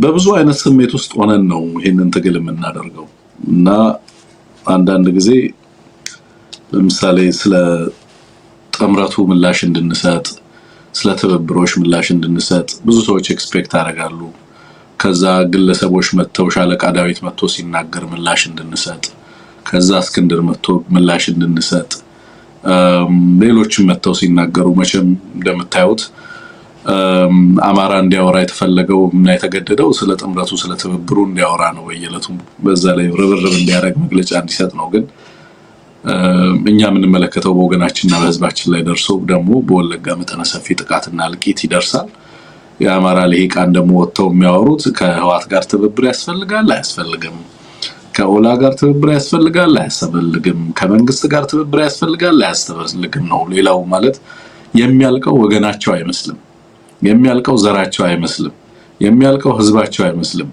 በብዙ አይነት ስሜት ውስጥ ሆነን ነው ይሄንን ትግል የምናደርገው እና አንዳንድ ጊዜ ለምሳሌ ስለ ጥምረቱ ምላሽ እንድንሰጥ ስለ ትብብሮች ምላሽ እንድንሰጥ ብዙ ሰዎች ኤክስፔክት አደርጋሉ ከዛ ግለሰቦች መተው ሻለቃ ዳዊት መጥቶ ሲናገር ምላሽ እንድንሰጥ ከዛ እስክንድር መጥቶ ምላሽ እንድንሰጥ ሌሎችም መተው ሲናገሩ መቼም እንደምታዩት አማራ እንዲያወራ የተፈለገው እና የተገደደው ስለ ጥምረቱ ስለ ትብብሩ እንዲያወራ ነው በየለቱ በዛ ላይ ርብርብ እንዲያደርግ መግለጫ እንዲሰጥ ነው ግን እኛ የምንመለከተው በወገናችንና በህዝባችን ላይ ደርሶ ደግሞ በወለጋ መጠነ ሰፊ ጥቃትና እልቂት ይደርሳል የአማራ ልሂቃን ደግሞ ወጥተው የሚያወሩት ከህዋት ጋር ትብብር ያስፈልጋል አያስፈልግም ከኦላ ጋር ትብብር ያስፈልጋል አያስፈልግም ከመንግስት ጋር ትብብር ያስፈልጋል አያስፈልግም ነው ሌላው ማለት የሚያልቀው ወገናቸው አይመስልም የሚያልቀው ዘራቸው አይመስልም የሚያልቀው ህዝባቸው አይመስልም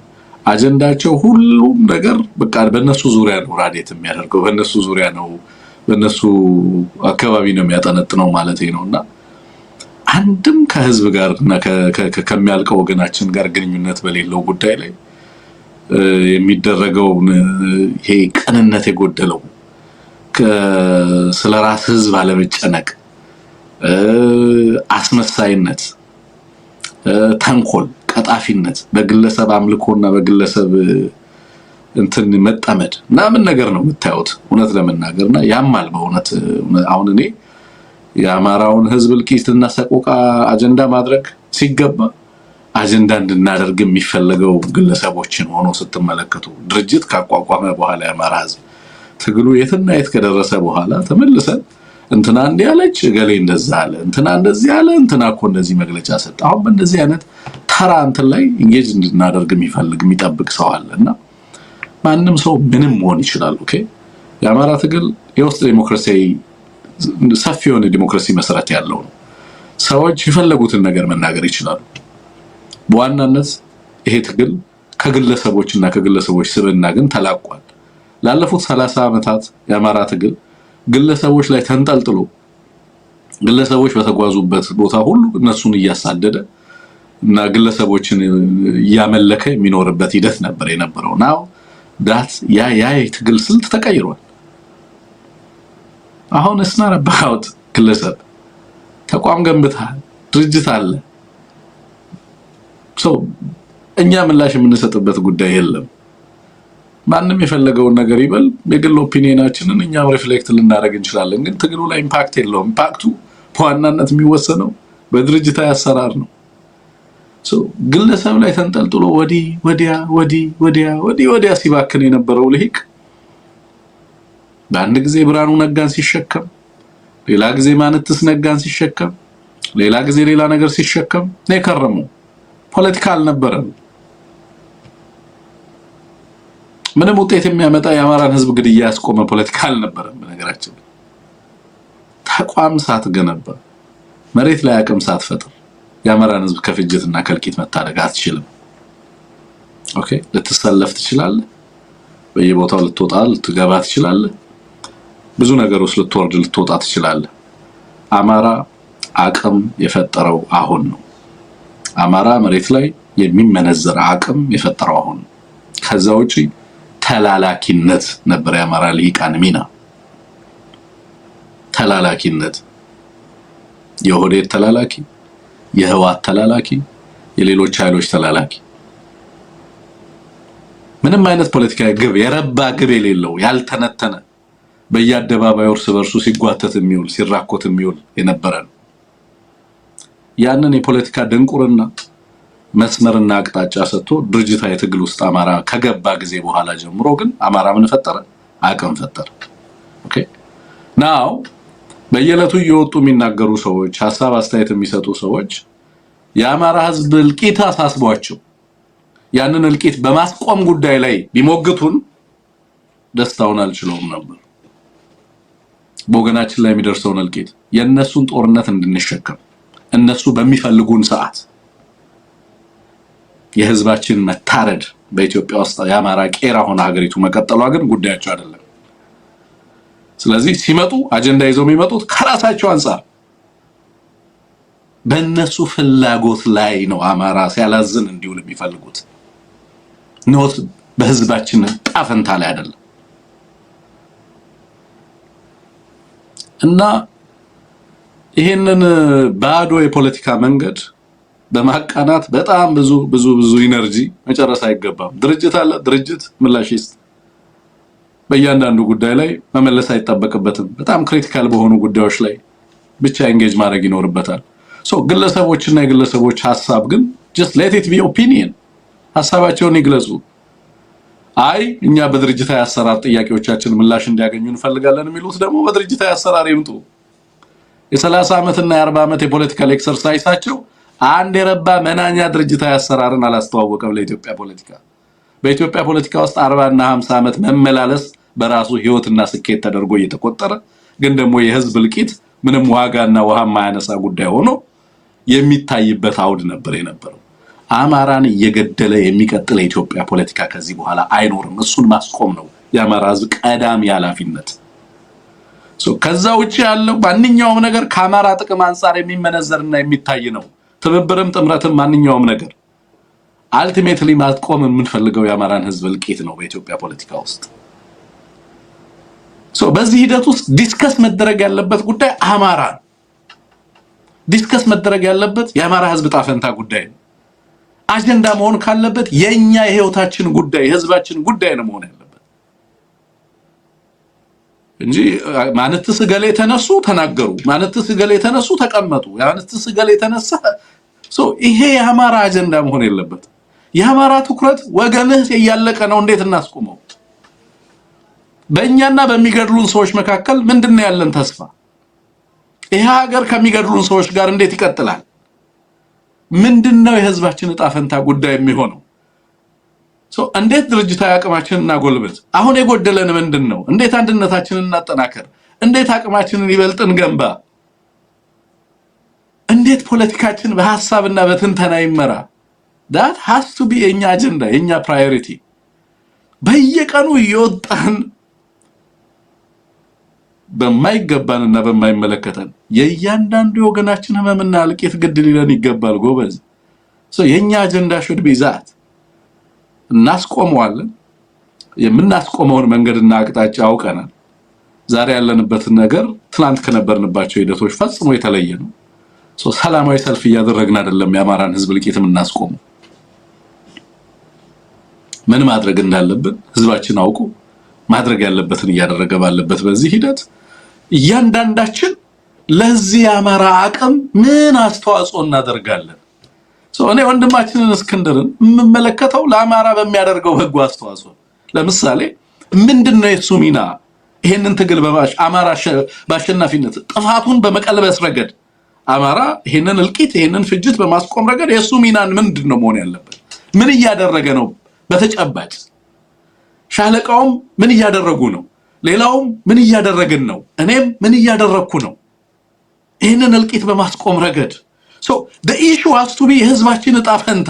አጀንዳቸው ሁሉም ነገር በቃ በእነሱ ዙሪያ ነው ራዲየት የሚያደርገው በእነሱ ዙሪያ ነው በእነሱ አካባቢ ነው የሚያጠነጥነው ማለት ነውና አንድም ከህዝብ ጋርና ከሚያልቀው ወገናችን ጋር ግንኙነት በሌለው ጉዳይ ላይ የሚደረገው ይሄ ቅንነት የጎደለው ስለራስ ህዝብ አለመጨነቅ አስመሳይነት ተንኮል ቀጣፊነት በግለሰብ አምልኮና በግለሰብ እንትን መጣመድ ምን ነገር ነው የምታዩት እውነት ለመናገርና ያማል በእውነት አሁን እኔ የአማራውን ህዝብ ልቂትና ሰቆቃ አጀንዳ ማድረግ ሲገባ አጀንዳ እንድናደርግ የሚፈልገው ግለሰቦችን ሆኖ ስትመለከቱ ድርጅት ካቋቋመ በኋላ የአማራ ህዝብ ትግሉ የትና የት ከደረሰ በኋላ ተመልሰን እንትና እንዲያለች ገሌ እንደዛ አለ እንትና እንደዚህ አለ እንትና እኮ እንደዚህ መግለጫ ሰጠ አሁን በእንደዚህ አይነት ተራ እንትን ላይ ኢንጌጅ እንድናደርግ የሚፈልግ የሚጠብቅ ሰው አለና ማንንም ሰው ምንም መሆን ይችላል ኦኬ የአማራ ትግል የውስጥ ዲሞክራሲያዊ ሰፊ የሆነ ዲሞክራሲ መሰረት ያለው ነው ሰዎች የፈለጉትን ነገር መናገር ይችላሉ በዋናነት ይሄ ትግል ከግለሰቦችና ከግለሰቦች ስብዕና ግን ተላቋል ላለፉት 30 አመታት የአማራ ትግል ግለሰቦች ላይ ተንጠልጥሎ ግለሰቦች በተጓዙበት ቦታ ሁሉ እነሱን እያሳደደ እና ግለሰቦችን ያመለከ የሚኖርበት ሂደት ነበር የነበረው ናው ዳት ያ ትግል ስልት ተቀይሯል አሁን እስናረባውት ግለሰብ ተቋም ገንብታል ድርጅት አለ እኛ ምላሽ የምንሰጥበት ጉዳይ የለም ማንንም የፈለገውን ነገር ይበል የግል ኦፒኒየናችንን እኛም ሪፍሌክት ልናደርግ እንችላለን ግን ትግሉ ላይ ኢምፓክት የለውም ኢምፓክቱ በዋናነት የሚወሰነው በድርጅታዊ አሰራር ነው ግለሰብ ላይ ተንጠልጥሎ ወዲያ ሲባክን የነበረው ልሂቅ በአንድ ጊዜ ብርሃኑ ነጋን ሲሸከም ሌላ ጊዜ ማንተስ ነጋን ሲሸከም ሌላ ጊዜ ሌላ ነገር ሲሸከም ነው ከረመው ፖለቲካል ነበር ምንም ውጤት የሚያመጣ የአማራን ህዝብ ግድያ ያስቆመ ፖለቲካል ነበር በነገራችን ተቋም ሳትገነባ መሬት ላይ አቅም ሳትፈጥር የአማራን ህዝብ ከፍጅትና ከልቂት መታደግ አትችልም ኦኬ ልትሰለፍ ትችላለህ በየቦታው ልትወጣ ልትገባ ትችላለህ ብዙ ነገሮች ልትወርድ ልትወጣ ትችላለህ አማራ አቅም የፈጠረው አሁን ነው አማራ መሬት ላይ የሚመነዘር አቅም የፈጠረው አሁን ከዛ ውጪ ተላላኪነት ነበር የአማራ ልሂቃን ሚና ተላላኪነት የሆዴት ተላላኪ የህዋት ተላላኪ የሌሎች ኃይሎች ተላላኪ ምንም አይነት ፖለቲካዊ ግብ የረባ ግብ የሌለው ያልተነተነ በየአደባባዩ እርስ በርሱ ሲጓተት የሚውል ሲራኮት የሚውል የነበረ ያንን የፖለቲካ ድንቁርና መስመርና አቅጣጫ ሰጥቶ ድርጅታዊ ትግል ውስጥ አማራ ከገባ ጊዜ በኋላ ጀምሮ ግን አማራ ምን ፈጠረ አቅም ፈጠረ ኦኬ ናው በየለቱ እየወጡ የሚናገሩ ሰዎች ሐሳብ አስተያየት የሚሰጡ ሰዎች የአማራ ህዝብ እልቂት አሳስቧቸው ያንን እልቂት በማስቆም ጉዳይ ላይ ቢሞግቱን ደስታውን አልችለውም ነበር በወገናችን ላይ የሚደርሰውን እልቂት የነሱን ጦርነት እንድንሸከም እነሱ በሚፈልጉን ሰዓት የህዝባችን መታረድ በኢትዮጵያ ውስጥ የአማራ ቄራ ሆነ ሀገሪቱ መቀጠሏ ግን ጉዳያቸው አይደለም ስለዚህ ሲመጡ አጀንዳ ይዘው የሚመጡት ከራሳቸው አንፃር በእነሱ ፍላጎት ላይ ነው አማራ ሲያላዝን እንዲውል የሚፈልጉት ኖት በህዝባችን ጣፈንታ ላይ አይደለም። እና ይሄንን ባዶ የፖለቲካ መንገድ በማቃናት በጣም ብዙ ኢነርጂ መጨረስ አይገባም። ድርጅት አለ፣ ድርጅት ምላሽ ይስጥ። በእያንዳንዱ ጉዳይ ላይ መመለስ አይጠበቅበትም። በጣም ክሪቲካል በሆኑ ጉዳዮች ላይ ብቻ ኤንጌጅ ማድረግ ይኖርበታል። ግለሰቦችና የግለሰቦች ሐሳብ ግን just let it be opinion ሐሳባቸውን ይግለጹ። አይ እኛ በድርጅታዊ አሰራር ጥያቄዎቻችን ምላሽ እንዲያገኙ እንፈልጋለን የሚሉት ደግሞ በድርጅታዊ አሰራር ይምጡ። የ30 ዓመት እና የ40 ዓመት የፖለቲካል ኤክሰርሳይሳቸው አንድ የረባ መናኛ ድርጅታዊ አሰራርን አላስተዋወቀም ለኢትዮጵያ ፖለቲካ። በኢትዮጵያ ፖለቲካ ውስጥ 40 እና 50 ዓመት መመላለስ በራሱ ህይወትና ስኬት ተደርጎ እየተቆጠረ ግን ደግሞ የህዝብ ልቂት ምንም ዋጋና ውሃ ማያነሳ ጉዳይ ሆኖ የሚታይበት አውድ ነበር የነበረው። አማራን እየገደለ የሚቀጥል የኢትዮጵያ ፖለቲካ ከዚህ በኋላ አይኖርም። እሱን ማስቆም ነው የአማራ ህዝብ ቀዳሚ ኃላፊነት። ከዛ ውጪ ያለው ማንኛውም ነገር ከአማራ ጥቅም አንፃር የሚመነዘርና የሚታይ ነው። ትብብርም ጥምረትም ማንኛውም ነገር አልቲሜትሊ ማስቆም የምንፈልገው የአማራን ህዝብ ልቂት ነው በኢትዮጵያ ፖለቲካ ውስጥ። በዚህ ሂደት ውስጥ ዲስከስ መደረግ ያለበት ጉዳይ አማራ ዲስከስ መደረግ ያለበት የአማራ ህዝብ ጣፈንታ ጉዳይ ነው። አጀንዳ መሆን ካለበት የኛ የህይወታችን ጉዳይ የህዝባችን ጉዳይ ነው መሆን ያለበት እንጂ ማንተስ ገሌ ተነሱ ተናገሩ፣ ማንተስ ገሌ ተነሱ ተቀመጡ፣ ማንተስ ገሌ ተነሳ ይሄ የአማራ አጀንዳ መሆን የለበት። የአማራ ትኩረት ወገንህ ያያለቀ ነው፣ እንዴት እናስቆመው? በእኛና በሚገድሉን ሰዎች መካከል ምንድነው ያለን ተስፋ? ይሄ ሀገር ከሚገድሉን ሰዎች ጋር እንዴት ይቀጥላል? ምንድነው የህዝባችን ዕጣ ፈንታ ጉዳይ የሚሆነው? እንዴት ድርጅታዊ አቅማችንን እናጎልበት? አሁን የጎደለን ምንድነው? እንዴት አንድነታችንን እናጠናከር? እንዴት አቅማችንን ይበልጥ እንገንባ? እንዴት ፖለቲካችን በሐሳብና በትንተና ይመራ? that has to be የኛ አጀንዳ የኛ ፕራዮሪቲ። በየቀኑ ይወጣን በማይገባንና በማይመለከተን የእያንዳንዱ ወገናችን ህመምና ልቂት ግድ ሊለን ይገባል ጎበዝ። የኛ አጀንዳ should be that እናስቆመዋለን። የምናስቆመውን መንገድና አቅጣጫ አውቀናል። ዛሬ ያለንበት ነገር ትናንት ከነበርንባቸው ሂደቶች ፈጽሞ የተለየ ነው። ሰላማዊ ሰልፍ እያደረግን አይደለም የአማራን ህዝብ ልቂት የምናስቆመው። ምን ማድረግ እንዳለብን ህዝባችን አውቁ ማድረግ ያለበትን እያደረገ ባለበት በዚህ ሂደት እያንዳንዳችን ለዚህ አማራ አቅም ምን አስተዋጽኦ እናደርጋለን? እኔ ወንድማችንን እስክንድርን የምመለከተው ለአማራ በሚያደርገው በጎ አስተዋጽኦ። ለምሳሌ ምንድነው የሱ ሚና? ይሄንን ትግል አማራ በአሸናፊነት ጥፋቱን በመቀልበስ ረገድ አማራ ይሄንን እልቂት ይሄንን ፍጅት በማስቆም ረገድ የሱ ሚናን ምንድነው መሆን ያለበት? ምን እያደረገ ነው በተጨባጭ? ሻለቃውም ምን እያደረጉ ነው? ሌላውም ምን እያደረግን ነው? እኔም ምን እያደረኩ ነው? ይሄንን እልቂት በማስቆም ረገድ the issue has to be የህዝባችን ዕጣ ፈንታ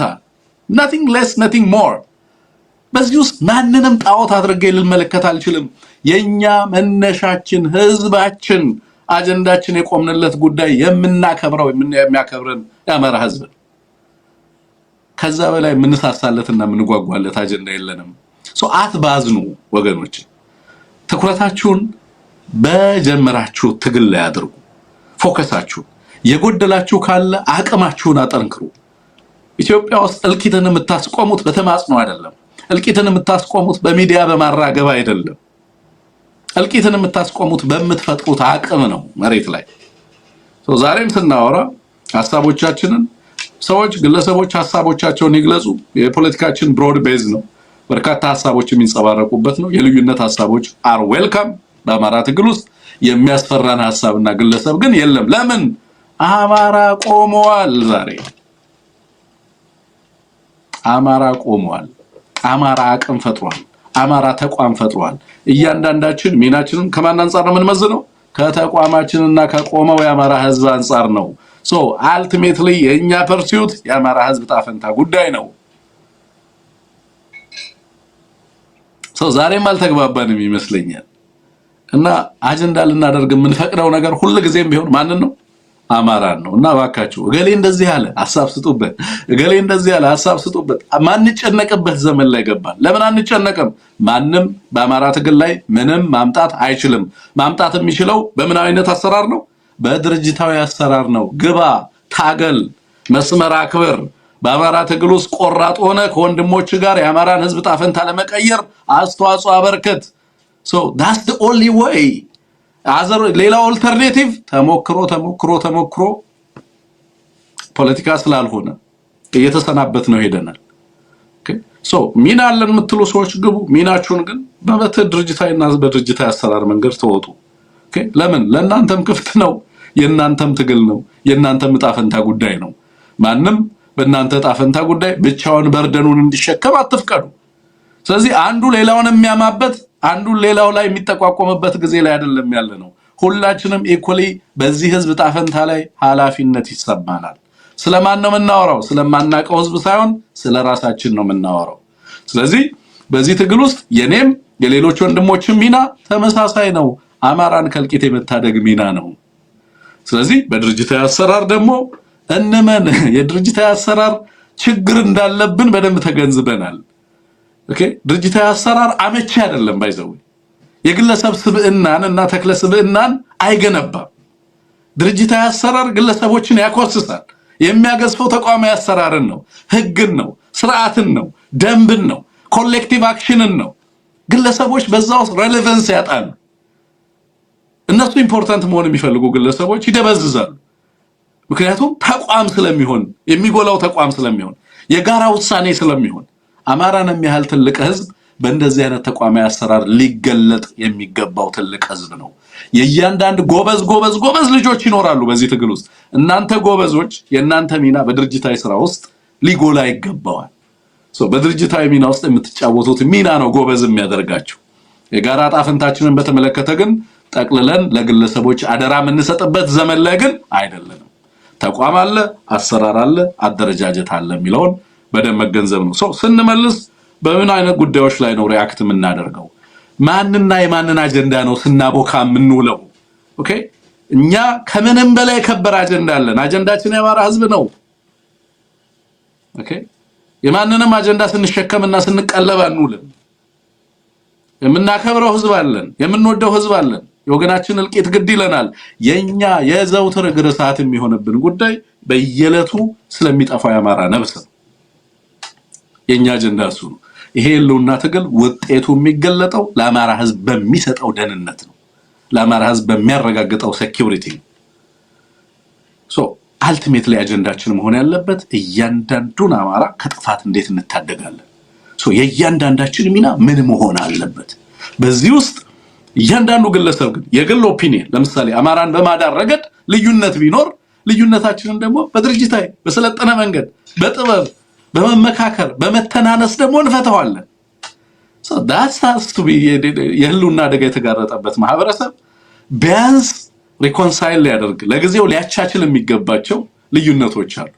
nothing less nothing more። በዚህ ውስጥ ማንንም ጣዖት አድርጌ ልመለከት አልችልም። የኛ መነሻችን ህዝባችን አጀንዳችን የቆምንለት ጉዳይ የምናከብረው የሚያከብረን የአማራ ህዝብ። ከዛ በላይ የምንሳሳለትና የምንጓጓለት አጀንዳ የለንም። አትባዝኑ ወገኖች፣ ትኩረታችሁን በጀመራችሁ ትግል ላይ አድርጉ። ፎከሳችሁ የጎደላችሁ ካለ አቅማችሁን አጠንክሩ። ኢትዮጵያ ውስጥ እልቂትን የምታስቆሙት በተማጽኖ አይደለም። እልቂትን የምታስቆሙት በሚዲያ በማራገብ አይደለም። እልቂትን የምታስቆሙት በምትፈጥሩት አቅም ነው መሬት ላይ። ዛሬም ስናወራ ሐሳቦቻችንን ሰዎች ግለሰቦች ሐሳቦቻቸውን ይግለጹ። የፖለቲካችን ብሮድ ቤዝ ነው። በርካታ ሐሳቦች የሚንጸባረቁበት ነው። የልዩነት ሐሳቦች አር ዌልካም። በአማራ ትግል ውስጥ የሚያስፈራን ሐሳብና ግለሰብ ግን የለም። ለምን? አማራ ቆመዋል። ዛሬ አማራ ቆመዋል። አማራ አቅም ፈጥሯል። አማራ ተቋም ፈጥሯል። እያንዳንዳችን ሚናችንን ከማን አንፃር ነው የምንመዝነው? ከተቋማችንና ከቆመው የአማራ ህዝብ አንፃር ነው። ultimately የኛ ፐርሱት የአማራ ህዝብ ጣፈንታ ጉዳይ ነው። ዛሬም አልተግባባንም ይመስለኛል። እና አጀንዳ ልናደርግ የምንፈቅደው ነገር ሁሉ ጊዜም ቢሆን ማንን ነው? አማራን ነው። እና ባካችሁ እገሌ እንደዚህ ያለ ሐሳብ ስጡበት፣ እገሌ እንደዚህ ያለ ሐሳብ ስጡበት። ማንጨነቅበት ዘመን ላይ ገባን። ለምን አንጨነቅም? ማንም በአማራ ትግል ላይ ምንም ማምጣት አይችልም። ማምጣት የሚችለው በምን አይነት አሰራር ነው? በድርጅታዊ አሰራር ነው። ግባ፣ ታገል፣ መስመር አክብር። በአማራ ትግል ውስጥ ቆራጥ ሆነ ከወንድሞች ጋር የአማራን ህዝብ ጣፈንታ ለመቀየር አስተዋጽኦ አበርክት። so that's the only way አዘር ሌላ ኦልተርኔቲቭ ተሞክሮ ፖለቲካ ስላልሆነ እየተሰናበት ነው ሄደናል። ኦኬ so ሚና አለን የምትሉ ሰዎች ግቡ። ሚናችሁን ግን ድርጅታዊና በድርጅታዊ አሰራር መንገድ ተወጡ። ኦኬ ለምን? ለእናንተም ክፍት ነው። የእናንተም ትግል ነው። የእናንተም ጣፈንታ ጉዳይ ነው። ማንም በእናንተ ጣፈንታ ጉዳይ ብቻውን በርደኑን እንዲሸከም አትፍቀዱ። ስለዚህ አንዱ ሌላውን የሚያማበት አንዱ ሌላው ላይ የሚጠቋቆምበት ጊዜ ላይ አይደለም ያለ ነው። ሁላችንም ኢኮሊ በዚህ ህዝብ ጣፈንታ ላይ ኃላፊነት ይሰማናል። ስለማን ነው የምናወራው? ስለማናቀው ህዝብ ሳይሆን ስለራሳችን ነው የምናወራው። ስለዚህ በዚህ ትግል ውስጥ የኔም የሌሎች ወንድሞችም ሚና ተመሳሳይ ነው። አማራን ከልቂት የመታደግ ሚና ነው። ስለዚህ በድርጅታዊ አሰራር ደግሞ እንመን የድርጅታዊ አሰራር ችግር እንዳለብን በደንብ ተገንዝበናል። ኦኬ ድርጅታዊ አሰራር አመቺ አይደለም። ባይዘው የግለሰብ ስብዕናን እና ተክለ ስብዕናን አይገነባም። ድርጅታዊ አሰራር ግለሰቦችን ያኮስሳል። የሚያገዝፈው ተቋማዊ አሰራርን ነው፣ ህግን ነው፣ ስርዓትን ነው፣ ደንብን ነው፣ ኮሌክቲቭ አክሽንን ነው። ግለሰቦች በዛው ሬሌቫንስ ያጣሉ። እነሱ ኢምፖርታንት መሆን የሚፈልጉ ግለሰቦች ይደበዝዛሉ። ምክንያቱም ተቋም ስለሚሆን የሚጎላው ተቋም ስለሚሆን የጋራ ውሳኔ ስለሚሆን አማራን የሚያህል ትልቅ ህዝብ በእንደዚህ አይነት ተቋማዊ አሰራር ሊገለጥ የሚገባው ትልቅ ህዝብ ነው። የእያንዳንድ ጎበዝ ልጆች ይኖራሉ በዚህ ትግል ውስጥ። እናንተ ጎበዞች የእናንተ ሚና በድርጅታዊ ስራ ውስጥ ሊጎላ ይገባዋል። በድርጅታዊ ሚና ውስጥ የምትጫወቱት ሚና ነው ጎበዝ የሚያደርጋችሁ። የጋራ ጣፈንታችንን በተመለከተ ግን ጠቅልለን ለግለሰቦች አደራ የምንሰጥበት ዘመን ላይ ግን አይደለንም። ተቋም አለ፣ አሰራር አለ፣ አደረጃጀት አለ የሚለውን በደንብ መገንዘብ ነው። ስንመልስ በምን አይነት ጉዳዮች ላይ ነው ሪአክት የምናደርገው? ማንና የማንን አጀንዳ ነው ስናቦካ የምንውለው? ኦኬ እኛ ከምንም በላይ የከበረ አጀንዳ አለን። አጀንዳችን የአማራ ህዝብ ነው። ኦኬ የማንንም አጀንዳ ስንሸከምና ስንቀለብ አንውልም። የምናከብረው ህዝብ አለን፣ የምንወደው ህዝብ አለን። የወገናችን እልቂት ግድ ይለናል። የኛ የዘውትር እግር ሰዓት የሚሆንብን ጉዳይ በየለቱ ስለሚጠፋው የአማራ ነፍስ ነው። የኛ አጀንዳ እሱ ነው። ይሄ የለውና ትግል ውጤቱ የሚገለጠው ለአማራ ህዝብ በሚሰጠው ደህንነት ነው። ለአማራ ህዝብ በሚያረጋግጠው ሴኩሪቲ ነው። አልቲሜትሊ አጀንዳችን መሆን ያለበት እያንዳንዱን አማራ ከጥፋት እንዴት እንታደጋለን። የእያንዳንዳችን ሚና ምን መሆን አለበት? በዚህ ውስጥ እያንዳንዱ ግለሰብ ግን የግል ኦፒኒየን ለምሳሌ አማራን በማዳር ረገድ ልዩነት ቢኖር ልዩነታችንን ደግሞ በድርጅታዊ በሰለጠነ መንገድ በጥበብ በመመካከር በመተናነስ ደግሞ እንፈታዋለን። that has to be የህልውና አደጋ የተጋረጠበት ማህበረሰብ ቢያንስ ሪኮንሳይል ሊያደርግ ለጊዜው ሊያቻችል የሚገባቸው ልዩነቶች አሉ።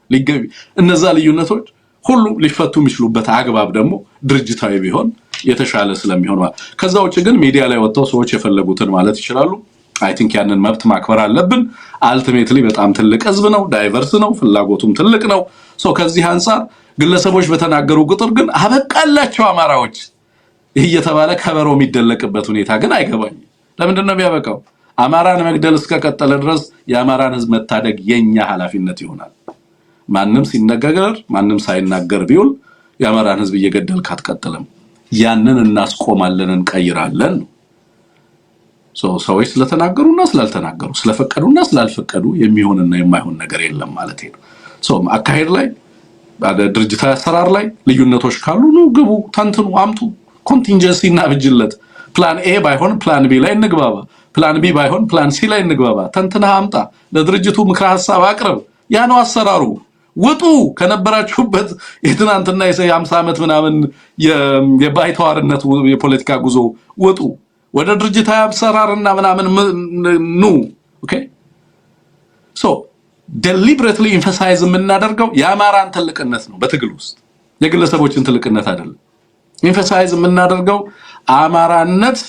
እነዛ ልዩነቶች ሁሉ ሊፈቱ የሚችሉበት አግባብ ደግሞ ድርጅታዊ ቢሆን የተሻለ ስለሚሆን ከዛ ውጭ ግን ሚዲያ ላይ ወጥተው ሰዎች የፈለጉትን ማለት ይችላሉ። አይ ቲንክ ያንን መብት ማክበር አለብን። አልቲሜትሊ በጣም ትልቅ ህዝብ ነው፣ ዳይቨርስ ነው፣ ፍላጎቱም ትልቅ ነው። ከዚህ አንፃር ግለሰቦች በተናገሩ ቁጥር ግን አበቃላቸው አማራዎች እየተባለ ከበሮ የሚደለቅበት ሁኔታ ግን አይገባኝም። ለምንድን ነው የሚያበቃው? አማራን መግደል እስከቀጠለ ድረስ የአማራን ህዝብ መታደግ የኛ ኃላፊነት ይሆናል። ማንም ሲነጋገር ማንም ሳይናገር ቢውል የአማራን ህዝብ እየገደልክ አትቀጥልም። ያንን እናስቆማለን፣ እንቀይራለን። ሰዎች ስለተናገሩና ስላልተናገሩ ስለፈቀዱና ስላልፈቀዱ የሚሆንና የማይሆን ነገር የለም ማለት ነው። አካሄድ ላይ ድርጅታዊ አሰራር ላይ ልዩነቶች ካሉ ነው ግቡ፣ ተንትኑ፣ አምጡ፣ ኮንቲንጀንሲ እና ብጅለት ፕላን ኤ ባይሆን ፕላን ቢ ላይ እንግባባ፣ ፕላን ቢ ባይሆን ፕላን ሲ ላይ እንግባባ። ተንትና አምጣ፣ ለድርጅቱ ምክረ ሐሳብ አቅርብ። ያ ነው አሰራሩ። ውጡ ከነበራችሁበት የትናንትና የ50 ዓመት ምናምን የባይተዋርነት የፖለቲካ ጉዞ ውጡ፣ ወደ ድርጅታዊ አሰራርና ምናምን ኑ። ኦኬ deliberately emphasize የምናደርገው የአማራን ትልቅነት ነው በትግል ውስጥ የግለሰቦችን ትልቅነት አይደለም። emphasize የምናደርገው አማራነት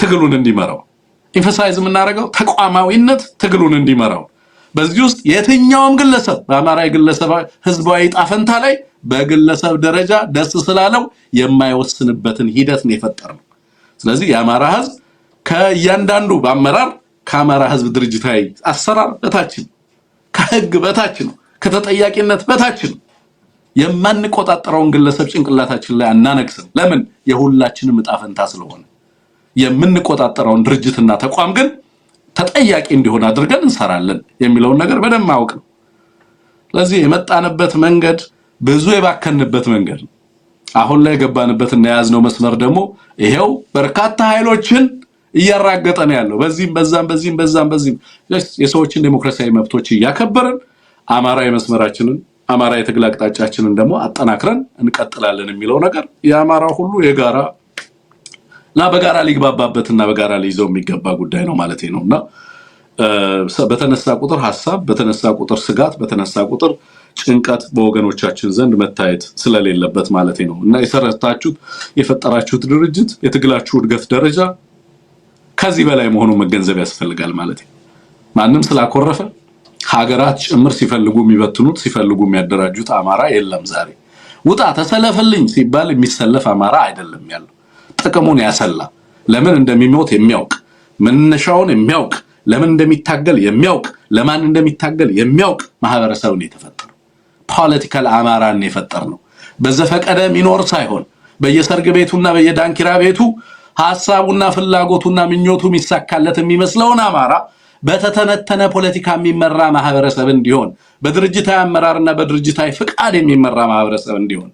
ትግሉን እንዲመራው፣ emphasize የምናደርገው ተቋማዊነት ትግሉን እንዲመራው። በዚህ ውስጥ የትኛውም ግለሰብ በአማራ ግለሰብ ህዝባዊ ጣፈንታ ላይ በግለሰብ ደረጃ ደስ ስላለው የማይወስንበትን ሂደት ነው የፈጠረው። ስለዚህ የአማራ ህዝብ ከእያንዳንዱ በአመራር ከአማራ ህዝብ ድርጅታዊ አሰራር በታች ነው፣ ከህግ በታች ነው፣ ከተጠያቂነት በታች ነው። የማንቆጣጠረውን ግለሰብ ጭንቅላታችን ላይ አናነክስም። ለምን? የሁላችንም ጣፈንታ ስለሆነ። የምንቆጣጠረውን ድርጅትና ተቋም ግን ተጠያቂ እንዲሆን አድርገን እንሰራለን የሚለውን ነገር በደንብ ማወቅ ነው። ስለዚህ የመጣንበት መንገድ ብዙ የባከንበት መንገድ ነው። አሁን ላይ የገባንበትና የያዝነው መስመር ደግሞ ይሄው በርካታ ኃይሎችን እያራገጠ ነው ያለው። በዚህም የሰዎችን ዲሞክራሲያዊ መብቶች እያከበርን አማራዊ መስመራችንን አማራዊ የትግል አቅጣጫችንን ደግሞ አጠናክረን እንቀጥላለን የሚለው ነገር የአማራው ሁሉ የጋራ እና በጋራ ሊግባባበትና በጋራ ሊይዘው የሚገባ ጉዳይ ነው ማለት ነውና በተነሳ ቁጥር ሐሳብ፣ በተነሳ ቁጥር ስጋት፣ በተነሳ ቁጥር ጭንቀት በወገኖቻችን ዘንድ መታየት ስለሌለበት ማለት ነው እና የፈጠራችሁት ድርጅት የትግላችሁ እድገት ደረጃ ከዚህ በላይ መሆኑን መገንዘብ ያስፈልጋል ማለት ነው። ማንም ስላኮረፈ ሀገራት ጭምር ሲፈልጉ የሚበትኑት ሲፈልጉ የሚያደራጁት አማራ የለም። ዛሬ ውጣ ተሰለፈልኝ ሲባል የሚሰለፍ አማራ አይደለም ያለው። ጥቅሙን ያሰላ ለምን እንደሚሞት የሚያውቅ መነሻውን የሚያውቅ ለምን እንደሚታገል የሚያውቅ ለማን እንደሚታገል የሚያውቅ ማህበረሰብ ነው የተፈጠረው። ፖለቲካል አማራን የፈጠርነው በዘፈቀደ ሚኖር ሳይሆን በየሰርግ ቤቱና በየዳንኪራ ቤቱ ሐሳቡና ፍላጎቱና ምኞቱ የሚሳካለት የሚመስለውን አማራ በተተነተነ ፖለቲካ የሚመራ ማህበረሰብ እንዲሆን በድርጅታዊ አመራርና በድርጅታዊ ፍቃድ የሚመራ ማህበረሰብ እንዲሆን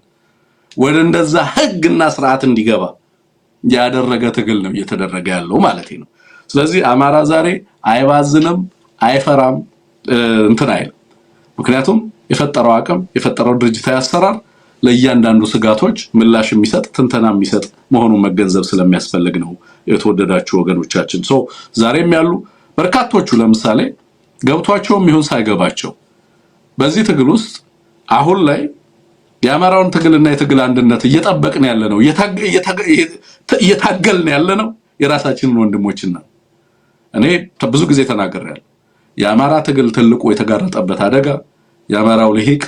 ወደ እንደዛ ህግና ስርዓት እንዲገባ ያደረገ ትግል ነው እየተደረገ ያለው ማለት ነው። ስለዚህ አማራ ዛሬ አይባዝንም፣ አይፈራም፣ እንትን አይልም። ምክንያቱም የፈጠረው አቅም የፈጠረው ድርጅታዊ አሰራር ለእያንዳንዱ ስጋቶች ምላሽ የሚሰጥ ትንተና የሚሰጥ መሆኑን መገንዘብ ስለሚያስፈልግ ነው የተወደዳችሁ ወገኖቻችን። ዛሬም ያሉ በርካቶቹ ለምሳሌ ገብቷቸውም ይሁን ሳይገባቸው በዚህ ትግል ውስጥ አሁን ላይ የአማራውን ትግልና የትግል አንድነት እየጠበቅን ያለ ነው እየታገልን ያለ ነው የራሳችንን ወንድሞችና እኔ ብዙ ጊዜ ተናግሬያለሁ። የአማራ ትግል ትልቁ የተጋረጠበት አደጋ የአማራው ልሂቅ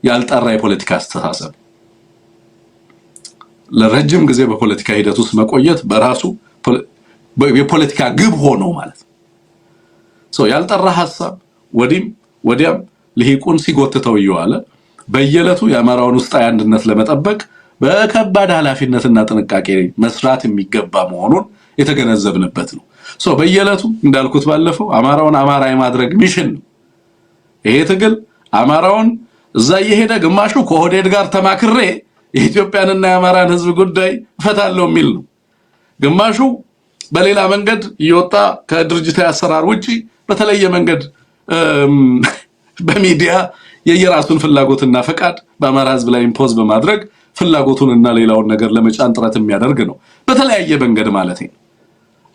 ያልጠራ የፖለቲካ አስተሳሰብ ለረጅም ጊዜ በፖለቲካ ሂደት ውስጥ መቆየት በራሱ የፖለቲካ ግብ ሆኖ ማለት ነው። ያልጠራ ሐሳብ ወዲያም ልሂቁን ሲጎትተው ይዋለ በየለቱ የአማራውን ውስጣዊ አንድነት ለመጠበቅ በከባድ ኃላፊነትና ጥንቃቄ መስራት የሚገባ መሆኑን የተገነዘብንበት ነው። በየለቱ እንዳልኩት ባለፈው አማራውን አማራ የማድረግ ሚሽን ነው ይሄ ትግል። አማራውን እዛ እየሄደ ግማሹ ከሆዴድ ጋር ተማክሬ የኢትዮጵያንና የአማራን ህዝብ ጉዳይ እፈታለሁ የሚል ነው። ግማሹ በሌላ መንገድ እየወጣ ከድርጅታዊ አሰራር ውጪ በተለየ መንገድ በሚዲያ የየራሱን ፍላጎትና ፈቃድ በአማራ ህዝብ ላይ ኢምፖዝ በማድረግ ፍላጎቱንና ሌላውን ነገር ለመጫን ጥረት የሚያደርግ ነው በተለያየ መንገድ ማለት ነው።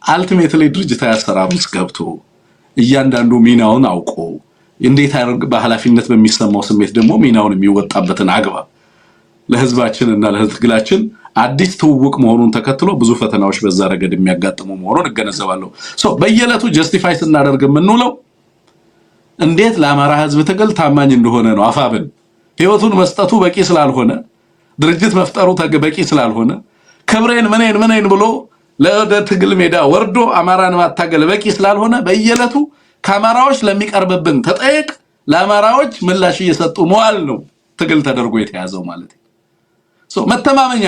አልቲሜትሊ ድርጅታዊ አሰራር ውስጥ ገብቶ እያንዳንዱ ሚናውን አውቆ እንዴት አድርጎ በኃላፊነት በሚሰማው ስሜት ደግሞ ሚናውን የሚወጣበትን አግባብ ለህዝባችንና ለትግላችን አዲስ ትውውቅ መሆኑን ተከትሎ ብዙ ፈተናዎች በዛ ረገድ የሚያጋጥሙ መሆኑን እገነዘባለሁ። በየለቱ ጀስቲፋይ ስናደርግ የምንውለው እንዴት ለአማራ ህዝብ ትግል ታማኝ እንደሆነ ነው። አፋብን ህይወቱን መስጠቱ በቂ ስላልሆነ ድርጅት መፍጠሩ በቂ ስላልሆነ ክብሬን ምኔን ብሎ ለትግል ሜዳ ወርዶ አማራን ማታገል በቂ ስላልሆነ በየለቱ ከአማራዎች ለሚቀርብብን ተጠይቅ ለአማራዎች ምላሽ እየሰጡ መዋል ነው ትግል ተደርጎ የተያዘው ማለት ነው። መተማመኛ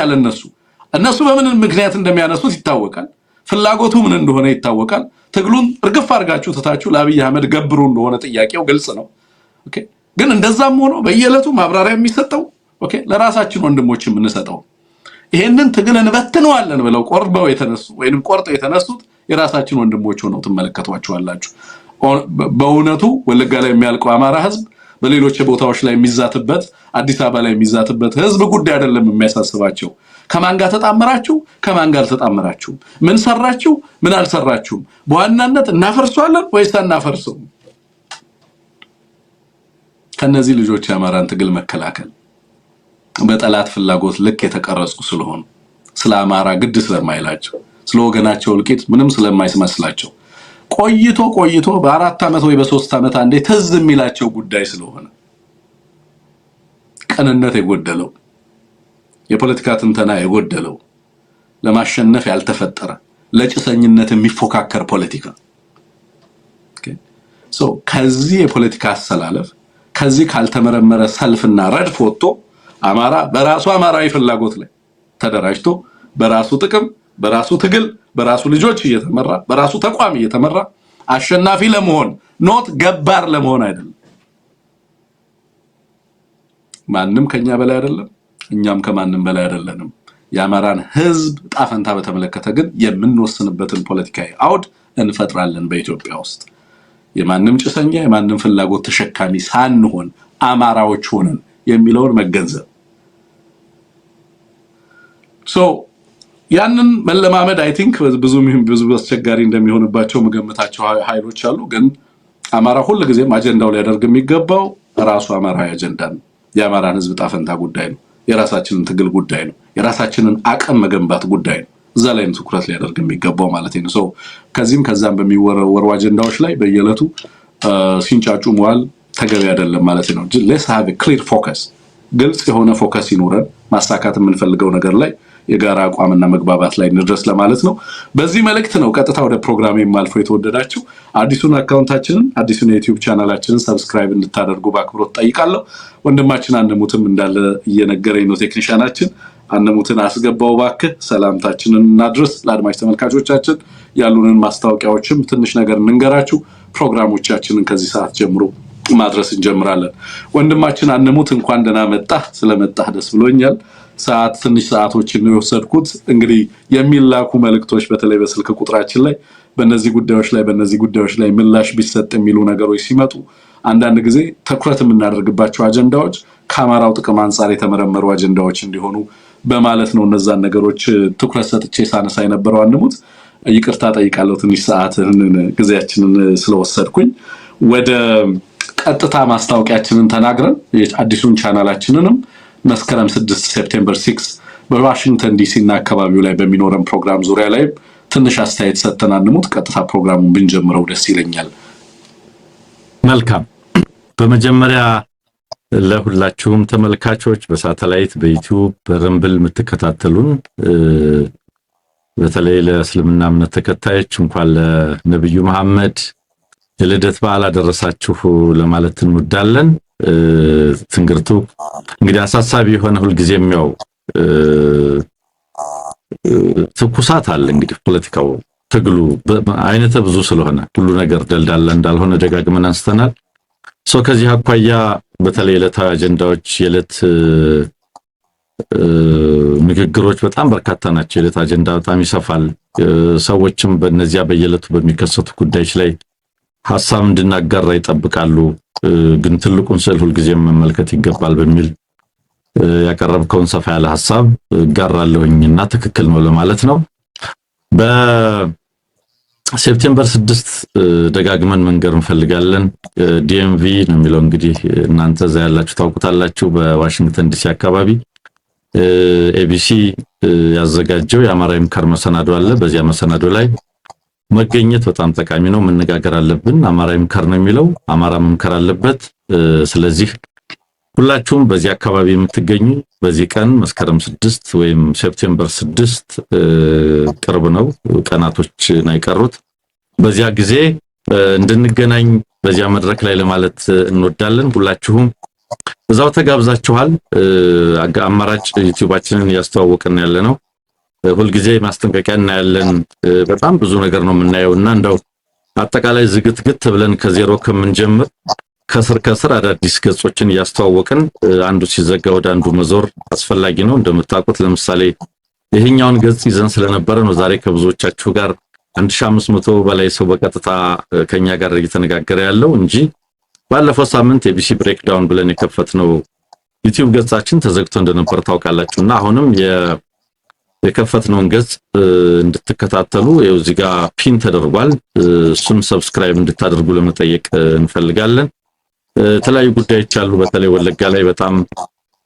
እነሱ በምን ምክንያት እንደሚያነሱት ይታወቃል። ፍላጎቱ ምን እንደሆነ ይታወቃል። ትግሉን እርግፍ አድርጋችሁ ተታችሁ ለአብይ አህመድ ገብሩ እንደሆነ ጥያቄው ግልጽ ነው። ኦኬ ግን እንደዛም ሆኖ በየለቱ ማብራሪያ የሚሰጠው ኦኬ ለራሳችን ወንድሞች የምንሰጠው ይሄንን ትግል እንበትነዋለን ብለው ቆርጠው የተነሱት የራሳችን ወንድሞች ሆነው ትመለከቷቸዋላችሁ። በእውነቱ ወለጋ ላይ የሚያልቀው አማራ ህዝብ በሌሎች ቦታዎች ላይ የሚዛትበት አዲስ አበባ ላይ የሚዛትበት ህዝብ ጉዳይ አይደለም የሚያሳስባቸው። ከማን ጋር ተጣመራችሁ ከማን ጋር ተጣመራችሁ ምን ሰራችሁ ምን አልሰራችሁም በዋናነት እናፈርሷለን ወይስ እናፈርሰው። ከነዚህ ልጆች የአማራን ትግል መከላከል በጠላት ፍላጎት ልክ የተቀረጹ ስለሆኑ ስለ አማራ ግድ ስለማይላቸው ስለ ወገናቸው ልቂት ምንም ስለማይመስላቸው ቆይቶ በ4 ዓመት ወይ በ3 ዓመት አንዴ ትዝ የሚላቸው ጉዳይ ስለሆነ ቅንነት የጎደለው የፖለቲካ ትንተና የጎደለው ለማሸነፍ ያልተፈጠረ ለጭሰኝነት የሚፎካከር ፖለቲካ ከዚህ የፖለቲካ አሰላለፍ ከዚህ ካልተመረመረ ሰልፍና ረድፍ ወጥቶ አማራ በራሱ አማራዊ ፍላጎት ላይ ተደራጅቶ በራሱ ጥቅም በራሱ ትግል በራሱ ልጆች እየተመራ በራሱ ተቋም እየተመራ አሸናፊ ለመሆን ኖት ገባር ለመሆን አይደለም። ማንም ከኛ በላይ አይደለም፣ እኛም ከማንም በላይ አይደለንም። የአማራን ህዝብ ጣፈንታ በተመለከተ ግን የምንወስንበትን ፖለቲካዊ አውድ እንፈጥራለን በኢትዮጵያ ውስጥ የማንም ጭሰኛ የማንም ፍላጎት ተሸካሚ ሳንሆን አማራዎች ሆነን የሚለውን መገንዘብ ያንን መለማመድ አይ ቲንክ ብዙ አስቸጋሪ እንደሚሆንባቸው መገመታቸው ኃይሎች አሉ። ግን አማራ ሁሉ ጊዜም አጀንዳው ላይ ያደርግ የሚገባው ራሱ አማራዊ አጀንዳ ነው። የአማራን ህዝብ ጣፈንታ ጉዳይ ነው። የራሳችንን ትግል ጉዳይ ነው። የራሳችንን አቅም መገንባት ጉዳይ ነው። እዛ ላይ ትኩረት ሊያደርግ የሚገባው ማለት ነው። ከዚህም ከዛም በሚወረወሩ አጀንዳዎች ላይ በየለቱ ሲንጫጩ መዋል ተገቢ አይደለም ማለት ነው። let's have a clear focus ግልጽ የሆነ ፎከስ ይኖረን ማሳካት የምንፈልገው ነገር ላይ የጋራ አቋምና መግባባት ላይ እንድረስ ለማለት ነው። በዚህ መልእክት ነው ቀጥታ ወደ ፕሮግራም የማልፈው። የተወደዳችሁ አዲሱን አካውንታችንን አዲሱን የዩቲዩብ ቻናላችንን ሰብስክራይብ እንድታደርጉ በአክብሮት ጠይቃለሁ። ወንድማችን አንሙትም እንዳለ እየነገረኝ ነው ቴክኒሻናችን። አንሙትን አስገባው ባክህ ሰላምታችንን እናድርስ ለአድማጭ ተመልካቾቻችን። ያሉንን ማስታወቂያዎችም ትንሽ ነገር እንንገራችሁ። ፕሮግራሞቻችንን ከዚህ ሰዓት ጀምሮ ማድረስ እንጀምራለን። ወንድማችን አንሙት እንኳን ደህና መጣህ። ስለመጣህ ደስ ብሎኛል። ትንሽ ሰዓቶችን ነው የወሰድኩት። እንግዲህ የሚላኩ መልእክቶች በተለይ በስልክ ቁጥራችን ላይ በእነዚህ ጉዳዮች ላይ ምላሽ ቢሰጥ የሚሉ ነገሮች ሲመጡ አንዳንድ ጊዜ ትኩረት የምናደርግባቸው አጀንዳዎች ከአማራው ጥቅም አንጻር የተመረመሩ አጀንዳዎች እንዲሆኑ በማለት ነው እነዛን ነገሮች ትኩረት ሰጥቼ ሳነሳ የነበረው። አንሙት ይቅርታ ጠይቃለሁ ትንሽ ሰዓትን ጊዜያችንን ስለወሰድኩኝ። ወደ ቀጥታ ማስታወቂያችንን ተናግረን አዲሱን ቻናላችንንም መስከረም 6 ሴፕቴምበር 6 በዋሽንግተን ዲሲ እና አካባቢው ላይ በሚኖረን ፕሮግራም ዙሪያ ላይ ትንሽ አስተያየት ሰጥተን አንሙት ቀጥታ ፕሮግራሙን ብንጀምረው ደስ ይለኛል። መልካም። በመጀመሪያ ለሁላችሁም ተመልካቾች በሳተላይት በዩቲዩብ በረምብል የምትከታተሉን በተለይ ለእስልምና እምነት ተከታዮች እንኳን ለነብዩ መሐመድ የልደት በዓል አደረሳችሁ ለማለት እንወዳለን። ትንግርቱ እንግዲህ አሳሳቢ የሆነ ሁሉ ጊዜም ያው ትኩሳት አለ። እንግዲህ ፖለቲካው ትግሉ አይነተ ብዙ ስለሆነ ሁሉ ነገር ደልዳላ እንዳልሆነ ደጋግመን አንስተናል። ከዚህ አኳያ በተለይ ዕለታዊ አጀንዳዎች የዕለት ንግግሮች በጣም በርካታ ናቸው። የዕለት አጀንዳ በጣም ይሰፋል። ሰዎችም በእነዚያ በየዕለቱ በሚከሰቱ ጉዳዮች ላይ ሐሳብ እንድናጋራ ይጠብቃሉ። ግን ትልቁን ስዕል ሁሉ ጊዜ መመልከት ይገባል በሚል ያቀረብከውን ሰፋ ያለ ሐሳብ ጋራለሁኝና ትክክል ነው ለማለት ነው። በሴፕቴምበር 6 ደጋግመን መንገር እንፈልጋለን። ዲኤምቪ ነው የሚለው እንግዲህ እናንተ እዛ ያላችሁ ታውቁታላችሁ። በዋሽንግተን ዲሲ አካባቢ ኤቢሲ ያዘጋጀው የአማራ ይምከር መሰናዶ አለ። በዚያ መሰናዶ ላይ መገኘት በጣም ጠቃሚ ነው። መነጋገር አለብን። አማራ ይምከር ነው የሚለው አማራ መምከር አለበት። ስለዚህ ሁላችሁም በዚህ አካባቢ የምትገኙ በዚህ ቀን መስከረም 6 ወይም ሴፕቴምበር 6 ቅርብ ነው፣ ቀናቶች ነው የቀሩት። በዚያ ጊዜ እንድንገናኝ በዚያ መድረክ ላይ ለማለት እንወዳለን። ሁላችሁም እዛው ተጋብዛችኋል። አማራጭ ዩቲዩባችንን ያስተዋወቅን ያለነው ሁልጊዜ ማስጠንቀቂያ እናያለን። በጣም ብዙ ነገር ነው የምናየውና እንደው አጠቃላይ ዝግትግት ብለን ከዜሮ ከምንጀምር ከስር አዳዲስ ገጾችን ያስተዋወቅን አንዱ ሲዘጋ ወደ አንዱ መዞር አስፈላጊ ነው። እንደምታውቁት ለምሳሌ ይሄኛውን ገጽ ይዘን ስለነበረ ነው ዛሬ ከብዙዎቻችሁ ጋር 1500 በላይ ሰው በቀጥታ ከኛ ጋር እየተነጋገረ ያለው እንጂ ባለፈው ሳምንት ኤቢሲ ብሬክዳውን ብለን የከፈትነው ዩቲዩብ ገጻችን ተዘግቶ እንደነበር ታውቃላችሁና አሁንም የከፈትነውን ገጽ እንድትከታተሉ ይኸው እዚህ ጋር ፒን ተደርጓል። እሱን ሰብስክራይብ እንድታደርጉ ለመጠየቅ እንፈልጋለን። የተለያዩ ጉዳዮች አሉ። በተለይ ወለጋ ላይ በጣም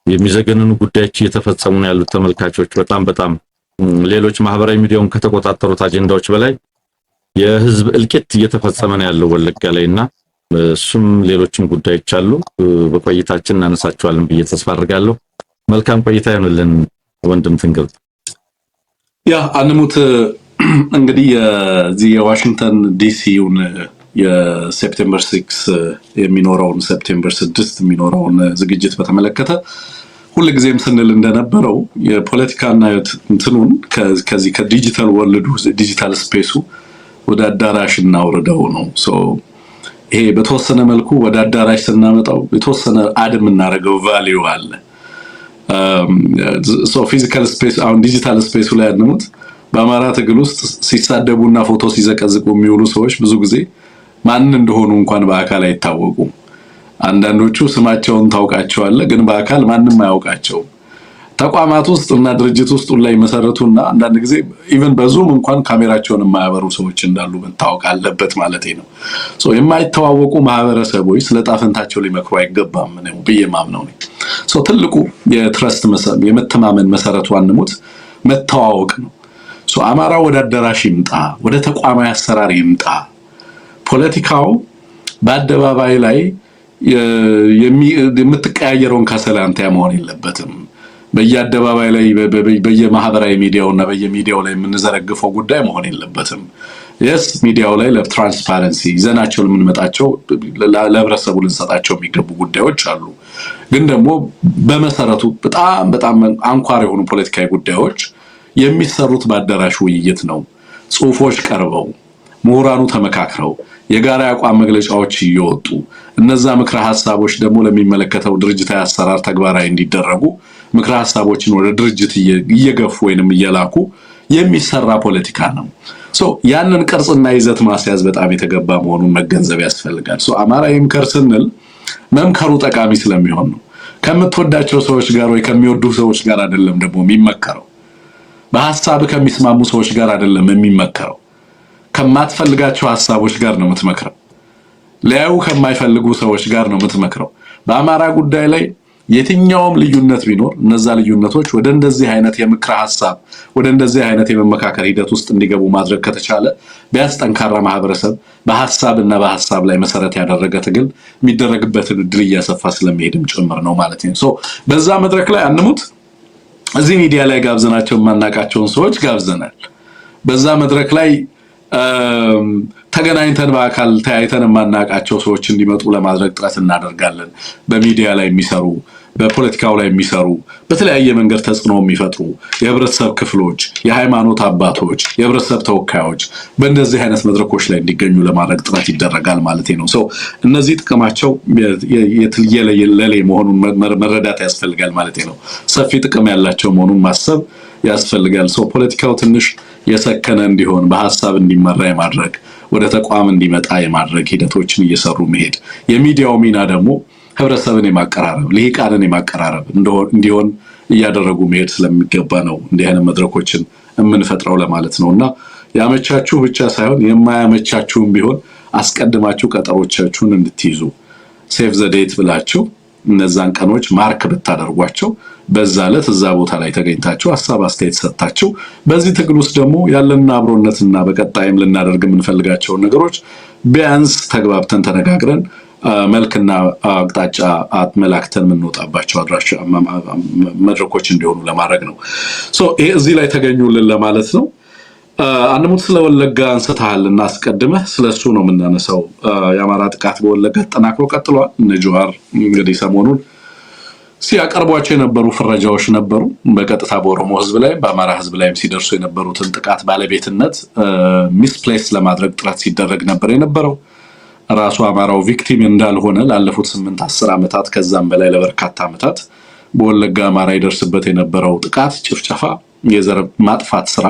የሚዘገንኑ ጉዳዮች እየተፈጸሙ ነው ያሉት ተመልካቾች። በጣም ሌሎች ማህበራዊ ሚዲያውን ከተቆጣጠሩት አጀንዳዎች በላይ የህዝብ እልቂት እየተፈጸመ ነው ያለው ወለጋ ላይና እሱም ሌሎችም ጉዳዮች አሉ። በቆይታችን እናነሳቸዋለን ብዬ ተስፋ አድርጋለሁ። መልካም ቆይታ ይሁንልን ወንድም ትንግርት። ያ አንሙት እንግዲህ የዚህ የዋሽንግተን ዲሲውን የሴፕቴምበር 6 የሚኖረውን ሴፕቴምበር 6 የሚኖረውን ዝግጅት በተመለከተ ሁልጊዜም ስንል እንደነበረው የፖለቲካና እንትኑን ከዚህ ከዲጂታል ወርልዱ ዲጂታል ስፔሱ ወደ አዳራሽ እናውርደው ነው። ይሄ በተወሰነ መልኩ ወደ አዳራሽ ስናመጣው የተወሰነ አድ የምናደርገው ቫልዩ አለ። ፊዚካል ስፔስ አሁን ዲጂታል ስፔሱ ላይ አንሙት በአማራ ትግል ውስጥ ሲሳደቡና ፎቶ ሲዘቀዝቁ የሚውሉ ሰዎች ብዙ ጊዜ ማን እንደሆኑ እንኳን በአካል አይታወቁም። አንዳንዶቹ ስማቸውን ታውቃቸዋለህ፣ ግን በአካል ማንም አያውቃቸውም። ተቋማት ውስጥ እና ድርጅት ውስጥ ላይ መሰረቱና አንዳንድ ጊዜ ኢቭን በዙም እንኳን ካሜራቸውን የማያበሩ ሰዎች እንዳሉ መታወቅ አለበት ማለት ነው። የማይተዋወቁ ማህበረሰቦች ስለ ጣፈንታቸው ሊመክሩ አይገባም ነው ብዬ ማምነው ነው። ትልቁ የትረስት የመተማመን መሰረቱ አንሙት መተዋወቅ ነው። አማራ ወደ አዳራሽ ይምጣ፣ ወደ ተቋማዊ አሰራር ይምጣ። ፖለቲካው በአደባባይ ላይ የምትቀያየረውን ከሰላምታ መሆን የለበትም። በየአደባባይ ላይ በየማህበራዊ ሚዲያውና በየሚዲያው ላይ የምንዘረግፈው ጉዳይ መሆን የለበትም። የስ ሚዲያው ላይ ለትራንስፓረንሲ ይዘናቸው የምንመጣቸው ለህብረተሰቡ ልንሰጣቸው የሚገቡ ጉዳዮች አሉ። ግን ደግሞ በመሰረቱ በጣም አንኳር የሆኑ ፖለቲካዊ ጉዳዮች የሚሰሩት በአዳራሽ ውይይት ነው። ጽሁፎች ቀርበው ምሁራኑ ተመካክረው የጋራ አቋም መግለጫዎች እየወጡ እነዛ ምክረ ሐሳቦች ደግሞ ለሚመለከተው ድርጅታዊ አሰራር ተግባራዊ እንዲደረጉ ምክረ ሐሳቦችን ወደ ድርጅት እየገፉ ወይንም እየላኩ የሚሰራ ፖለቲካ ነው። ያንን ቅርጽና ይዘት ማስያዝ በጣም የተገባ መሆኑን መገንዘብ ያስፈልጋል። አማራ ይምከር ስንል መምከሩ ጠቃሚ ስለሚሆን ነው። ከምትወዳቸው ሰዎች ጋር ወይ ከሚወዱ ሰዎች ጋር አይደለም ደግሞ የሚመከረው። በሐሳብ ከሚስማሙ ሰዎች ጋር አይደለም የሚመከረው። ከማትፈልጋቸው ሐሳቦች ጋር ነው የምትመክረው። ሊያዩ ከማይፈልጉ ሰዎች ጋር ነው የምትመክረው። በአማራ ጉዳይ ላይ የትኛውም ልዩነት ቢኖር እነዛ ልዩነቶች ወደ እንደዚህ አይነት የምክረ ሐሳብ ወደ እንደዚህ አይነት የመመካከር ሂደት ውስጥ እንዲገቡ ማድረግ ከተቻለ ቢያንስ ጠንካራ ማህበረሰብ በሐሳብና በሐሳብ ላይ መሰረት ያደረገ ትግል የሚደረግበትን እድል እያሰፋ ስለሚሄድም ጭምር ነው ማለት ነው። በዛ መድረክ ላይ አንሙት እዚህ ሚዲያ ላይ ጋብዘናቸው የማናቃቸውን ሰዎች ጋብዘናል። በዛ መድረክ ላይ ተገናኝተን በአካል ተያይተን የማናቃቸው ሰዎች እንዲመጡ ለማድረግ ጥረት እናደርጋለን። በሚዲያ ላይ የሚሰሩ በፖለቲካው ላይ የሚሰሩ በተለያየ መንገድ ተጽዕኖ የሚፈጥሩ የህብረተሰብ ክፍሎች፣ የሃይማኖት አባቶች፣ የህብረተሰብ ተወካዮች በእንደዚህ አይነት መድረኮች ላይ እንዲገኙ ለማድረግ ጥረት ይደረጋል ማለት ነው። እነዚህ ጥቅማቸው የትየለሌ መሆኑን መረዳት ያስፈልጋል ማለት ነው። ሰፊ ጥቅም ያላቸው መሆኑን ማሰብ ያስፈልጋል። ፖለቲካው ትንሽ የሰከነ እንዲሆን በሐሳብ እንዲመራ የማድረግ ወደ ተቋም እንዲመጣ የማድረግ ሂደቶችን እየሰሩ መሄድ፣ የሚዲያው ሚና ደግሞ ህብረተሰብን የማቀራረብ ልሂቃንን የማቀራረብ እንዲሆን እያደረጉ መሄድ ስለሚገባ ነው እንዲህ አይነት መድረኮችን የምንፈጥረው ለማለት ነውና ያመቻችሁ ብቻ ሳይሆን የማያመቻችሁም ቢሆን አስቀድማችሁ ቀጠሮቻችሁን እንድትይዙ ሴቭ ዘ ዴት ብላችሁ እነዛን ቀኖች ማርክ ብታደርጓቸው በዛ ዕለት እዛ ቦታ ላይ ተገኝታችሁ ሐሳብ አስተያየት ሰጣችሁ በዚህ ትግል ውስጥ ደግሞ ያለና አብሮነትና በቀጣይም ልናደርግ የምንፈልጋቸውን ነገሮች ቢያንስ ተግባብተን ተነጋግረን መልክና አቅጣጫ አመላክተን የምንወጣባቸው አድራሻ መድረኮች እንዲሆኑ ለማድረግ ነው። ይሄ እዚህ ላይ ተገኙልን ለማለት ነው። አንሙት ስለ ወለጋ አንስተሃልና አስቀድመህ ስለሱ ነው የምናነሳው። የአማራ ጥቃት በወለጋ ተጠናክሮ ቀጥሏል። እነ ጆሃር እንግዲህ ሰሞኑን ሲያቀርቧቸው የነበሩ ፍረጃዎች ነበሩ። በቀጥታ በኦሮሞ ህዝብ ላይ በአማራ ህዝብ ላይም ሲደርሱ የነበሩትን ጥቃት ባለቤትነት ሚስፕሌስ ለማድረግ ጥረት ሲደረግ ነበር የነበረው። ራሱ አማራው ቪክቲም እንዳልሆነ ላለፉት 8-10 ዓመታት ከዛም በላይ ለበርካታ ዓመታት በወለጋ አማራ ይደርስበት የነበረው ጥቃት፣ ጭፍጨፋ፣ የዘር ማጥፋት ስራ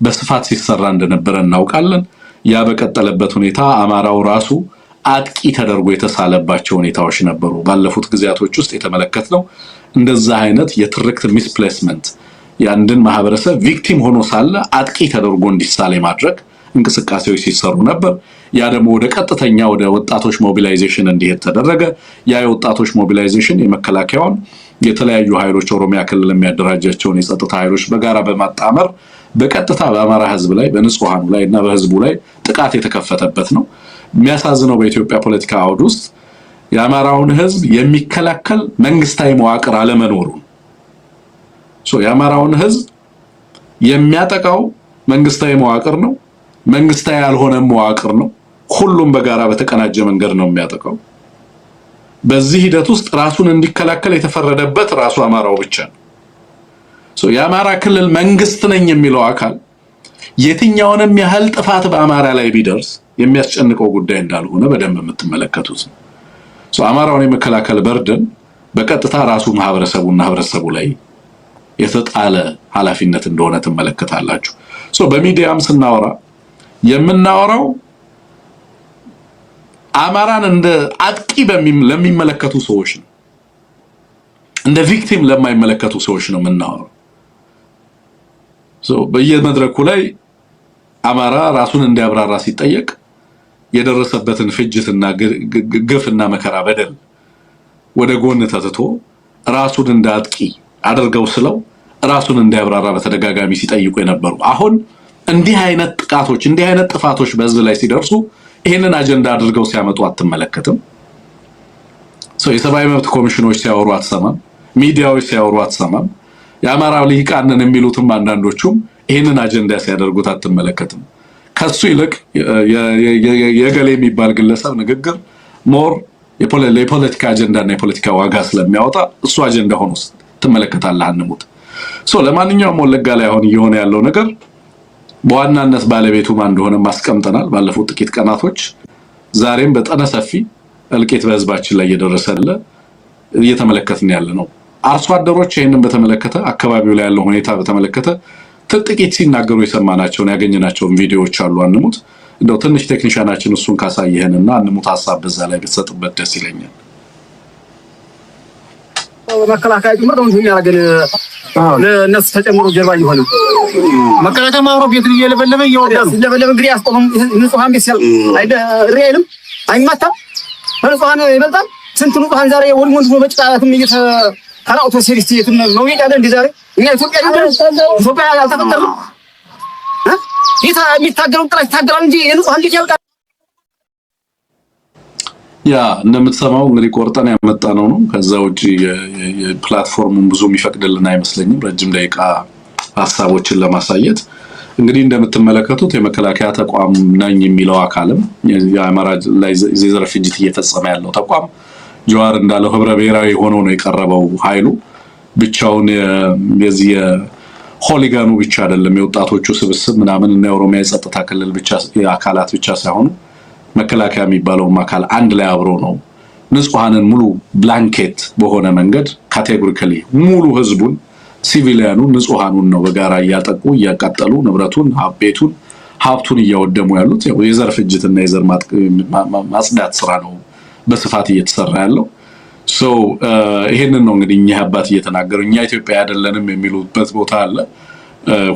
በስፋት ሲሰራ እንደነበረ እናውቃለን። ያ በቀጠለበት ሁኔታ አማራው ራሱ አጥቂ ተደርጎ የተሳለባቸው ሁኔታዎች ነበሩ። ባለፉት ጊዜያቶች ውስጥ የተመለከትነው እንደዛ አይነት የትርክት ሚስፕሌስመንት ያንድን ማህበረሰብ ቪክቲም ሆኖ ሳለ አጥቂ ተደርጎ እንዲሳል ማድረግ እንቅስቃሴዎች ሲሰሩ ነበር። ያ ደግሞ ወደ ቀጥተኛ ወደ ወጣቶች ሞቢላይዜሽን እንዲሄድ ተደረገ። ያ የወጣቶች ሞቢላይዜሽን የመከላከያውን የተለያዩ ኃይሎች ኦሮሚያ ክልል የሚያደራጃቸውን የጸጥታ ኃይሎች በጋራ በማጣመር በቀጥታ በአማራ ህዝብ ላይ በንጹሃኑ ላይ እና በህዝቡ ላይ ጥቃት የተከፈተበት ነው። የሚያሳዝነው በኢትዮጵያ ፖለቲካ አውድ ውስጥ የአማራውን ህዝብ የሚከላከል መንግስታዊ መዋቅር አለመኖሩ የአማራውን ህዝብ የሚያጠቃው መንግስታዊ መዋቅር ነው። መንግስታዊ ያልሆነ መዋቅር ነው። ሁሉም በጋራ በተቀናጀ መንገድ ነው የሚያጠቃው። በዚህ ሂደት ውስጥ ራሱን እንዲከላከል የተፈረደበት ራሱ አማራው ብቻ ነው። የአማራ ክልል መንግስት ነኝ የሚለው አካል የትኛውንም ያህል ጥፋት በአማራ ላይ ቢደርስ የሚያስጨንቀው ጉዳይ እንዳልሆነ በደንብ የምትመለከቱት ነው። አማራውን የመከላከል በርደን በቀጥታ ራሱ ማህበረሰቡና ህብረተሰቡ ላይ የተጣለ ኃላፊነት እንደሆነ ትመለከታላችሁ። በሚዲያም ስናወራ የምናወራው አማራን እንደ አጥቂ ለሚመለከቱ ሰዎች ነው፣ እንደ ቪክቲም ለማይመለከቱ ሰዎች ነው የምናወራው። በየመድረኩ ላይ አማራ ራሱን እንዲያብራራ ሲጠየቅ የደረሰበትን ፍጅትና ግፍና መከራ በደል ወደ ጎን ተትቶ ራሱን እንደ አጥቂ አድርገው ስለው ራሱን እንዲያብራራ በተደጋጋሚ ሲጠይቁ የነበሩ አሁን እንዲህ አይነት ጥቃቶች እንዲህ አይነት ጥፋቶች በህዝብ ላይ ሲደርሱ ይሄንን አጀንዳ አድርገው ሲያመጡ አትመለከትም። የሰብአዊ መብት ኮሚሽኖች ሲያወሩ አትሰማም። ሚዲያዎች ሲያወሩ አትሰማም። የአማራ ልሂቃንን የሚሉትም አንዳንዶቹም ይሄንን አጀንዳ ሲያደርጉት አትመለከትም። ከሱ ይልቅ የገሌ የሚባል ግለሰብ ንግግር ሞር የፖለቲካ አጀንዳ እና የፖለቲካ ዋጋ ስለሚያወጣ እሱ አጀንዳ ሆኖ ትመለከታለህ። አንሙት። ለማንኛውም ወለጋ ላይ አሁን እየሆነ ያለው ነገር በዋናነት ባለቤቱ ማን እንደሆነ ማስቀምጠናል ባለፉት ጥቂት ቀናቶች። ዛሬም በጠነ ሰፊ እልቂት በህዝባችን ላይ እየደረሰለ እየተመለከትን ያለ ነው። አርሶ አደሮች ይሄንን በተመለከተ አካባቢው ላይ ያለው ሁኔታ በተመለከተ ጥቂት ሲናገሩ የሰማናቸውን ያገኘናቸውን ቪዲዮዎች አሉ። አንሙት እንደው ትንሽ ቴክኒሻናችን እሱን ካሳየህንና አንሙት ሐሳብ በዛ ላይ ብትሰጥበት ደስ ይለኛል። መከላከያ ጭምር ነው የሚያደርገን ለነሱ ተጨምሮ ጀርባ ይሆነ መከላከያ ማብሮ ቤት እየለበለበ ይወዳል። ለበለበ እንግዲህ ያስቆም ንጹሃን ቤት ሲል አይደለም አይማታም ንጹሃን ይበልጣል። ስንት ንጹሃን ዛሬ ወንድ በጭቃትም እየተራውቶ ሴሪስቲት ነው ይያለ እንዴ ዛሬ እኛ ኢትዮጵያ ያልተፈጠረም ይታ የሚታገለው ጥራት ታገራል እንጂ የንጹሃን ልጅ ያልቃል። ያ እንደምትሰማው እንግዲህ ቆርጠን ያመጣነው ነው። ከዛ ውጪ የፕላትፎርሙን ብዙ የሚፈቅድልን አይመስለኝም ረጅም ደቂቃ ሐሳቦችን ለማሳየት። እንግዲህ እንደምትመለከቱት የመከላከያ ተቋም ነኝ የሚለው አካልም የአማራ ላይ የዘር ፍጅት እየፈጸመ ያለው ተቋም ጀዋር እንዳለው ህብረ ብሔራዊ ሆኖ ነው የቀረበው። ኃይሉ ብቻውን የዚህ ሆሊጋኑ ብቻ አይደለም፣ የወጣቶቹ ስብስብ ምናምን እና የኦሮሚያ የጸጥታ ክልል ብቻ አካላት ብቻ ሳይሆኑ መከላከያ የሚባለው አካል አንድ ላይ አብሮ ነው ንጹሃንን ሙሉ ብላንኬት በሆነ መንገድ ካቴጎሪካሊ ሙሉ ህዝቡን ሲቪሊያኑ ንጹሃኑን ነው በጋራ እያጠቁ እያቃጠሉ ንብረቱን ቤቱን ሀብቱን እያወደሙ ያሉት። የዘር ፍጅትና የዘር ማጽዳት ስራ ነው በስፋት እየተሰራ ያለው። ይሄንን ነው እንግዲህ እኛ አባት እየተናገሩ እኛ ኢትዮጵያ አይደለንም የሚሉበት ቦታ አለ።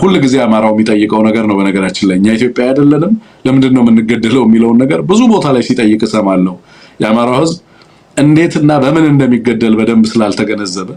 ሁሉ ጊዜ አማራው የሚጠይቀው ነገር ነው። በነገራችን ላይ እኛ ኢትዮጵያ አይደለንም ለምንድን ነው የምንገደለው የሚለውን ነገር ብዙ ቦታ ላይ ሲጠይቅ እሰማለሁ። የአማራው ህዝብ እንዴትና በምን እንደሚገደል በደንብ ስላልተገነዘበ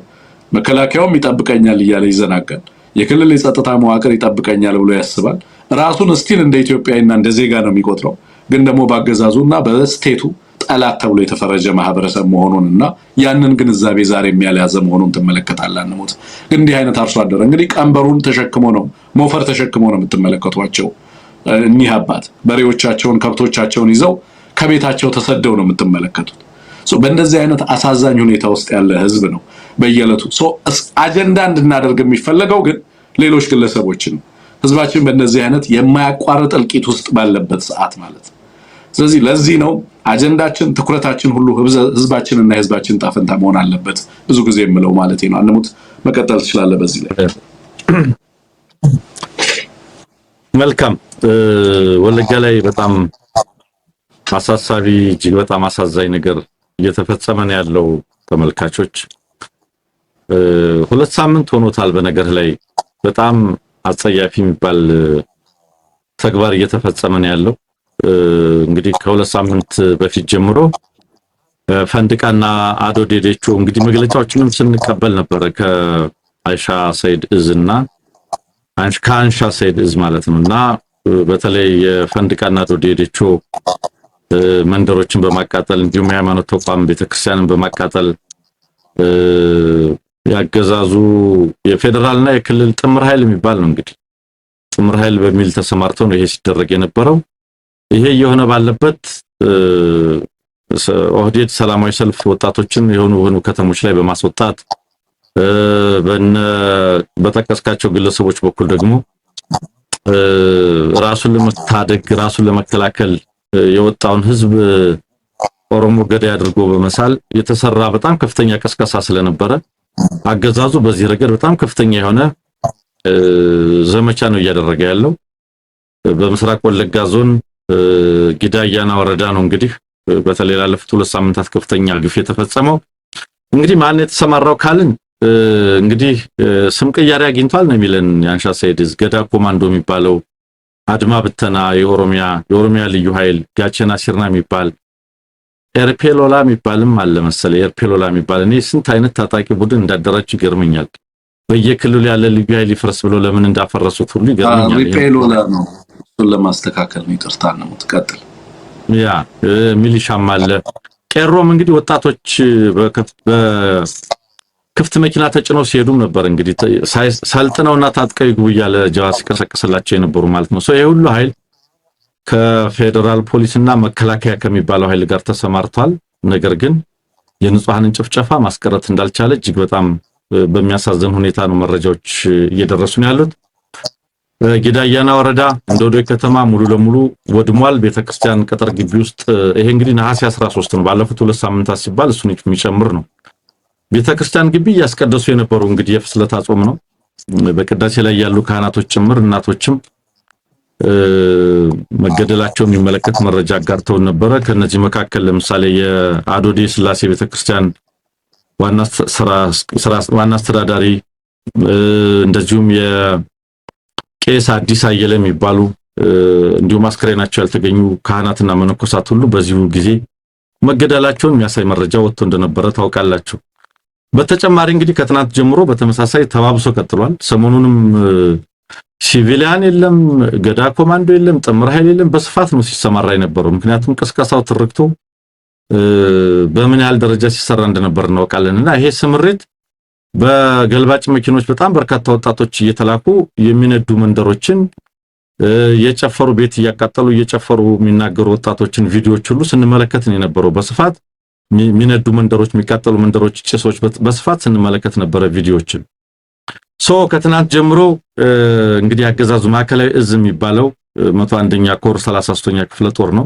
መከላከያውም ይጠብቀኛል እያለ ይዘናጋል። የክልል የጸጥታ መዋቅር ይጠብቀኛል ብሎ ያስባል። ራሱን ስቲል እንደ ኢትዮጵያዊና እንደ ዜጋ ነው የሚቆጥረው። ግን ደግሞ ባገዛዙና በስቴቱ ጠላት ተብሎ የተፈረጀ ማህበረሰብ መሆኑንና ያንን ግንዛቤ ዛሬ የሚያልያዘ መሆኑን ትመለከታለህ። አንሙት ግን እንዲህ አይነት አርሶ አደር እንግዲህ ቀንበሩን ተሸክሞ ነው ሞፈር ተሸክሞ ነው የምትመለከቷቸው። እኒህ አባት በሬዎቻቸውን ከብቶቻቸውን ይዘው ከቤታቸው ተሰደው ነው የምትመለከቱት። በእንደዚህ አይነት አሳዛኝ ሁኔታ ውስጥ ያለ ህዝብ ነው በየዕለቱ አጀንዳ እንድናደርግ የሚፈለገው ግን ሌሎች ግለሰቦችን ህዝባችን በእንደዚህ አይነት የማያቋርጥ እልቂት ውስጥ ባለበት ሰዓት ማለት ነው። ስለዚህ ለዚህ ነው አጀንዳችን ትኩረታችን ሁሉ ህዝባችንና የህዝባችን ጣፈንታ መሆን አለበት ብዙ ጊዜ የምለው ማለት ነው። አንሙት መቀጠል ትችላለህ በዚህ ላይ። መልካም ወለጋ ላይ በጣም አሳሳቢ እጅግ በጣም አሳዛኝ ነገር እየተፈጸመ ነው ያለው። ተመልካቾች 2 ሳምንት ሆኖታል። በነገር ላይ በጣም አጸያፊ የሚባል ተግባር እየተፈጸመ ነው ያለው። እንግዲህ ከ2 ሳምንት በፊት ጀምሮ ፈንድቃና አዶ ዴዴቾ እንግዲህ መግለጫዎችንም ስንቀበል ነበር ከአይሻ ሰይድ እዝና ከአንሻ ሰይድ እዝ ማለት ነውና በተለይ የፈንድቃና አዶ ዴዴቾ መንደሮችን በማቃጠል እንዲሁም የሃይማኖት ተቋም ቤተክርስቲያንን በማቃጠል ያገዛዙ የፌደራልና የክልል ጥምር ኃይል የሚባል ነው እንግዲህ ጥምር ኃይል በሚል ተሰማርተው ነው ይሄ ሲደረግ የነበረው። ይሄ የሆነ ባለበት ኦህዴድ ሰላማዊ ሰልፍ ወጣቶችን የሆኑ ከተሞች ላይ በማስወጣት በተቀስቃቸው ግለሰቦች በኩል ደግሞ ራሱን ለመታደግ ራሱን ለመከላከል የወጣውን ህዝብ ኦሮሞ ገዳይ አድርጎ በመሳል የተሰራ በጣም ከፍተኛ ቀስቀሳ ስለነበረ አገዛዙ በዚህ ረገድ በጣም ከፍተኛ የሆነ ዘመቻ ነው እያደረገ ያለው። በምስራቅ ወለጋ ዞን ጊዳያና ወረዳ ነው እንግዲህ በተለይ ላለፉት 2 ሳምንታት ከፍተኛ ግፍ የተፈጸመው። እንግዲህ ማን የተሰማራው ካልን እንግዲህ ስም ቅያሬ አግኝቷል ነው የሚለን ያንሻ ሰይድዝ ገዳ ኮማንዶ የሚባለው አድማ ብተና የኦሮሚያ ልዩ ኃይል ጋቸና ሲርና የሚባል ኤርፔሎላ የሚባልም አለ መሰለ ኤርፔሎላ የሚባል እኔ ስንት አይነት ታጣቂ ቡድን እንዳደራጁ ይገርመኛል። በየክልሉ ያለ ልዩ ኃይል ይፈርስ ብሎ ለምን እንዳፈረሱት ሁሉ ይገርመኛል። ኤርፔሎላ ነው እሱን ለማስተካከል ነው ይቅርታ ነው ተቀጥል ያ ሚሊሻም አለ። ቄሮም እንግዲህ ወጣቶች በክፍት መኪና ተጭነው ሲሄዱም ነበር እንግዲህ ሰልጥነውና ታጥቀው ይግቡ እያለ ጀዋስ ሲቀሰቅስላቸው የነበሩ ማለት ነው። ይሄ ሁሉ ኃይል ከፌደራል ፖሊስና መከላከያ ከሚባለው ኃይል ጋር ተሰማርቷል። ነገር ግን የንጹሃንን ጭፍጨፋ ማስቀረት እንዳልቻለ እጅግ በጣም በሚያሳዝን ሁኔታ ነው መረጃዎች እየደረሱ ነው ያሉት። ጊዳያና ወረዳ እንዶዶ ከተማ ሙሉ ለሙሉ ወድሟል። ቤተክርስቲያን ቅጥር ግቢ ውስጥ ይሄ እንግዲህ ነሐሴ 13 ነው ባለፉት 2 ሳምንታት ሲባል እሱን የሚጨምር ነው። ቤተክርስቲያን ግቢ ያስቀደሱ የነበሩ እንግዲህ የፍስለታ ጾም ነው። በቅዳሴ ላይ ያሉ ካህናቶች ጭምር እናቶችም መገደላቸው የሚመለከት መረጃ አጋርተው ነበረ። ከነዚህ መካከል ለምሳሌ የአዶዴ ስላሴ ቤተክርስቲያን ዋና አስተዳዳሪ እንደዚሁም የቄስ አዲስ አየለ የሚባሉ እንዲሁም አስከሬናቸው ያልተገኙ ካህናትና መነኮሳት ሁሉ በዚሁ ጊዜ መገደላቸውን የሚያሳይ መረጃ ወጥቶ እንደነበረ ታውቃላችሁ። በተጨማሪ እንግዲህ ከትናንት ጀምሮ በተመሳሳይ ተባብሶ ቀጥሏል። ሰሞኑንም ሲቪሊያን የለም፣ ገዳ ኮማንዶ የለም፣ ጥምር ኃይል የለም፣ በስፋት ነው ሲሰማራ የነበረው። ምክንያቱም ቅስቀሳው ትርክቶ በምን ያህል ደረጃ ሲሰራ እንደነበር እናውቃለንና ይሄ ስምሪት በገልባጭ መኪኖች በጣም በርካታ ወጣቶች እየተላኩ የሚነዱ መንደሮችን የጨፈሩ ቤት እያቃጠሉ እየጨፈሩ የሚናገሩ ወጣቶችን ቪዲዮዎች ሁሉ ስንመለከት ነው የነበረው። በስፋት የሚነዱ መንደሮች የሚቃጠሉ መንደሮች ጭሶች በስፋት ስንመለከት ነበረ ቪዲዮዎችን። ከትናንት ጀምሮ እንግዲህ አገዛዙ ማዕከላዊ እዝ የሚባለው 101ኛ ኮር 33ኛ ክፍለ ጦር ነው።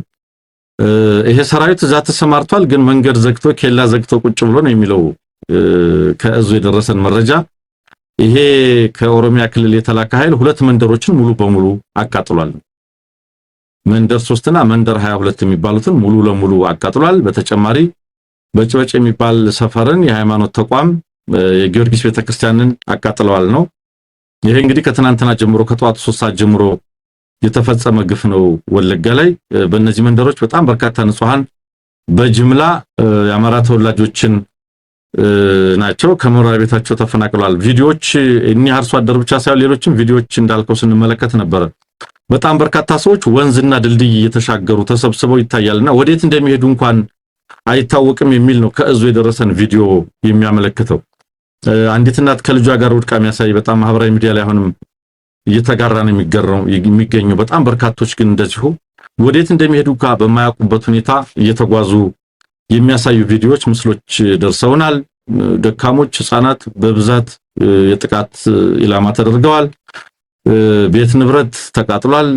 ይሄ ሰራዊት እዛ ተሰማርቷል፣ ግን መንገድ ዘግቶ ኬላ ዘግቶ ቁጭ ብሎ ነው የሚለው ከእዙ የደረሰን መረጃ። ይሄ ከኦሮሚያ ክልል የተላከ ኃይል 2 መንደሮችን ሙሉ በሙሉ አቃጥሏል። መንደር 3 እና መንደር 22 የሚባሉትን ሙሉ ለሙሉ አቃጥሏል። በተጨማሪ በጭወጭ የሚባል ሰፈርን የሃይማኖት ተቋም የጊዮርጊስ ቤተክርስቲያንን አቃጥለዋል ነው። ይሄ እንግዲህ ከትናንትና ጀምሮ ከጠዋቱ 3 ሰዓት ጀምሮ የተፈጸመ ግፍ ነው ወለጋ ላይ። በእነዚህ መንደሮች በጣም በርካታ ንጹሃን በጅምላ የአማራ ተወላጆችን ናቸው ከመኖሪያ ቤታቸው ተፈናቅለዋል። ቪዲዮዎች እኚህ አርሶ አደር ብቻ ሳይሆን ሌሎችም ቪዲዮዎች እንዳልከው ስንመለከት ነበር። በጣም በርካታ ሰዎች ወንዝና ድልድይ እየተሻገሩ ተሰብስበው ይታያልና ወዴት እንደሚሄዱ እንኳን አይታወቅም የሚል ነው ከእዙ የደረሰን ቪዲዮ የሚያመለክተው። አንዲት እናት ከልጇ ጋር ወድቃ የሚያሳይ በጣም ማህበራዊ ሚዲያ ላይ አሁንም እየተጋራ ነው የሚገኘው። በጣም በርካቶች ግን እንደዚሁ ወዴት እንደሚሄዱ በማያውቁበት ሁኔታ እየተጓዙ የሚያሳዩ ቪዲዮዎች፣ ምስሎች ደርሰውናል። ደካሞች፣ ህፃናት በብዛት የጥቃት ኢላማ ተደርገዋል። ቤት ንብረት ተቃጥሏል።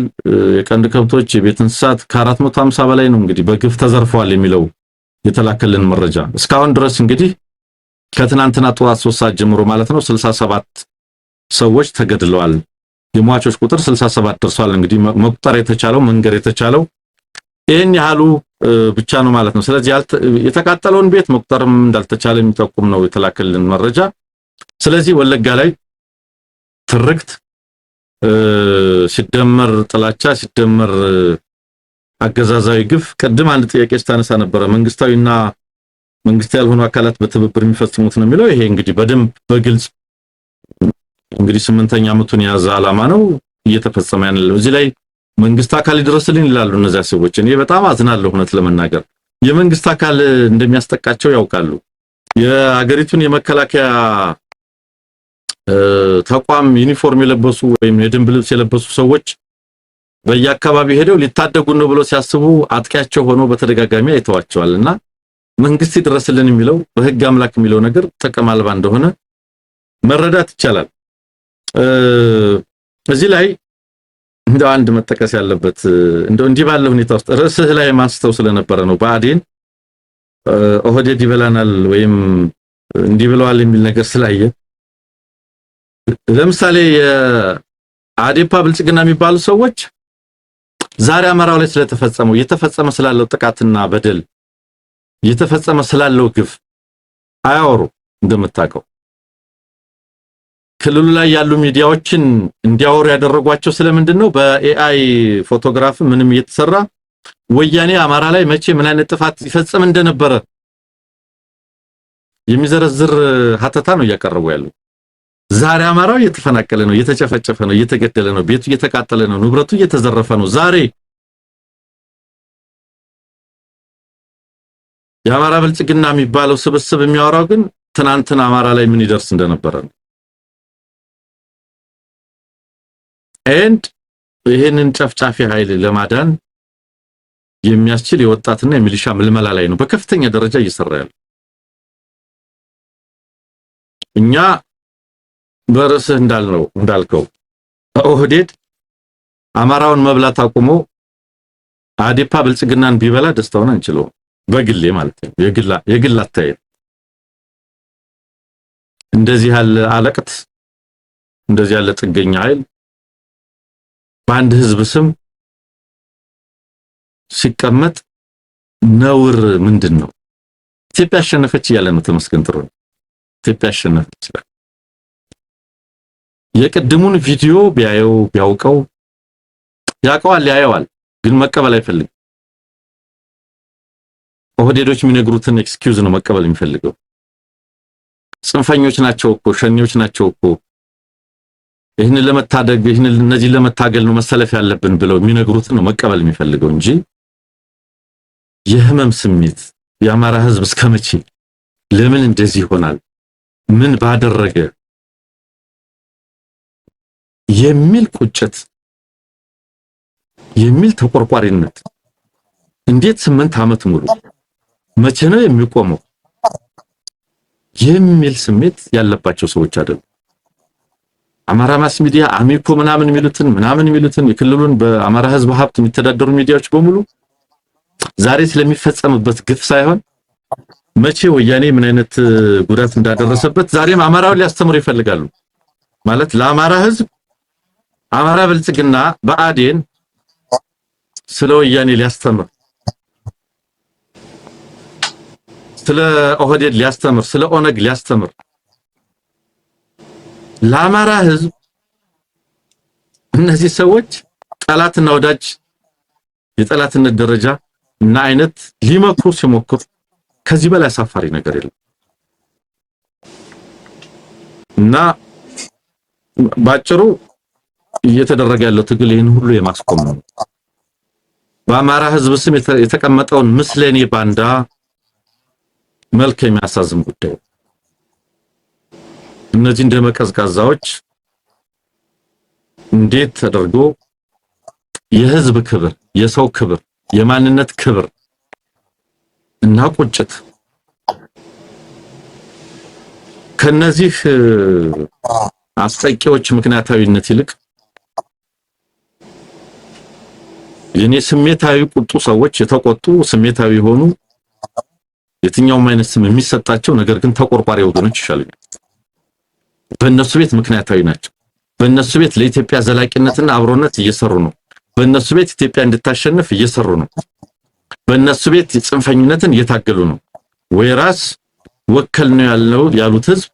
የቀንድ ከብቶች፣ የቤት እንስሳት ከ450 በላይ ነው እንግዲህ በግፍ ተዘርፈዋል የሚለው የተላከልን መረጃ። እስካሁን ድረስ እንግዲህ ከትናንትና ጠዋት 3 ሰዓት ጀምሮ ማለት ነው 67 ሰዎች ተገድለዋል። የሟቾች ቁጥር 67 ደርሷል። እንግዲህ መቁጠር የተቻለው መንገር የተቻለው ይሄን ያህሉ ብቻ ነው ማለት ነው። ስለዚህ የተቃጠለውን ቤት መቁጠርም እንዳልተቻለ የሚጠቁም ነው የተላከልን መረጃ። ስለዚህ ወለጋ ላይ ትርክት ሲደመር ጥላቻ ሲደመር አገዛዛዊ ግፍ። ቅድም አንድ ጥያቄ ስታነሳ ነበረ መንግስታዊና መንግስት ያልሆኑ አካላት በትብብር የሚፈጽሙት ነው የሚለው። ይሄ እንግዲህ በደንብ በግልጽ እንግዲህ 8ኛ ዓመቱን የያዘ ዓላማ ነው እየተፈጸመ ያለው። እዚህ ላይ መንግስት አካል ይድረስልኝ ይላሉ እነዚያ ሰዎች። እኔ በጣም አዝናለሁ እውነት ለመናገር የመንግስት አካል እንደሚያስጠቃቸው ያውቃሉ። የአገሪቱን የመከላከያ ተቋም ዩኒፎርም የለበሱ ወይም የደንብ ልብስ የለበሱ ሰዎች በየአካባቢው ሄደው ሊታደጉ ነው ብለው ሲያስቡ አጥቂያቸው ሆኖ በተደጋጋሚ አይተዋቸዋልና መንግስት ይድረስልን የሚለው በህግ አምላክ የሚለው ነገር ጥቅም አልባ እንደሆነ መረዳት ይቻላል። እዚህ ላይ እንደው አንድ መጠቀስ ያለበት እንደው እንዲህ ባለ ሁኔታ ውስጥ ርዕስህ ላይ ማስተው ስለነበረ ነው። ብአዴን ኦህዴድ ይበላናል ወይም እንዲህ ብለዋል የሚል ነገር ስላየ ለምሳሌ የአዴፓ ብልጽግና የሚባሉ ሰዎች ዛሬ አማራው ላይ ስለተፈጸመው እየተፈጸመ ስላለው ጥቃትና በደል እየተፈጸመ ስላለው ግፍ አያወሩ። እንደምታውቀው ክልሉ ላይ ያሉ ሚዲያዎችን እንዲያወሩ ያደረጓቸው ስለምንድን ነው? በኤአይ ፎቶግራፍ ምንም እየተሰራ ወያኔ አማራ ላይ መቼ ምን አይነት ጥፋት ይፈጽም እንደነበረ የሚዘረዝር ሀተታ ነው እያቀረቡ ያለው። ዛሬ አማራው እየተፈናቀለ ነው፣ እየተጨፈጨፈ ነው፣ እየተገደለ ነው፣ ቤቱ እየተቃጠለ ነው፣ ንብረቱ እየተዘረፈ ነው። ዛሬ የአማራ ብልጽግና የሚባለው ስብስብ የሚያወራው ግን ትናንትና አማራ ላይ ምን ይደርስ እንደነበረ ነው። ኤንድ ይሄንን ጨፍጫፊ ኃይል ለማዳን የሚያስችል የወጣትና የሚሊሻ ምልመላ ላይ ነው በከፍተኛ ደረጃ እየሰራ ያለው። እኛ በርዕስህ እንዳልከው ኦህዴድ አማራውን መብላት አቁሞ አዴፓ ብልጽግናን ቢበላ ደስታውን አንችለው። በግሌ ማለት ነው የግል አታየት እንደዚህ ያለ አለቅት እንደዚህ ያለ ጥገኛ ኃይል በአንድ ህዝብ ስም ሲቀመጥ ነውር ምንድነው? ኢትዮጵያ አሸነፈች እያለ ነው ተመስገን ጥሩ። ኢትዮጵያ አሸነፈች ይላል። የቅድሙን ቪዲዮ ቢያየው ቢያውቀው ያውቀዋል ያየዋል፣ ግን መቀበል አይፈልግም። ኦህዴዶች የሚነግሩትን ኤክስኪውዝ ነው መቀበል የሚፈልገው። ጽንፈኞች ናቸው እኮ ሸኔዎች ናቸው እኮ ይህንን ለመታደግ እነዚህ ለመታገል ነው መሰለፍ ያለብን ብለው የሚነግሩትን ነው መቀበል የሚፈልገው እንጂ የህመም ስሜት የአማራ ህዝብ እስከመቼ ለምን እንደዚህ ይሆናል ምን ባደረገ የሚል ቁጭት የሚል ተቆርቋሪነት እንዴት 8 ዓመት ሙሉ መቼ ነው የሚቆመው የሚል ስሜት ያለባቸው ሰዎች አይደሉም። አማራ ማስ ሚዲያ አሚኮ ምናምን የሚሉትን የክልሉን በአማራ ህዝብ ሀብት የሚተዳደሩ ሚዲያዎች በሙሉ ዛሬ ስለሚፈጸምበት ግፍ ሳይሆን መቼ ወያኔ ምን አይነት ጉዳት እንዳደረሰበት ዛሬም አማራው ሊያስተምሩ ይፈልጋሉ። ማለት ለአማራ ህዝብ አማራ ብልጽግና ብአዴን ስለ ወያኔ ሊያስተምር፣ ስለ ኦህዴድ ሊያስተምር፣ ስለ ኦነግ ሊያስተምር ለአማራ ህዝብ እነዚህ ሰዎች ጠላትና ወዳጅ የጠላትነት ደረጃ እና አይነት ሊመክሩ ሲሞክሩ ከዚህ በላይ አሳፋሪ ነገር የለም። እና ባጭሩ እየተደረገ ያለው ትግል ይህን ሁሉ የማስቆም ነው። በአማራ ህዝብ ስም የተቀመጠውን ምስለኔ ባንዳ መልክ የሚያሳዝም ጉዳይ እነዚህ እንደ መቀዝቃዛዎች እንዴት ተደርጎ የህዝብ ክብር፣ የሰው ክብር፣ የማንነት ክብር እና ቁጭት ከነዚህ አስጠቂዎች ምክንያታዊነት ይልቅ የኔ ስሜታዊ ቁጡ ሰዎች የተቆጡ ስሜታዊ ሆኑ የትኛውም አይነት ስም የሚሰጣቸው ነገር ግን ተቆርቋሪ ወገኖች ይሻሉኛል። በእነሱ ቤት ምክንያታዊ ናቸው። በእነሱ ቤት ለኢትዮጵያ ዘላቂነትና አብሮነት እየሰሩ ነው። በእነሱ ቤት ኢትዮጵያ እንድታሸንፍ እየሰሩ ነው። በእነሱ ቤት ጽንፈኝነትን እየታገሉ ነው። ወይራስ ወከል ነው ያሉት ህዝብ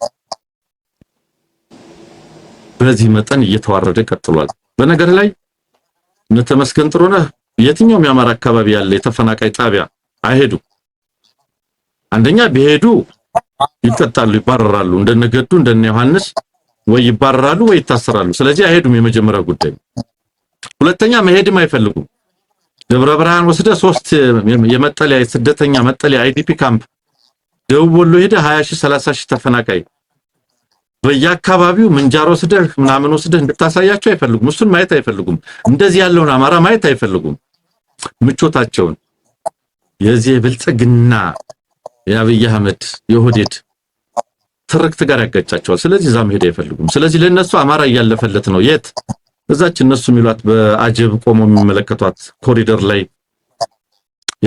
በዚህ መጠን እየተዋረደ ቀጥሏል። በነገር ላይ ተመስገን ጥሩነህ የትኛውም የአማራ አካባቢ ያለ የተፈናቃይ ጣቢያ አይሄዱ። አንደኛ ቢሄዱ ይቀጣሉ፣ ይባረራሉ። እንደነገዱ እንደነ ዮሐንስ ወይ ይባረራሉ ወይ ይታሰራሉ። ስለዚህ አይሄዱም። የመጀመሪያው ጉዳይ። ሁለተኛ መሄድም አይፈልጉም። ደብረ ብርሃን ወስደ 3 የመጠለያ ስደተኛ መጠለያ አይዲፒ ካምፕ ደቡብ ወሎ ሄደ 20 ሺህ 30 ሺህ ተፈናቃይ በየአካባቢው ምንጃር ወስደህ ምናምን ወስደህ እንድታሳያቸው አይፈልጉም። እሱን ማየት አይፈልጉም። እንደዚህ ያለውን አማራ ማየት አይፈልጉም። ምቾታቸውን የዚህ ብልጽግና የአብይ አህመድ የሆዴድ ትርክት ጋር ያጋጫቸዋል። ስለዚህ ዛም ሄደ አይፈልጉም። ስለዚህ ለነሱ አማራ እያለፈለት ነው። የት እዛች እነሱ የሚሏት በአጀብ ቆሞ የሚመለከቷት ኮሪደር ላይ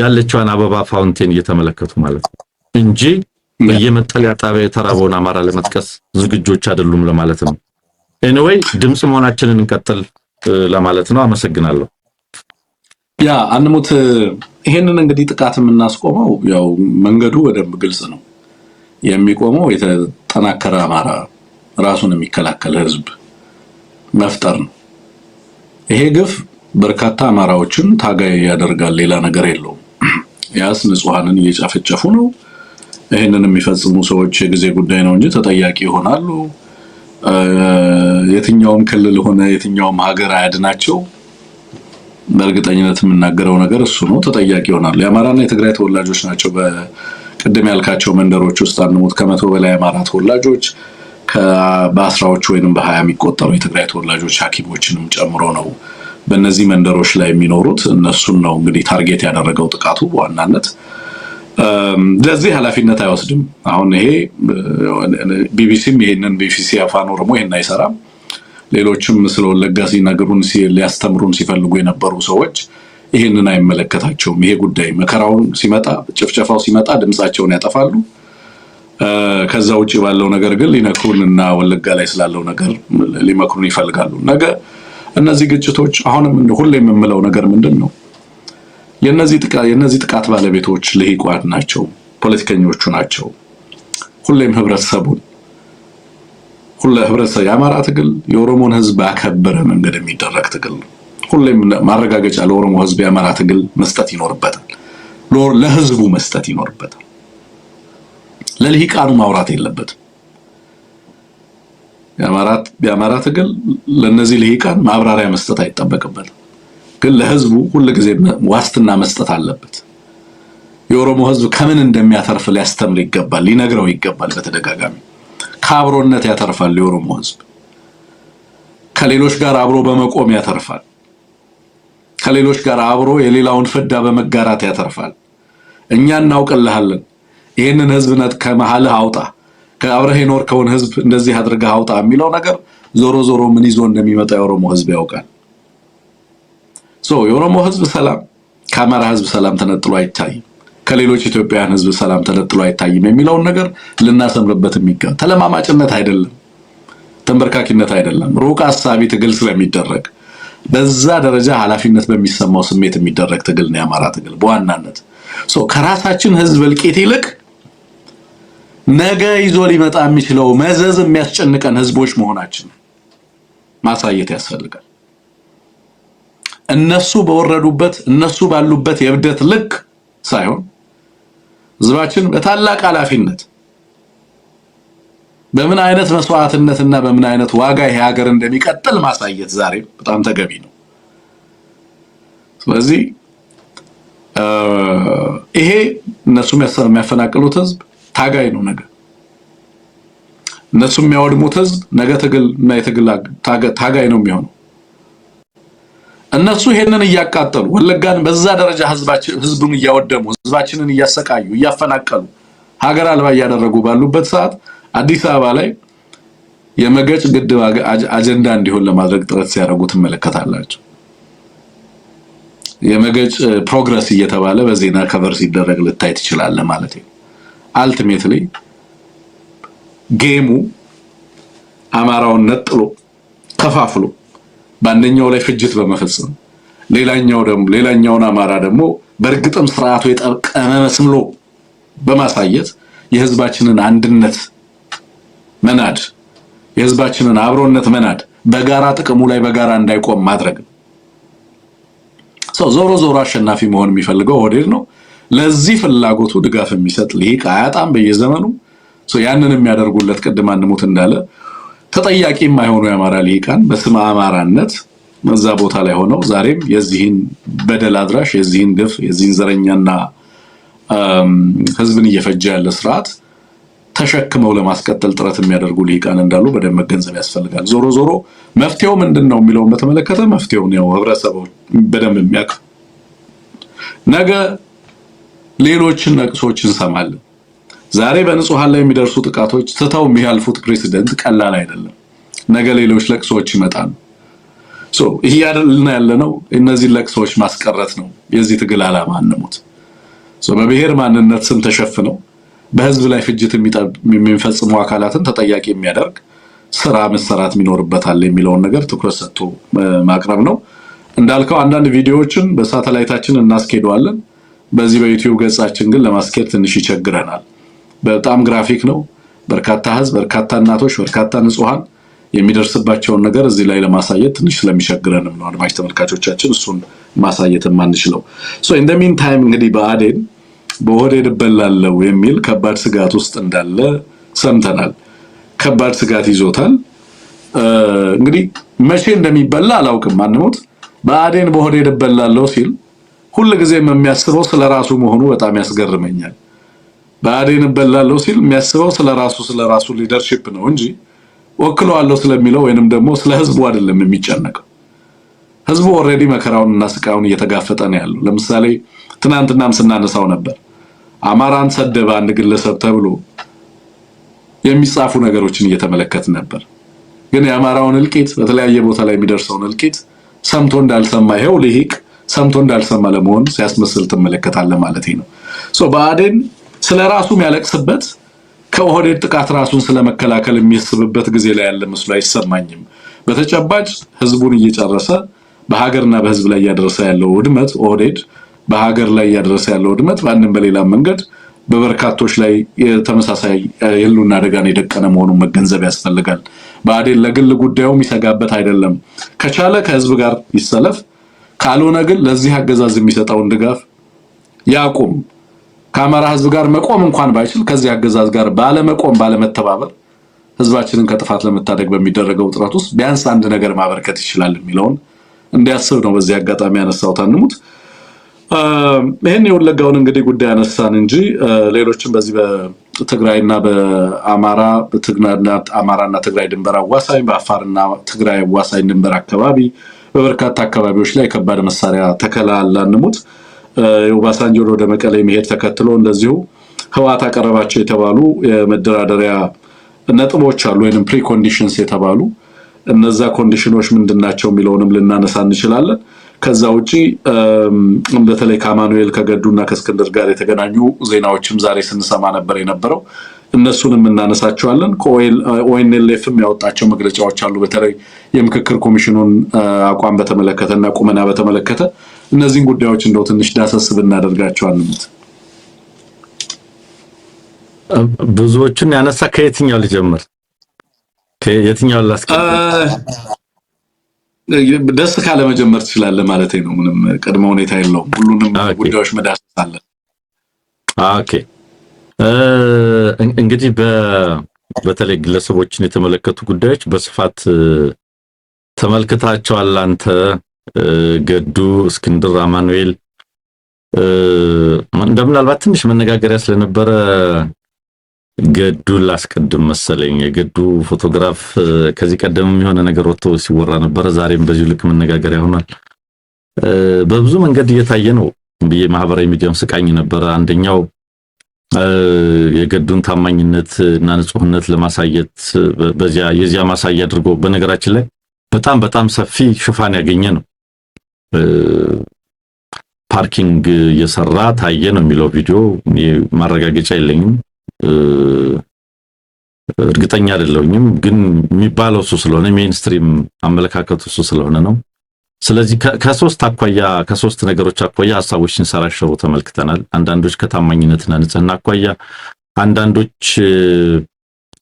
ያለችዋን አበባ ፋውንቴን እየተመለከቱ ማለት ነው እንጂ በየመጠለያ ጣቢያ የተራበውን አማራ ለመጥቀስ ዝግጆች አይደሉም ለማለት ነው። ኤኒዌይ ድምጽ መሆናችንን እንቀጥል ለማለት ነው። አመሰግናለሁ። ያ አንሙት ይሄንን እንግዲህ ጥቃት የምናስቆመው ያው መንገዱ በደንብ ግልጽ ነው። የሚቆመው የተጠናከረ አማራ ራሱን የሚከላከል ህዝብ መፍጠር ነው። ይሄ ግፍ በርካታ አማራዎችን ታጋይ ያደርጋል። ሌላ ነገር የለውም። ያስ ንጹሃንን እየጨፈጨፉ ነው። ይሄንን የሚፈጽሙ ሰዎች የጊዜ ጉዳይ ነው እንጂ ተጠያቂ ይሆናሉ። የትኛውም ክልል ሆነ የትኛውም ሀገር አያድናቸው። በእርግጠኝነት የምናገረው ነገር እሱ ነው። ተጠያቂ ይሆናሉ። የአማራና የትግራይ ተወላጆች ናቸው። በቅድም ያልካቸው መንደሮች ውስጥ አንሙት ከ100 በላይ የአማራ ተወላጆች በአስራዎች ወይንም በ20 የሚቆጠሩ የትግራይ ተወላጆች ሐኪሞችንም ጨምሮ ነው በእነዚህ መንደሮች ላይ የሚኖሩት። እነሱን ነው እንግዲህ ታርጌት ያደረገው ጥቃቱ በዋናነት። ለዚህ ኃላፊነት አይወስድም። አሁን ይሄ ቢቢሲም ይሄንን ቢቢሲ አፋን ኦሮሞ ይሄን አይሰራም። ሌሎችም ስለ ወለጋ ሲናገሩን ሊያስተምሩን ሲፈልጉ የነበሩ ሰዎች ይሄንን አይመለከታቸውም። ይሄ ጉዳይ መከራውን ሲመጣ ጭፍጨፋው ሲመጣ ድምጻቸውን ያጠፋሉ። ከዛ ውጪ ባለው ነገር ግን ሊነክሩንና ወለጋ ላይ ስላለው ነገር ሊመክሩን ይፈልጋሉ። ነገ እነዚህ ግጭቶች አሁንም ሁሌም የምለው ነገር ምንድነው? የነዚህ ጥቃት ባለቤቶች ልሂቋን ናቸው፣ ፖለቲከኞቹ ናቸው። ሁሌም ህብረተሰብ የአማራ ትግል የኦሮሞን ህዝብ ባከበረ መንገድ የሚደረግ ትግል ነው። ሁሌም ማረጋገጫ ለኦሮሞ ህዝብ የአማራ ትግል መስጠት ይኖርበታል። ለህዝቡ መስጠት ይኖርበታል። ለልሂቃኑ ማውራት የለበትም። የአማራ ትግል ለነዚህ ልሂቃን ማብራሪያ መስጠት አይጠበቅበትም። ግን ለህዝቡ ሁልጊዜ ዋስትና መስጠት አለበት። የኦሮሞ ህዝብ ከምን እንደሚያተርፍ ሊያስተምር ይገባል፣ ሊነግረው ይገባል። በተደጋጋሚ ከአብሮነት ያተርፋል። የኦሮሞ ህዝብ ከሌሎች ጋር አብሮ በመቆም ያተርፋል። ከሌሎች ጋር አብሮ የሌላውን ፍዳ በመጋራት ያተርፋል። እኛ እናውቅልሃለን፣ ይሄንን ህዝብ ከመሃልህ አውጣ፣ ከአብረህ የኖርከውን ህዝብ እንደዚህ አድርገህ አውጣ የሚለው ነገር ዞሮ ዞሮ ምን ይዞ እንደሚመጣ የኦሮሞ ህዝብ ያውቃል። የኦሮሞ ህዝብ ሰላም ከአማራ ህዝብ ሰላም ተነጥሎ አይታይም። ከሌሎች ኢትዮጵያውያን ህዝብ ሰላም ተነጥሎ አይታይም የሚለውን ነገር ልናሰምርበት የሚገባ ተለማማጭነት አይደለም፣ ተንበርካኪነት አይደለም። ሩቅ አሳቢ ትግል ስለሚደረግ በዛ ደረጃ ኃላፊነት በሚሰማው ስሜት የሚደረግ ትግል ነው የአማራ ትግል በዋናነት። ከራሳችን ህዝብ እልቂት ይልቅ ነገ ይዞ ሊመጣ የሚችለው መዘዝ የሚያስጨንቀን ህዝቦች መሆናችን ማሳየት ያስፈልጋል። እነሱ በወረዱበት እነሱ ባሉበት የብደት ልክ ሳይሆን ህዝባችን በታላቅ ኃላፊነት በምን አይነት መስዋዕትነትና በምን አይነት ዋጋ ይሄ ሀገር እንደሚቀጥል ማሳየት ዛሬ በጣም ተገቢ ነው። ስለዚህ ይሄ እነሱ የሚያፈናቅሉት ህዝብ ታጋይ ነው። ነገ እነሱ የሚያወድሙት ህዝብ ነገ ትግል እና የትግል ታጋይ ነው የሚሆነው። እነሱ ይሄንን እያቃጠሉ ወለጋን በዛ ደረጃ ህዝቡን እያወደሙ ህዝባችንን እያሰቃዩ እያፈናቀሉ ሀገር አልባ እያደረጉ ባሉበት ሰዓት አዲስ አበባ ላይ የመገጭ ግድብ አጀንዳ እንዲሆን ለማድረግ ጥረት ሲያደርጉ ትመለከታላችሁ። የመገጭ ፕሮግረስ እየተባለ በዜና ከቨር ሲደረግ ልታይ ትችላለህ ማለት ነው። አልቲሜትሊ ጌሙ አማራውን ነጥሎ ከፋፍሎ በአንደኛው ላይ ፍጅት በመፈጸም ሌላኛውን አማራ ደግሞ በእርግጥም ስርዓቱ የጠቀመ መስሎ በማሳየት የህዝባችንን አንድነት መናድ፣ የህዝባችንን አብሮነት መናድ፣ በጋራ ጥቅሙ ላይ በጋራ እንዳይቆም ማድረግ። ዞሮ አሸናፊ መሆን የሚፈልገው ኦህዴድ ነው። ለዚህ ፍላጎቱ ድጋፍ የሚሰጥ ሊቅ አያጣም በየዘመኑ። ያንን የሚያደርጉለት ቅድም አንሙት እንዳለ ተጠያቂ የማይሆኑ የአማራ ሊቃን በስመ አማራነት እዛ ቦታ ላይ ሆነው ዛሬም የዚህን በደል አድራሽ የዚህን ግፍ የዚህን ዘረኛና ህዝብን እየፈጀ ያለ ስርዓት ተሸክመው ለማስቀጠል ጥረት የሚያደርጉ ሊቃን እንዳሉ በደንብ መገንዘብ ያስፈልጋል። ዞሮ ዞሮ መፍትሄው ምንድነው የሚለውን በተመለከተ መፍትሄውን ያው ህብረተሰቡ በደንብ የሚያውቅ ነገ ሌሎችን ነቅሶች እንሰማለን። ዛሬ በንጹሃን ላይ የሚደርሱ ጥቃቶች ትተው የሚያልፉት ፕሬሲደንት ቀላል አይደለም። ነገ ሌሎች ለቅሶች ይመጣሉ። ይሄ ያደልና ያለነው እነዚህ ለቅሶች ማስቀረት ነው የዚህ ትግል ዓላማ አንሙት። በብሔር ማንነት ስም ተሸፍነው በህዝብ ላይ ፍጅት የሚፈጽሙ አካላትን ተጠያቂ የሚያደርግ ስራ መሰራት የሚኖርበታል የሚለውን ነገር ትኩረት ሰጥቶ ማቅረብ ነው። እንዳልከው አንዳንድ ቪዲዮዎችን በሳተላይታችን እናስኬደዋለን። በዚህ በዩቲዩብ ገጻችን ግን ለማስኬድ ትንሽ ይቸግረናል። በጣም ግራፊክ ነው። በርካታ ህዝብ፣ በርካታ እናቶች፣ በርካታ ንጹሃን የሚደርስባቸውን ነገር እዚህ ላይ ለማሳየት ትንሽ ስለሚቸግረንም ነው አድማጭ ተመልካቾቻችን እሱን ማሳየት የማንችለው። ኢን ዘ ሚን ታይም እንግዲህ በአዴን በኦህዴድ እበላለሁ የሚል ከባድ ስጋት ውስጥ እንዳለ ሰምተናል። ከባድ ስጋት ይዞታል። እንግዲህ መቼ እንደሚበላ አላውቅም። አንሞት በአዴን በኦህዴድ እበላለሁ ሲል ሁልጊዜም የሚያስበው ስለራሱ መሆኑ በጣም ያስገርመኛል። በአዴን እበላለሁ ሲል የሚያስበው ስለራሱ ሊደርሺፕ ነው እንጂ ወክለዋለሁ ስለሚለው ወይንም ደግሞ ስለ ህዝቡ አይደለም የሚጨነቀው። ህዝቡ ኦሬዲ መከራውንና ስቃዩን እየተጋፈጠ ነው ያለው። ለምሳሌ ትናንትናም ስናነሳው ነበር አማራን ሰደበ አንድ ግለሰብ ተብሎ የሚጻፉ ነገሮችን እየተመለከትን ነበር። ግን የአማራውን እልቂት በተለያየ ቦታ ላይ የሚደርሰውን እልቂት ሰምቶ እንዳልሰማ ይሄው ሊቅ ሰምቶ እንዳልሰማ ለመሆን ሲያስመስል ተመለከታለ ማለት ነው። በአዴን ስለራሱ የሚያለቅስበት ከኦህዴድ ጥቃት ራሱን ስለመከላከል የሚያስብበት ጊዜ ላይ ያለ መስሎ አይሰማኝም። በተጨባጭ ህዝቡን እየጨረሰ በሀገርና በህዝብ ላይ ያደረሰ ያለው ውድመት ኦህዴድ በሀገር ላይ ያደረሰ ያለው ውድመት በአንድም በሌላ መንገድ በበርካቶች ላይ የተመሳሳይ የህልውና አደጋን የደቀነ መሆኑን መገንዘብ ያስፈልጋል። በአዴን ለግል ጉዳዩ የሚሰጋበት አይደለም። ከቻለ ከህዝብ ጋር ይሰለፍ፣ ካልሆነ ግን ለዚህ አገዛዝ የሚሰጠውን ድጋፍ ያቁም። ከአማራ ህዝብ ጋር መቆም እንኳን ባይችል ከዚህ አገዛዝ ጋር ባለመተባበር ህዝባችንን ከጥፋት ለመታደግ በሚደረገው ጥረት ውስጥ ቢያንስ አንድ ነገር ማበርከት ይችላል የሚለውን እንዲያስብ ነው በዚህ አጋጣሚ ያነሳው ታንሙት። ይሄን የወለጋውን እንግዲህ ጉዳይ አነሳን እንጂ ሌሎችም በዚህ በትግራይና በአማራና ትግራይ ድንበር አዋሳኝ በአፋርና ትግራይ አዋሳኝ ድንበር አካባቢ በበርካታ አካባቢዎች ላይ ከባድ መሳሪያ ተከላ አላንሙት። ኦባሳንጆ ወደ መቀሌ መሄድ ተከትሎ እንደዚሁ ህወሓት አቀረባቸው የተባሉ የመደራደሪያ ነጥቦች አሉ ወይንም ፕሪኮንዲሽንስ የተባሉ እነዛ ኮንዲሽኖች ምንድናቸው የሚለውንም ልናነሳ እንችላለን። ከዛ ውጪ በተለይ ከአማኑኤል ከገዱና ከእስክንድር ጋር የተገናኙ ዜናዎችም ዛሬ ስንሰማ ነበር የነበረው። እነሱንም እናነሳቸዋለን። ኦኤንኤልኤፍም ያወጣቸው መግለጫዎች አሉ። በተለይ የምክክር ኮሚሽኑን አቋም በተመለከተና ቁመና በተመለከተ እነዚህን ጉዳዮች እንደው ትንሽ ዳሰስ ብናደርጋቸዋለን። ብዙዎችን ያነሳ ከየትኛው ልጀምር? ከየትኛው ላስቀድም? ደስ ካለ መጀመር ትችላለህ ማለት ነው። ምንም ቅድመ ሁኔታ የለውም። ሁሉንም ጉዳዮች መዳሰስ አለ። ኦኬ እንግዲህ በተለይ ግለሰቦችን የተመለከቱ ጉዳዮች በስፋት ተመልክታቸዋል። አንተ ገዱ፣ እስክንድር፣ አማኑኤል እንደምናልባት ትንሽ መነጋገሪያ ስለነበረ ገዱ ላስቀድም መሰለኝ። የገዱ ፎቶግራፍ ከዚህ ቀደም የሆነ ነገር ወጥቶ ሲወራ ነበር። ዛሬም በዚሁ ልክ መነጋገሪያ ሆኗል። በብዙ መንገድ እየታየ ነው ብዬ ማህበራዊ ሚዲያም ስቃኝ ነበር። አንደኛው የገዱን ታማኝነት እና ንጹህነት ለማሳየት የዚያ ማሳያ አድርጎ በነገራችን ላይ በጣም ሰፊ ሽፋን ያገኘ ነው። ፓርኪንግ እየሰራ ታየ ነው የሚለው ቪዲዮ። ማረጋገጫ የለኝም፣ እርግጠኛ አይደለሁኝም፣ ግን የሚባለው እሱ ስለሆነ ሜይንስትሪም አመለካከቱ እሱ ስለሆነ ነው። ስለዚህ ከሶስት ነገሮች አኳያ ሐሳቦች ሲንሰራሸሩ ተመልክተናል። አንዳንዶች ከታማኝነትና ንጽህና አኳያ፣ አንዳንዶች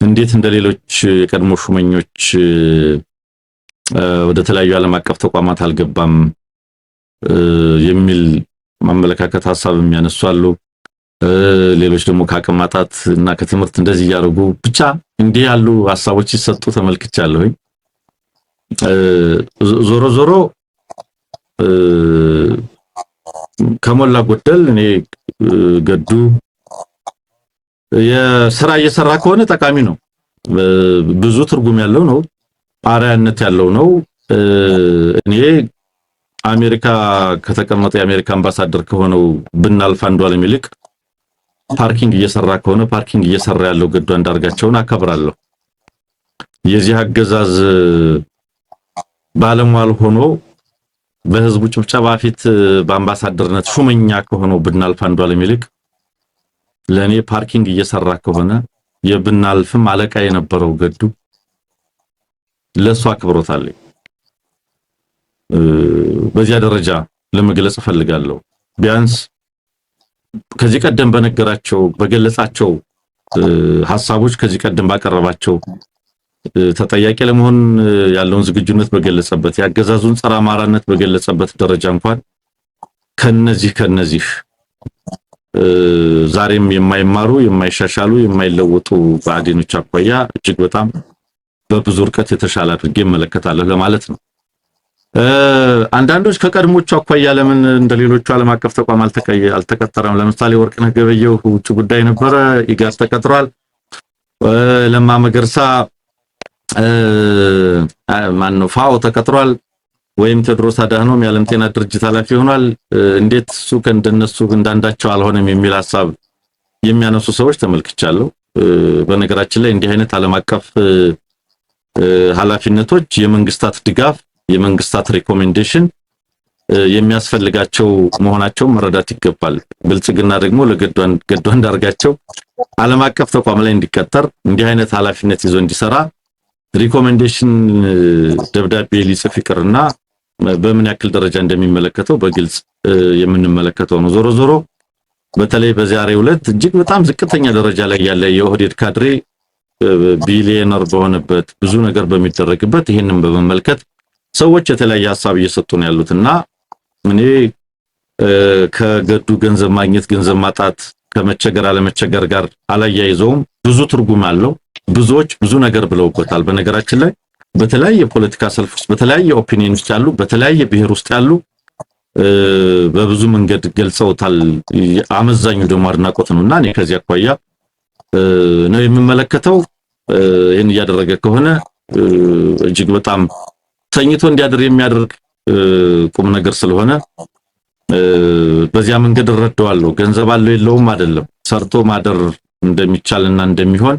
እንዴት እንደሌሎች የቀድሞ ሹመኞች ወደ ተለያዩ ዓለም አቀፍ ተቋማት አልገባም የሚል ማመለካከት ሐሳብ የሚያነሱ አሉ። ሌሎች ደግሞ ከአቅም ማጣት እና ከትምህርት እንደዚህ ያደርጉ ብቻ እንዲህ ያሉ ሐሳቦች ሲሰጡ ተመልክቻለሁኝ። ዞሮ ዞሮ ከሞላ ጎደል እኔ ገዱ የሥራ እየሰራ ከሆነ ጠቃሚ ነው፣ ብዙ ትርጉም ያለው ነው፣ አርአያነት ያለው ነው። እኔ አሜሪካ ከተቀመጠ የአሜሪካ አምባሳደር ከሆነው ብናልፍ አንዱዓለም ይልቅ ፓርኪንግ እየሰራ ከሆነ ፓርኪንግ እየሰራ ያለው ገዱ አንዳርጋቸውን አከብራለሁ። የዚህ አገዛዝ ባለሟል ሆኖ በህዝቡ ጭብጨባ ፊት በአምባሳደርነት ሹመኛ ከሆነው ብናልፍ አንዱዓለም ይልቅ ለኔ ፓርኪንግ እየሰራ ከሆነ የብናልፍም አለቃ የነበረው ገዱ ለሱ አክብሮት አለኝ። በዚያ ደረጃ ለመግለጽ ፈልጋለሁ። ቢያንስ ከዚህ ቀደም በነገራቸው በገለጻቸው ሐሳቦች ከዚህ ቀደም ባቀረባቸው ተጠያቂ ለመሆን ያለውን ዝግጁነት በገለጸበት ያገዛዙን ጸረ አማራነት በገለጸበት ደረጃ እንኳን ከነዚህ ዛሬም የማይማሩ የማይሻሻሉ የማይለወጡ ባዕዲኖች አኳያ እጅግ በጣም በብዙ ርቀት የተሻለ አድርጌ እመለከታለሁ ለማለት ነው። አንዳንዶች ከቀድሞቹ አኳያ ለምን እንደሌሎቹ ዓለም አቀፍ ተቋም አልተቀጠረም? ለምሳሌ ወርቅነህ ገበየሁ ውጭ ጉዳይ ነበረ፣ ኢጋድ ተቀጥሯል። ለማ መገርሳ ማነው ፋኦ ተቀጥሯል፣ ወይም ቴዎድሮስ አድሃኖም የዓለም ጤና ድርጅት ኃላፊ ሆኗል። እንዴት እሱ ከእንደነሱ እንዳንዳቸው አልሆነም የሚል ሐሳብ የሚያነሱ ሰዎች ተመልክቻለሁ። በነገራችን ላይ እንዲህ አይነት ዓለም አቀፍ ኃላፊነቶች የመንግስታት ድጋፍ የመንግስታት ሪኮሜንዴሽን የሚያስፈልጋቸው መሆናቸው መረዳት ይገባል። ብልጽግና ደግሞ ለገዱ አንዳርጋቸው ዓለም አቀፍ ተቋም ላይ እንዲቀጠር እንዲህ አይነት ኃላፊነት ይዞ እንዲሰራ ሪኮሜንዴሽን ደብዳቤ ሊጽፍ ይቅርና በምን ያክል ደረጃ እንደሚመለከተው በግልጽ የምንመለከተው ነው። ዞሮ ዞሮ በተለይ በዛሬው ዕለት እጅግ በጣም ዝቅተኛ ደረጃ ላይ ያለ የኦህዴድ ካድሬ ቢሊየነር በሆነበት ብዙ ነገር በሚደረግበት ይሄንን በመመልከት ሰዎች የተለያየ ሐሳብ እየሰጡ ነው ያሉትና እኔ ከገዱ ገንዘብ ማግኘት ገንዘብ ማጣት ከመቸገር አለመቸገር ጋር አላያይዘውም። ብዙ ትርጉም አለው። ብዙዎች ብዙ ነገር ብለውበታል። በነገራችን ላይ በተለያየ ፖለቲካ ሰልፍ ውስጥ በተለያየ ኦፒኒየን ውስጥ ያሉ በተለያየ ብሔር ውስጥ ያሉ በብዙ መንገድ ገልጸውታል። አመዛኙ ደግሞ አድናቆት ነውና እኔ ከዚህ አኳያ ነው የምመለከተው። ይሄን እያደረገ ከሆነ እጅግ በጣም ተኝቶ እንዲያድር የሚያደርግ ቁም ነገር ስለሆነ በዚያ መንገድ እረዳዋለሁ። ገንዘብ አለው የለውም አይደለም፣ ሰርቶ ማደር እንደሚቻልና እንደሚሆን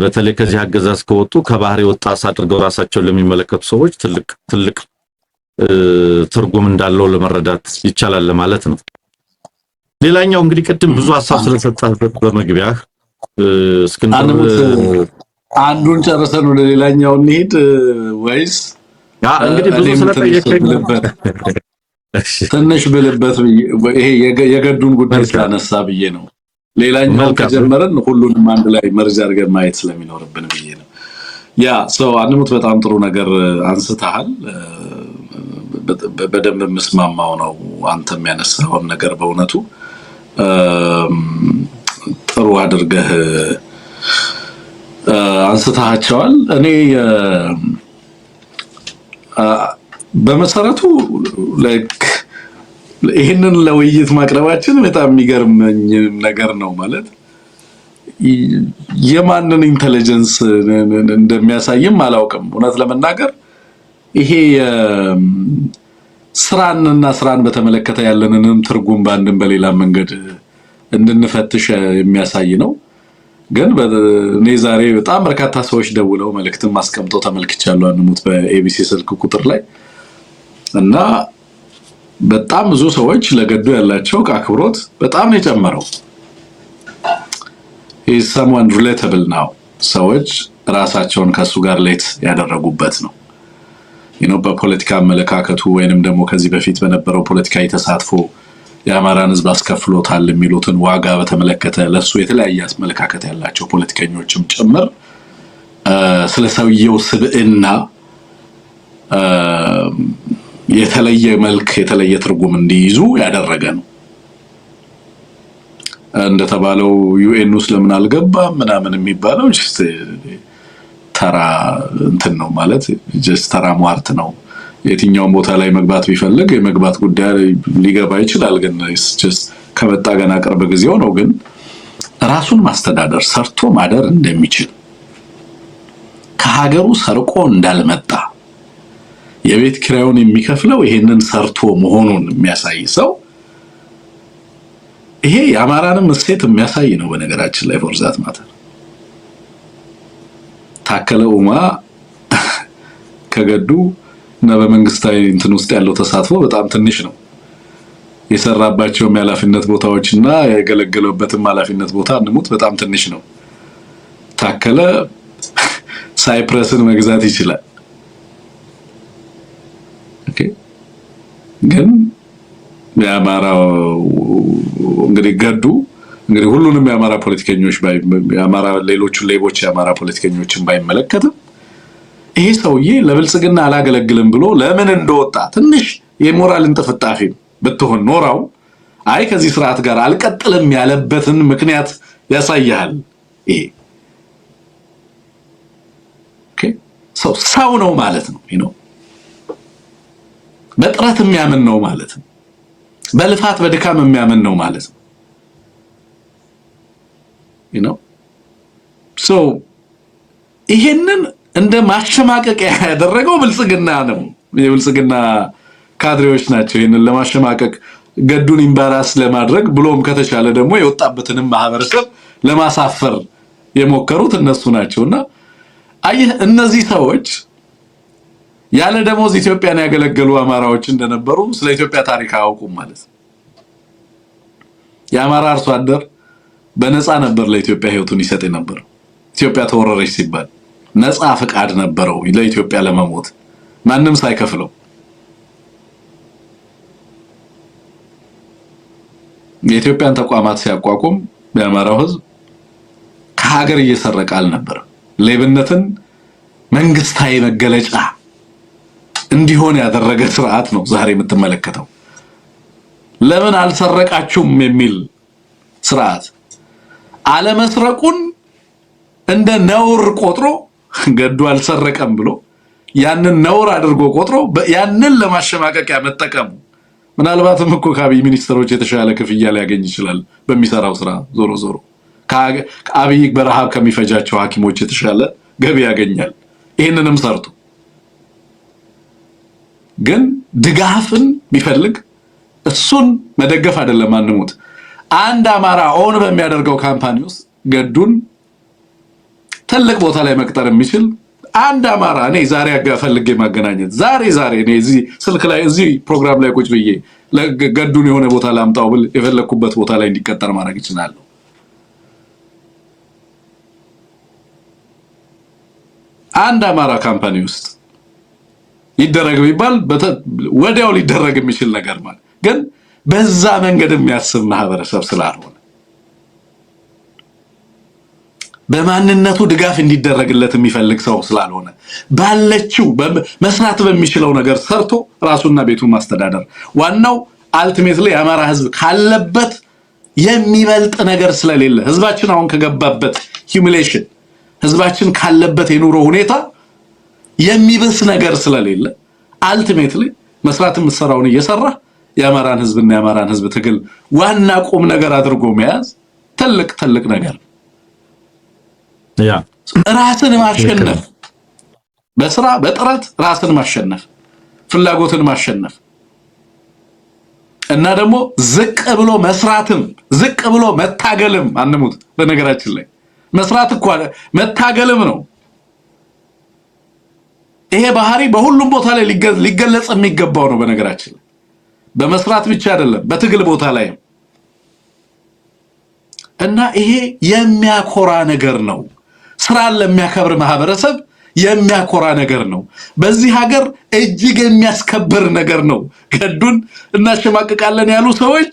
በተለይ ከዚህ አገዛዝ ከወጡ ከባህር የወጣ አድርገው ራሳቸውን ለሚመለከቱ ሰዎች ትልቅ ትርጉም እንዳለው ለመረዳት ይቻላል ማለት ነው። ሌላኛው እንግዲህ ቅድም ብዙ ሐሳብ ስለሰጣበት በመግቢያህ እስክንድር አንዱን ጨርሰን ወደ ሌላኛው እንሂድ ወይስ? እንግዲህ ብዙ ስለጠየቀኝ ትንሽ ብልበት ይሄ የገዱን ጉዳይ ስላነሳ ብዬ ነው። ሌላኛው ከጀመረን ሁሉንም አንድ ላይ መርጃ አድርገን ማየት ስለሚኖርብን ብዬ ነው። አንሙት በጣም ጥሩ ነገር አንስተሃል። በደንብ የምስማማው ነው አንተም ያነሳውን ነገር በእውነቱ ጥሩ አድርገህ አንስተሃቸዋል። እኔ በመሰረቱ ይህንን ለውይይት ማቅረባችን በጣም የሚገርመኝ ነገር ነው። ማለት የማንን ኢንተለጀንስ እንደሚያሳይም አላውቅም። እውነት ለመናገር ይሄ ስራን በተመለከተ ያለንንም ትርጉም በአንድም በሌላ መንገድ እንድንፈትሽ የሚያሳይ ነው። ግን እኔ ዛሬ በጣም በርካታ ሰዎች ደውለው መልእክትም አስቀምጠው ተመልክቻለሁ አንሙት በኤቢሲ ስልክ ቁጥር ላይ እና በጣም ብዙ ሰዎች ለገዱ ያላቸው አክብሮት በጣም ነው የጨመረው። is someone relatable now ሰዎች ራሳቸውን ከሱ ጋር ሌት ያደረጉበት ነው። በፖለቲካ አመለካከቱ ወይንም ደግሞ ከዚህ በፊት በነበረው ፖለቲካዊ ተሳትፎ የአማራን ሕዝብ አስከፍሎታል የሚሉትን ዋጋ በተመለከተ ለሱ የተለያየ አመለካከት ያላቸው ፖለቲከኞችም ጭምር ስለ ሰውየው ስብዕና የተለየ መልክ የተለየ ትርጉም እንዲይዙ ያደረገ ነው። እንደተባለው ዩኤን ውስጥ ለምን አልገባም ምናምን የሚባለው ተራ እንትን ነው ማለት ተራ ሟርት ነው። የትኛውም ቦታ ላይ መግባት ቢፈልግ የመግባት ጉዳይ ሊገባ ይችላል፣ ግን ከመጣ ገና ቅርብ ጊዜው ነው። ግን ራሱን ማስተዳደር ሰርቶ ማደር እንደሚችል ከሀገሩ ሰርቆ እንዳልመጣ የቤት ኪራዩን የሚከፍለው ይሄንን ሰርቶ መሆኑን የሚያሳይ ሰው ይሄ የአማራንም እሴት የሚያሳይ ነው። በነገራችን ላይ ፎርዛት ማተር ታከለ ኡማ ከገዱ እና በመንግስታዊ እንትን ውስጥ ያለው ተሳትፎ በጣም ትንሽ ነው። የሰራባቸው የኃላፊነት ቦታዎችና የገለገለበትም ኃላፊነት ቦታ እንሙት በጣም ትንሽ ነው። ታከለ ሳይፕረስን መግዛት ይችላል። ኦኬ ግን የአማራው እንግዲህ ገዱ እንግዲህ ሁሉንም የአማራ ፖለቲከኞች የአማራ ሌሎቹ ሌቦች የአማራ ፖለቲከኞችን ባይመለከትም ይሄ ሰውዬ ለብልጽግና አላገለግልም ብሎ ለምን እንደወጣ ትንሽ የሞራል እንጥፍጣፊ ብትሆን ኖራው አይ ከዚህ ስርዓት ጋር አልቀጥልም ያለበትን ምክንያት ያሳያል። ይሄ ኦኬ ሰው ነው ማለት ነው። በጥረት የሚያምን ነው ማለት ነው። በልፋት በድካም የሚያምን ነው ማለት ነው። ይሄንን እንደ ማሸማቀቂያ ያደረገው ብልጽግና ነው። የብልጽግና ካድሬዎች ናቸው ይሄንን ለማሸማቀቅ ገዱን ኢምባራስ ለማድረግ ብሎም ከተቻለ ደግሞ የወጣበትንም ማህበረሰብ ለማሳፈር የሞከሩት እነሱ ናቸውና አየህ እነዚህ ሰዎች ያለ ደሞዝ ኢትዮጵያን ያገለገሉ አማራዎች እንደነበሩ ስለ ኢትዮጵያ ታሪክ አያውቁም ማለት ነው። የአማራ አርሶ አደር በነፃ ነበር ለኢትዮጵያ ህይወቱን ይሰጥ ነበር። ኢትዮጵያ ተወረረች ሲባል ነፃ ፍቃድ ነበረው ለኢትዮጵያ ለመሞት ማንም ሳይከፍለው። የኢትዮጵያን ተቋማት ሲያቋቁም የአማራው ህዝብ ከሀገር እየሰረቀ አልነበር። ሌብነትን መንግስታዊ መገለጫ እንዲሆን ያደረገ ስርዓት ነው ዛሬ የምትመለከተው። ለምን አልሰረቃችሁም የሚል ስርዓት አለመስረቁን እንደ ነውር ቆጥሮ ገዱ አልሰረቀም ብሎ ያንን ነውር አድርጎ ቆጥሮ ያንን ለማሸማቀቂያ መጠቀሙ ምናልባትም እኮ ከአብይ ሚኒስትሮች የተሻለ ክፍያ ሊያገኝ ይችላል በሚሰራው ስራ። ዞሮ ዞሮ ከአብይ በረሃብ ከሚፈጃቸው ሐኪሞች የተሻለ ገቢ ያገኛል ይሄንንም ሰርቶ። ግን ድጋፍን ቢፈልግ እሱን መደገፍ አይደለም አንሙት። አንድ አማራ ኦን በሚያደርገው ካምፓኒ ውስጥ ገዱን ትልቅ ቦታ ላይ መቅጠር የሚችል አንድ አማራ እኔ ዛሬ ፈልጌ ማገናኘት ዛሬ እኔ እዚህ ስልክ ላይ እዚህ ፕሮግራም ላይ ቁጭ ብዬ ገዱን የሆነ ቦታ ላምጣው ብል የፈለኩበት ቦታ ላይ እንዲቀጠር ማድረግ ይችላል። አንድ አማራ ካምፓኒ ውስጥ ይደረግ ቢባል ወዲያው ሊደረግ የሚችል ነገር ማለት ግን በዛ መንገድ የሚያስብ ማህበረሰብ ስላልሆነ በማንነቱ ድጋፍ እንዲደረግለት የሚፈልግ ሰው ስላልሆነ ባለችው መስራት በሚችለው ነገር ሰርቶ ራሱና ቤቱን ማስተዳደር ዋናው አልቲሜትሊ የአማራ ህዝብ ካለበት የሚበልጥ ነገር ስለሌለ ህዝባችን አሁን ከገባበት ሂዩሚሌሽን ህዝባችን ካለበት የኑሮ ሁኔታ የሚብስ ነገር ስለሌለ አልቲሜትሊ መስራት የምትሰራውን እየሰራ የአማራን ህዝብና የአማራን ህዝብ ትግል ዋና ቁም ነገር አድርጎ መያዝ ትልቅ ነገር ያ ራስን ማሸነፍ በስራ በጥረት ራስን ማሸነፍ ፍላጎትን ማሸነፍ እና ደግሞ ዝቅ ብሎ መስራትም ዝቅ ብሎ መታገልም አንሙት። በነገራችን ላይ መስራት እኮ መታገልም ነው። ይሄ ባህሪ በሁሉም ቦታ ላይ ሊገለጽ የሚገባው ነው። በነገራችን ላይ በመስራት ብቻ አይደለም በትግል ቦታ ላይ እና ይሄ የሚያኮራ ነገር ነው። ስራን ለሚያከብር ማህበረሰብ የሚያኮራ ነገር ነው። በዚህ ሀገር እጅግ የሚያስከብር ነገር ነው። ገዱን እናሸማቅቃለን ያሉ ሰዎች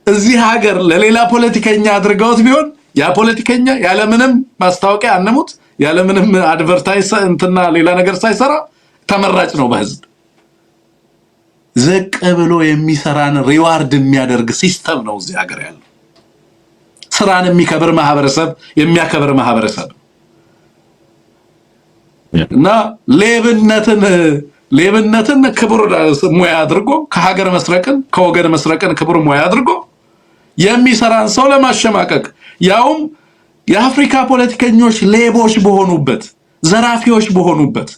እዚህ ሀገር ለሌላ ፖለቲከኛ አድርገውት ቢሆን ያ ፖለቲከኛ ያለምንም ማስታወቂያ አንሙት ያለምንም አድቨርታይዝ እንትና ሌላ ነገር ሳይሰራ ተመራጭ ነው በህዝብ። ዝቅ ብሎ የሚሰራን ሪዋርድ የሚያደርግ ሲስተም ነው እዚህ ሀገር ያለው። ስራን የሚከብር ማህበረሰብ የሚያከብር ማህበረሰብ እና ሌብነትን ክብር ሙያ አድርጎ ከሀገር መስረቅን ከወገን መስረቅን ክብር ሙያ አድርጎ የሚሰራን ሰው ለማሸማቀቅ ያውም የአፍሪካ ፖለቲከኞች ሌቦች በሆኑበት ዘራፊዎች በሆኑበት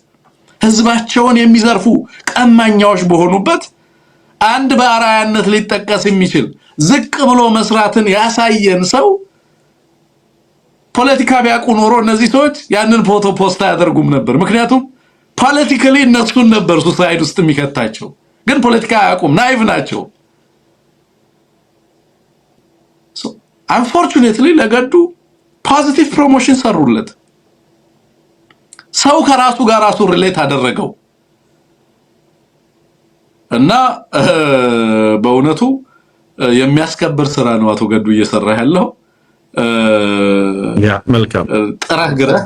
ህዝባቸውን የሚዘርፉ ቀማኛዎች በሆኑበት አንድ በአራያነት ሊጠቀስ የሚችል ዝቅ ብሎ መስራትን ያሳየን ሰው ፖለቲካ ቢያውቁ ኖሮ እነዚህ ሰዎች ያንን ፎቶ ፖስት አያደርጉም ነበር። ምክንያቱም ፖለቲካሊ እነሱን ነበር ሱሳይድ ውስጥ የሚከታቸው። ግን ፖለቲካ አያውቁም፣ ናይቭ ናቸው። አንፎርቹኔትሊ ለገዱ ፖዚቲቭ ፕሮሞሽን ሰሩለት። ሰው ከራሱ ጋር ራሱ ሪሌት አደረገው እና በእውነቱ የሚያስከብር ስራ ነው አቶ ገዱ እየሰራ ያለው። መልካም ጥረህ ግረህ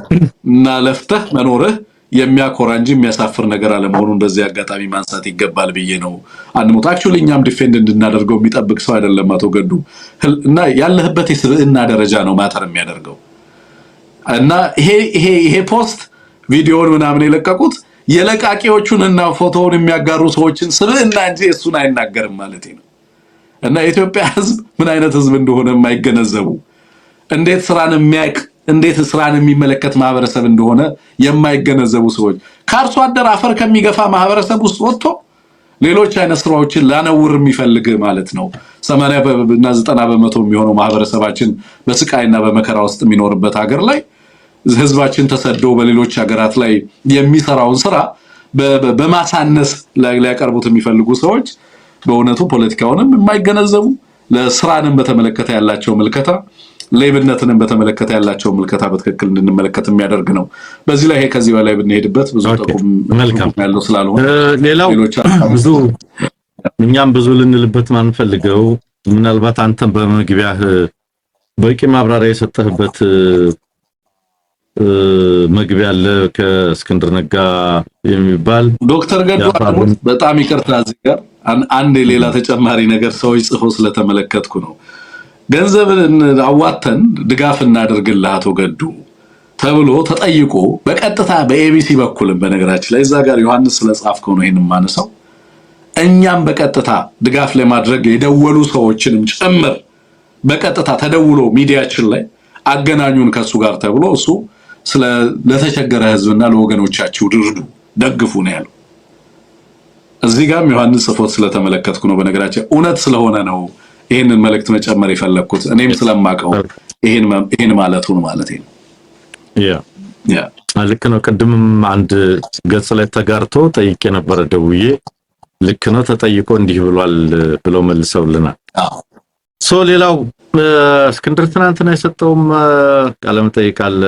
እና ለፍተህ መኖርህ የሚያኮራ እንጂ የሚያሳፍር ነገር አለመሆኑን በዚህ አጋጣሚ ማንሳት ይገባል ብዬ ነው። አንሞት አክቹሊ እኛም ዲፌንድ እንድናደርገው የሚጠብቅ ሰው አይደለም አቶ ገዱ እና ያለህበት የስብዕና ደረጃ ነው ማተር የሚያደርገው እና ይሄ ፖስት ቪዲዮውን ምናምን የለቀቁት የለቃቂዎቹንና ፎቶውን የሚያጋሩ ሰዎችን ስብዕና እንጂ እሱን አይናገርም ማለት ነው። እና የኢትዮጵያ ህዝብ ምን አይነት ህዝብ እንደሆነ የማይገነዘቡ እንዴት ስራን የሚያውቅ እንዴት ስራን የሚመለከት ማህበረሰብ እንደሆነ የማይገነዘቡ ሰዎች ከአርሶ አደር አፈር ከሚገፋ ማህበረሰብ ውስጥ ወጥቶ ሌሎች አይነት ስራዎችን ላነውር የሚፈልግ ማለት ነው። 80 እና 90 በመቶ የሚሆነው ማህበረሰባችን በስቃይና በመከራ ውስጥ የሚኖርበት ሀገር ላይ ህዝባችን ተሰዶ በሌሎች ሀገራት ላይ የሚሰራውን ስራ በማሳነስ ሊያቀርቡት የሚፈልጉ ሰዎች በእውነቱ ፖለቲካውንም የማይገነዘቡ ለስራንም በተመለከተ ያላቸው ምልከታ ሌብነትንም በተመለከተ ያላቸው ምልከታ በትክክል እንድንመለከት የሚያደርግ ነው። በዚህ ላይ ከዚህ በላይ ብንሄድበት ብዙ ጥቁም ያለው ስላልሆነ ሌላው እኛም ብዙ ልንልበት ማንፈልገው ምናልባት አንተም በመግቢያህ በቂ ማብራሪያ የሰጠህበት መግቢያ አለ ከእስክንድር ነጋ የሚባል ዶክተር ገዱ በጣም ይቅርታ እዚህ ጋር አንድ ሌላ ተጨማሪ ነገር ሰዎች ጽፎ ስለተመለከትኩ ነው። ገንዘብን አዋተን ድጋፍ እናደርግልህ አቶ ገዱ ተብሎ ተጠይቆ በቀጥታ በኤቢሲ በኩልም በነገራችን ላይ እዛ ጋር ዮሐንስ ስለጻፍከው ነው ይሄንን ማነሳው። እኛም በቀጥታ ድጋፍ ለማድረግ የደወሉ ሰዎችንም ጭምር በቀጥታ ተደውሎ ሚዲያችን ላይ አገናኙን ከሱ ጋር ተብሎ እሱ ለተቸገረ ህዝብና ለወገኖቻችሁ ድርዱ ደግፉ ነው ያለው። እዚህ ጋርም ዮሐንስ ጽፎት ስለተመለከትኩ ነው። በነገራችን እውነት ስለሆነ ነው ይሄንን መልእክት መጨመር የፈለኩት እኔም ስለማቀው ይሄን ማለቱን ማለት ነው። ልክ ነው። ቅድምም አንድ ገጽ ላይ ተጋርቶ ጠይቄ ነበር ደውዬ ልክ ነው ተጠይቆ እንዲህ ብሏል ብለው መልሰውልናል። ሌላው እስክንድር ትናንትና የሰጠውም ቃለ መጠይቅ አለ።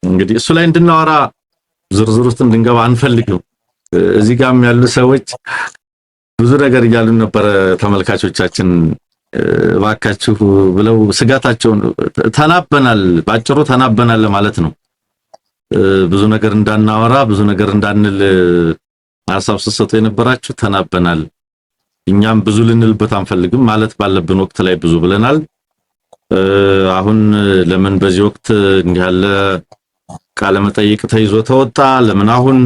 እንግዲህ እሱ ላይ እንድናወራ ዝርዝር ውስጥ እንድንገባ አንፈልግም። እዚህ ጋርም ያሉ ሰዎች ብዙ ነገር እያሉ ነበር። ተመልካቾቻችን እባካችሁ ብለው ስጋታቸውን ተናበናል፣ ባጭሩ ተናበናል ማለት ነው። ብዙ ነገር እንዳናወራ ብዙ ነገር እንዳንል ሐሳብ ስትሰጡ የነበራችሁ ተናበናል። እኛም ብዙ ልንልበት አንፈልግም ማለት ባለብን ወቅት ላይ ብዙ ብለናል። አሁን ለምን በዚህ ወቅት እንዲህ ያለ ቃለ መጠይቅ ተይዞ ተወጣ? ለምን አሁን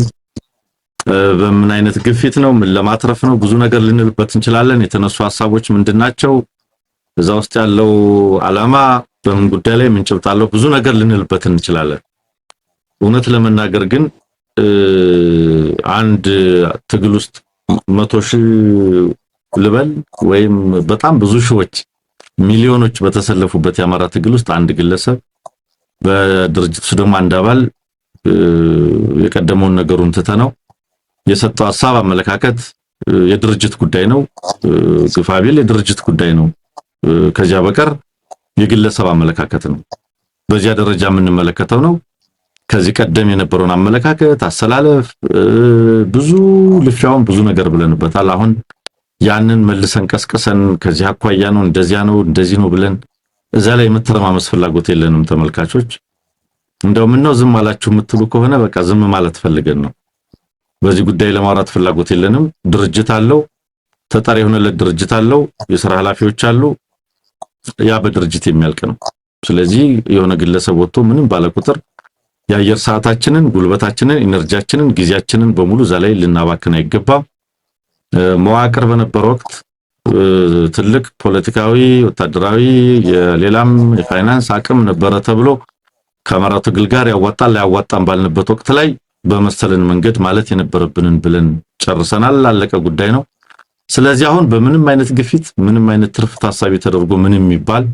በምን አይነት ግፊት ነው? ምን ለማትረፍ ነው? ብዙ ነገር ልንልበት እንችላለን። የተነሱ ሐሳቦች ምንድናቸው? እዛ ውስጥ ያለው ዓላማ በምን ጉዳይ ላይ ምን ጭብጥ አለው? ብዙ ነገር ልንልበት እንችላለን። እውነት ለመናገር ግን አንድ ትግል ውስጥ 100,000 ልበል ወይም በጣም ብዙ ሺዎች ሚሊዮኖች በተሰለፉበት የአማራ ትግል ውስጥ አንድ ግለሰብ በድርጅቱ ደግሞ አንድ አባል የቀደመውን ነገሩን ትተነው የሰጠው ሐሳብ አመለካከት የድርጅት ጉዳይ ነው። ግፋቢል የድርጅት ጉዳይ ነው። ከዚያ በቀር የግለሰብ አመለካከት ነው። በዚያ ደረጃ የምንመለከተው ነው። ከዚህ ቀደም የነበረውን አመለካከት አሰላለፍ ብዙ ልፊያውን ብዙ ነገር ብለንበታል። አሁን ያንን መልሰን ቀስቀሰን ከዚህ አኳያ ነው እንደዚያ ነው እንደዚህ ነው ብለን እዛ ላይ መተረማመስ ፍላጎት የለንም። ተመልካቾች እንደው ምን ነው ዝም አላችሁ የምትሉ ከሆነ በቃ ዝም ማለት ፈልገን ነው። በዚህ ጉዳይ ለማውራት ፍላጎት የለንም። ድርጅት አለው። ተጠሪ የሆነለት ድርጅት አለው፣ የሥራ ኃላፊዎች አሉ። ያ በድርጅት የሚያልቅ ነው። ስለዚህ የሆነ ግለሰብ ወጥቶ ምንም ባለቁጥር የአየር ሰዓታችንን፣ ጉልበታችንን፣ ኢነርጂያችንን፣ ጊዜያችንን በሙሉ እዛ ላይ ልናባክን አይገባም። መዋቅር በነበረ ወቅት ትልቅ ፖለቲካዊ፣ ወታደራዊ፣ የሌላም የፋይናንስ አቅም ነበረ ተብሎ ከአማራው ትግል ጋር ያዋጣል ያዋጣም ባልንበት ወቅት ላይ በመሰለን መንገድ ማለት የነበረብንን ብለን ጨርሰናል። አለቀ ጉዳይ ነው። ስለዚህ አሁን በምንም አይነት ግፊት ምንም አይነት ትርፍ ታሳቢ ተደርጎ ምንም የሚባል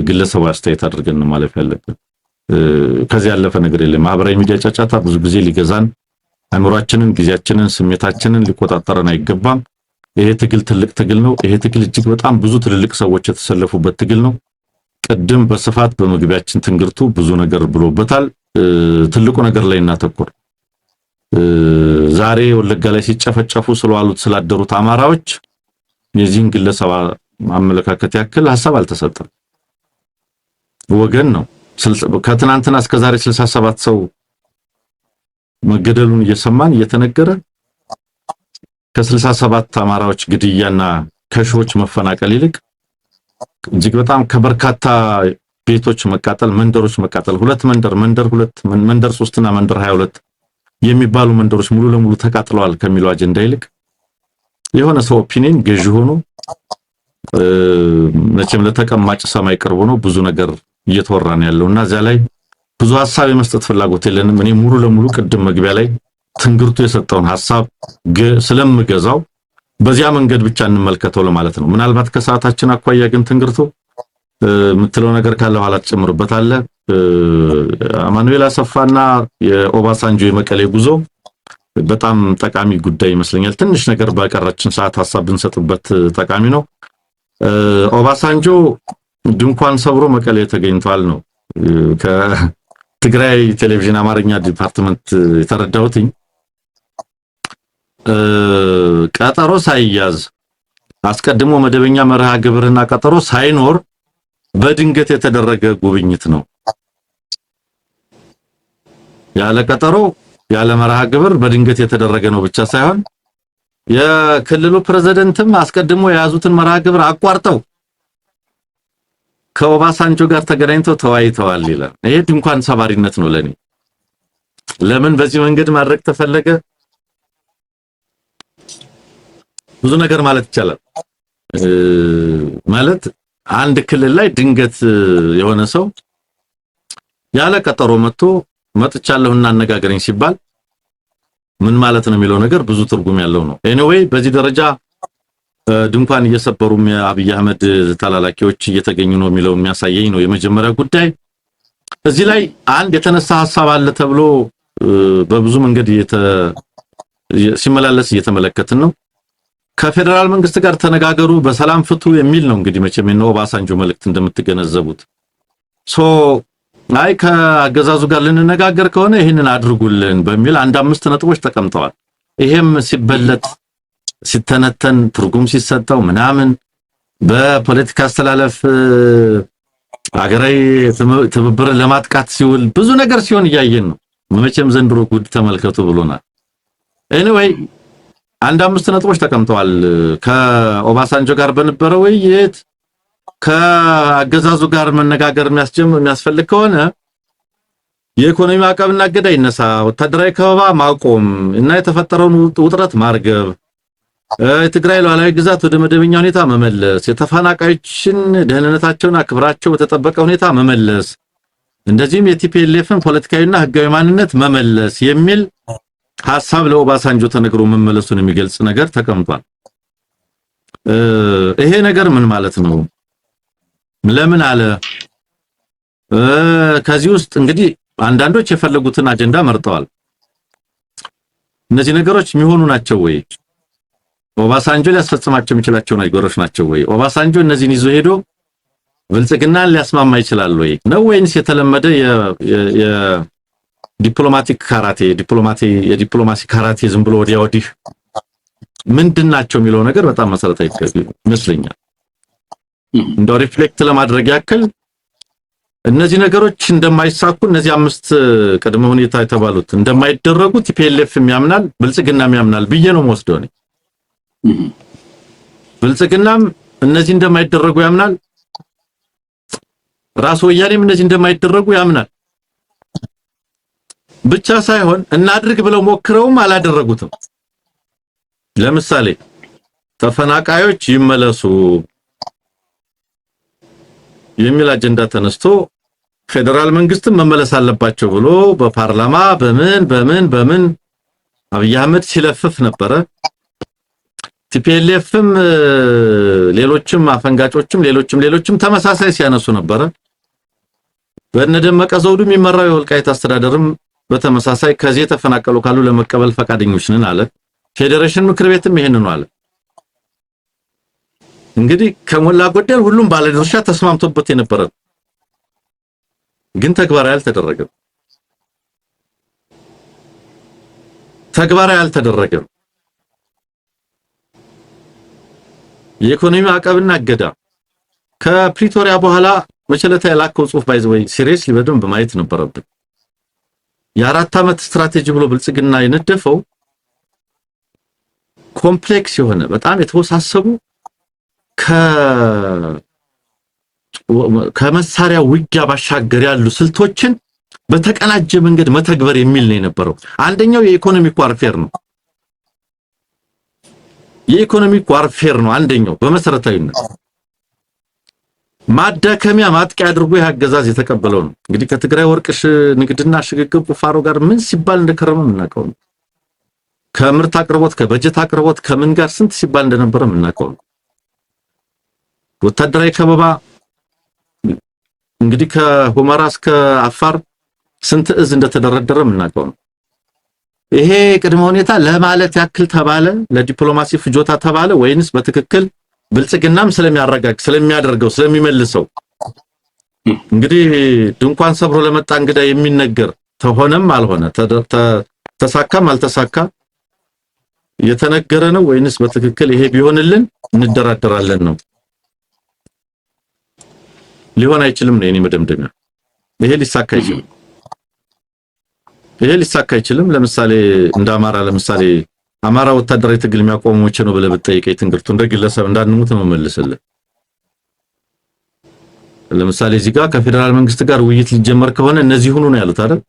ግለሰባዊ አስተያየት አድርገን ማለፍ ያለብን ከዚህ ያለፈ ነገር የለም። ማህበራዊ ሚዲያ ጫጫታ ብዙ ጊዜ ሊገዛን አእምሯችንን፣ ጊዜያችንን፣ ስሜታችንን ሊቆጣጠረን አይገባም። ይሄ ትግል ትልቅ ትግል ነው። ይሄ ትግል እጅግ በጣም ብዙ ትልልቅ ሰዎች የተሰለፉበት ትግል ነው። ቅድም በስፋት በመግቢያችን ትንግርቱ ብዙ ነገር ብሎበታል። ትልቁ ነገር ላይ እናተኩር። ዛሬ ወለጋ ላይ ሲጨፈጨፉ ስለዋሉት ስላደሩት አማራዎች የዚህን ግለሰብ አመለካከት ያክል ሐሳብ አልተሰጠም። ወገን ነው ከትናንትና እስከ ዛሬ 67 ሰው መገደሉን እየሰማን እየተነገረ ከ67 አማራዎች ግድያና ከሺዎች መፈናቀል ይልቅ እጅግ በጣም ከበርካታ ቤቶች መቃጠል፣ መንደሮች መቃጠል፣ መንደር 3 እና መንደር 22 የሚባሉ መንደሮች ሙሉ ለሙሉ ተቃጥለዋል ከሚለው አጀንዳ ይልቅ የሆነ ሰው ኦፒኒየን ገዢ ሆኖ መቼም ለተቀማጭ ሰማይ ቅርብ ሆኖ ብዙ ነገር እየተወራ ነው ያለውና እዚያ ላይ ብዙ ሐሳብ የመስጠት ፍላጎት የለንም። እኔ ሙሉ ለሙሉ ቅድም መግቢያ ላይ ትንግርቱ የሰጠውን ሐሳብ ስለምገዛው በዚያ መንገድ ብቻ እንመልከተው ለማለት ነው። ምናልባት ከሰዓታችን አኳያ ግን ትንግርቱ የምትለው ነገር ካለ ኋላ ተጨምርበታለህ። አማኑኤል አሰፋና የኦባሳንጆ የመቀሌ ጉዞ በጣም ጠቃሚ ጉዳይ ይመስለኛል። ትንሽ ነገር ባቀረችን ሰዓት ሐሳብ ብንሰጥበት ጠቃሚ ነው። ኦባሳንጆ ድንኳን ሰብሮ መቀሌ ተገኝቷል ነው ከትግራይ ቴሌቪዥን አማርኛ ዲፓርትመንት የተረዳሁትኝ። ቀጠሮ ሳይያዝ አስቀድሞ መደበኛ መርሃ ግብርና ቀጠሮ ሳይኖር በድንገት የተደረገ ጉብኝት ነው። ያለ ቀጠሮ ያለ መርሃ ግብር በድንገት የተደረገ ነው ብቻ ሳይሆን የክልሉ ፕሬዝዳንትም አስቀድሞ የያዙትን መርሃ ግብር አቋርጠው ከኦባሳንጆ ጋር ተገናኝተው ተወያይተዋል ይላል። ይሄ ድንኳን ሰባሪነት ነው ለኔ። ለምን በዚህ መንገድ ማድረግ ተፈለገ? ብዙ ነገር ማለት ይቻላል። ማለት አንድ ክልል ላይ ድንገት የሆነ ሰው ያለ ቀጠሮ መጥቻለሁና አነጋገረኝ ሲባል ምን ማለት ነው የሚለው ነገር ብዙ ትርጉም ያለው ነው። ኤኒዌይ በዚህ ደረጃ ድንኳን እየሰበሩም የአብይ አህመድ ተላላኪዎች እየተገኙ ነው የሚለው የሚያሳየኝ ነው የመጀመሪያ ጉዳይ። እዚህ ላይ አንድ የተነሳ ሐሳብ አለ ተብሎ በብዙ መንገድ ሲመላለስ እየተመለከትን ነው። ከፌደራል መንግስት ጋር ተነጋገሩ፣ በሰላም ፍቱ የሚል ነው። እንግዲህ መቼም ነው ኦባሳንጆ መልእክት እንደምትገነዘቡት አይ ከአገዛዙ ጋር ልንነጋገር ከሆነ ይሄንን አድርጉልን በሚል 5 ነጥቦች ተቀምጠዋል። ይሄም ሲበለጥ ሲተነተን ትርጉም ሲሰጠው ምናምን በፖለቲካ አስተላለፍ አገራዊ ትብብርን ለማጥቃት ሲውል ብዙ ነገር ሲሆን እያየን ነው። መቼም ዘንድሮ ጉድ ተመልከቱ ብሎናል። ኤኒዌይ 5 ነጥቦች ተቀምጠዋል። ከኦባሳንጆ ጋር በነበረው ውይይት ከአገዛዙ ጋር መነጋገር የሚያስፈልግ ከሆነ የኢኮኖሚ ማዕቀብና እገዳ ይነሳ፣ ወታደራዊ ከበባ ማቆም እና የተፈጠረውን ውጥረት ማርገብ፣ የትግራይ ሉዓላዊ ግዛት ወደ መደበኛ ሁኔታ መመለስ፣ የተፈናቃዮችን ደህንነታቸውና ክብራቸው በተጠበቀ ሁኔታ መመለስ፣ እንደዚህም የቲፒኤልኤፍን ፖለቲካዊና ህጋዊ ማንነት መመለስ የሚል ሐሳብ ለኦባሳንጆ ተነግሮ መመለሱን የሚገልጽ ነገር ተቀምጧል። ይሄ ነገር ምን ማለት ነው? ለምን አለ? ከዚህ ውስጥ እንግዲህ አንዳንዶች የፈለጉትን አጀንዳ መርጠዋል። እነዚህ ነገሮች የሚሆኑ ናቸው ወይ? ኦባሳንጆ ሊያስፈጽማቸው የሚችላቸው ነገሮች ናቸው ወይ? ኦባሳንጆ እነዚህን ይዞ ሄዶ ብልጽግናን ሊያስማማ ይችላል ወይ ነው? ወይንስ የተለመደ የዲፕሎማቲክ ካራቴ የዲፕሎማሲ ካራቴ ዝም ብሎ ወዲያ ወዲህ ምንድናቸው የሚለው ነገር በጣም መሰረታዊ ይመስለኛል። እንደው ሪፍሌክት ለማድረግ ያክል እነዚህ ነገሮች እንደማይሳኩ እነዚህ 5 ቅድመ ሁኔታ የተባሉት እንደማይደረጉ ቲፒኤልኤፍ የሚያምናል፣ ብልጽግና የሚያምናል ብዬ ነው የምወስደው። ብልጽግናም እነዚህ እንደማይደረጉ ያምናል። ራስ ወያኔም እነዚህ እንደማይደረጉ ያምናል። ብቻ ሳይሆን እናድርግ ብለው ሞክረውም አላደረጉትም። ለምሳሌ ተፈናቃዮች ይመለሱ የሚል አጀንዳ ተነስቶ ፌደራል መንግስትም መመለስ አለባቸው ብሎ በፓርላማ በምን አብይ አህመድ ሲለፍፍ ነበረ። ቲፒኤልኤፍም ሌሎችም አፈንጋጮችም ሌሎችም ተመሳሳይ ሲያነሱ ነበረ። በእነደመቀ ዘውዱ የሚመራው የወልቃይት አስተዳደርም በተመሳሳይ ከዚህ ተፈናቀሉ ካሉ ለመቀበል ፈቃደኞች ነን አለ። ፌዴሬሽን ምክር ቤትም ይሄንን ነው አለ። እንግዲህ ከሞላ ጎደል ሁሉም ባለድርሻ ተስማምቶበት የነበረ ግን ተግባራዊ አልተደረገም። የኢኮኖሚ አቀብና እገዳ ከፕሪቶሪያ በኋላ መቸለታ ያላከው ጽሁፍ ባይዘው ሲሪየስሊ በደንብ ማየት ነበረብን። የ4 ዓመት ስትራቴጂ ብሎ ብልጽግና የነደፈው ኮምፕሌክስ የሆነ በጣም የተወሳሰቡ ከመሳሪያ ውጊያ ባሻገር ያሉ ስልቶችን በተቀናጀ መንገድ መተግበር የሚል ነው የነበረው። አንደኛው የኢኮኖሚክ ዋርፌር ነው። አንደኛው በመሰረታዊነት ማዳከሚያ ማጥቂያ አድርጎ ያገዛዝ የተቀበለው ነው። እንግዲህ ከትግራይ ወርቅሽ ንግድና ሽግግር ቁፋሮ ጋር ምን ሲባል እንደከረመ ምናቀው ነው። ከምርት አቅርቦት ከበጀት አቅርቦት ከምን ጋር ስንት ሲባል እንደነበረ ምናቀው ነው። ወታደራዊ ከበባ እንግዲህ ከሁመራ እስከ አፋር ስንት እዝ እንደተደረደረ ምናቀው ነው። ይሄ ቅድመ ሁኔታ ለማለት ያክል ተባለ፣ ለዲፕሎማሲ ፍጆታ ተባለ ወይንስ በትክክል ብልጽግናም ስለሚያደርገው ስለሚመልሰው? እንግዲህ ድንኳን ሰብሮ ለመጣ እንግዳ የሚነገር ተሆነም አልሆነ ተሳካም አልተሳካ የተነገረ ነው ወይንስ በትክክል ይሄ ቢሆንልን እንደራደራለን ነው? ሊሆን አይችልም ነው የኔ መደምደሚያ። ይሄ ሊሳካ አይችልም። ለምሳሌ እንደ አማራ ወታደራዊ ትግል የሚያቆሙ መቼ ነው ብለህ ብትጠይቀኝ ትንግርቱ እንደ ግለሰብ እንዳንሙት ነው መልስልህ። ለምሳሌ እዚህ ጋር ከፌደራል መንግስት ጋር ውይይት ሊጀመር ከሆነ እነዚህ ሁኑ ነው ያሉት አይደል?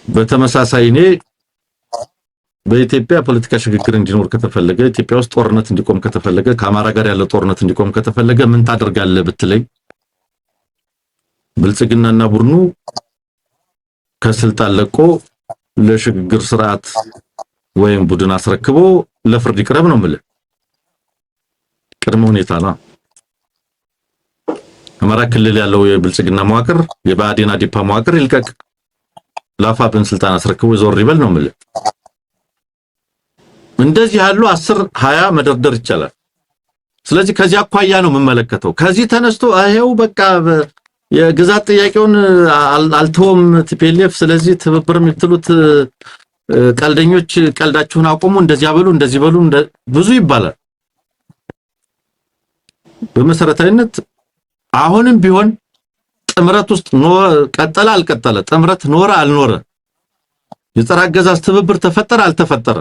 በተመሳሳይ እኔ በኢትዮጵያ ፖለቲካ ሽግግር እንዲኖር ከተፈለገ፣ ኢትዮጵያ ውስጥ ጦርነት እንዲቆም ከተፈለገ፣ ከአማራ ጋር ያለው ጦርነት እንዲቆም ከተፈለገ ምን ታደርጋለህ ብትለኝ ብልጽግናና ቡድኑ ከስልጣን ለቆ ለሽግግር ስርዓት ወይም ቡድን አስረክቦ ለፍርድ ይቅረብ ነው ማለት ቅድመ ሁኔታ ነው። አማራ ክልል ያለው የብልጽግና መዋቅር የባዲና ዲፓ መዋቅር ይልቀቅ፣ ለአፋብን ስልጣን አስረክቦ ዞር ይበል ነው ማለት። እንደዚህ ያሉ 10 20 መደርደር ይቻላል። ስለዚህ ከዚህ አኳያ ነው የምመለከተው። ከዚህ ተነስቶ አይሄው በቃ የግዛት ጥያቄውን አልተውም ቲፒኤልኤፍ፣ ስለዚህ ትብብር የምትሉት ቀልደኞች ቀልዳችሁን አቆሙ፣ እንደዚህ ያበሉ እንደዚህ በሉ ብዙ ይባላል። በመሰረታዊነት አሁንም ቢሆን ጥምረት ውስጥ ቀጠለ አልቀጠለ፣ ጥምረት ኖረ አልኖረ፣ የጸረ አገዛዝ ትብብር ተፈጠረ አልተፈጠረ፣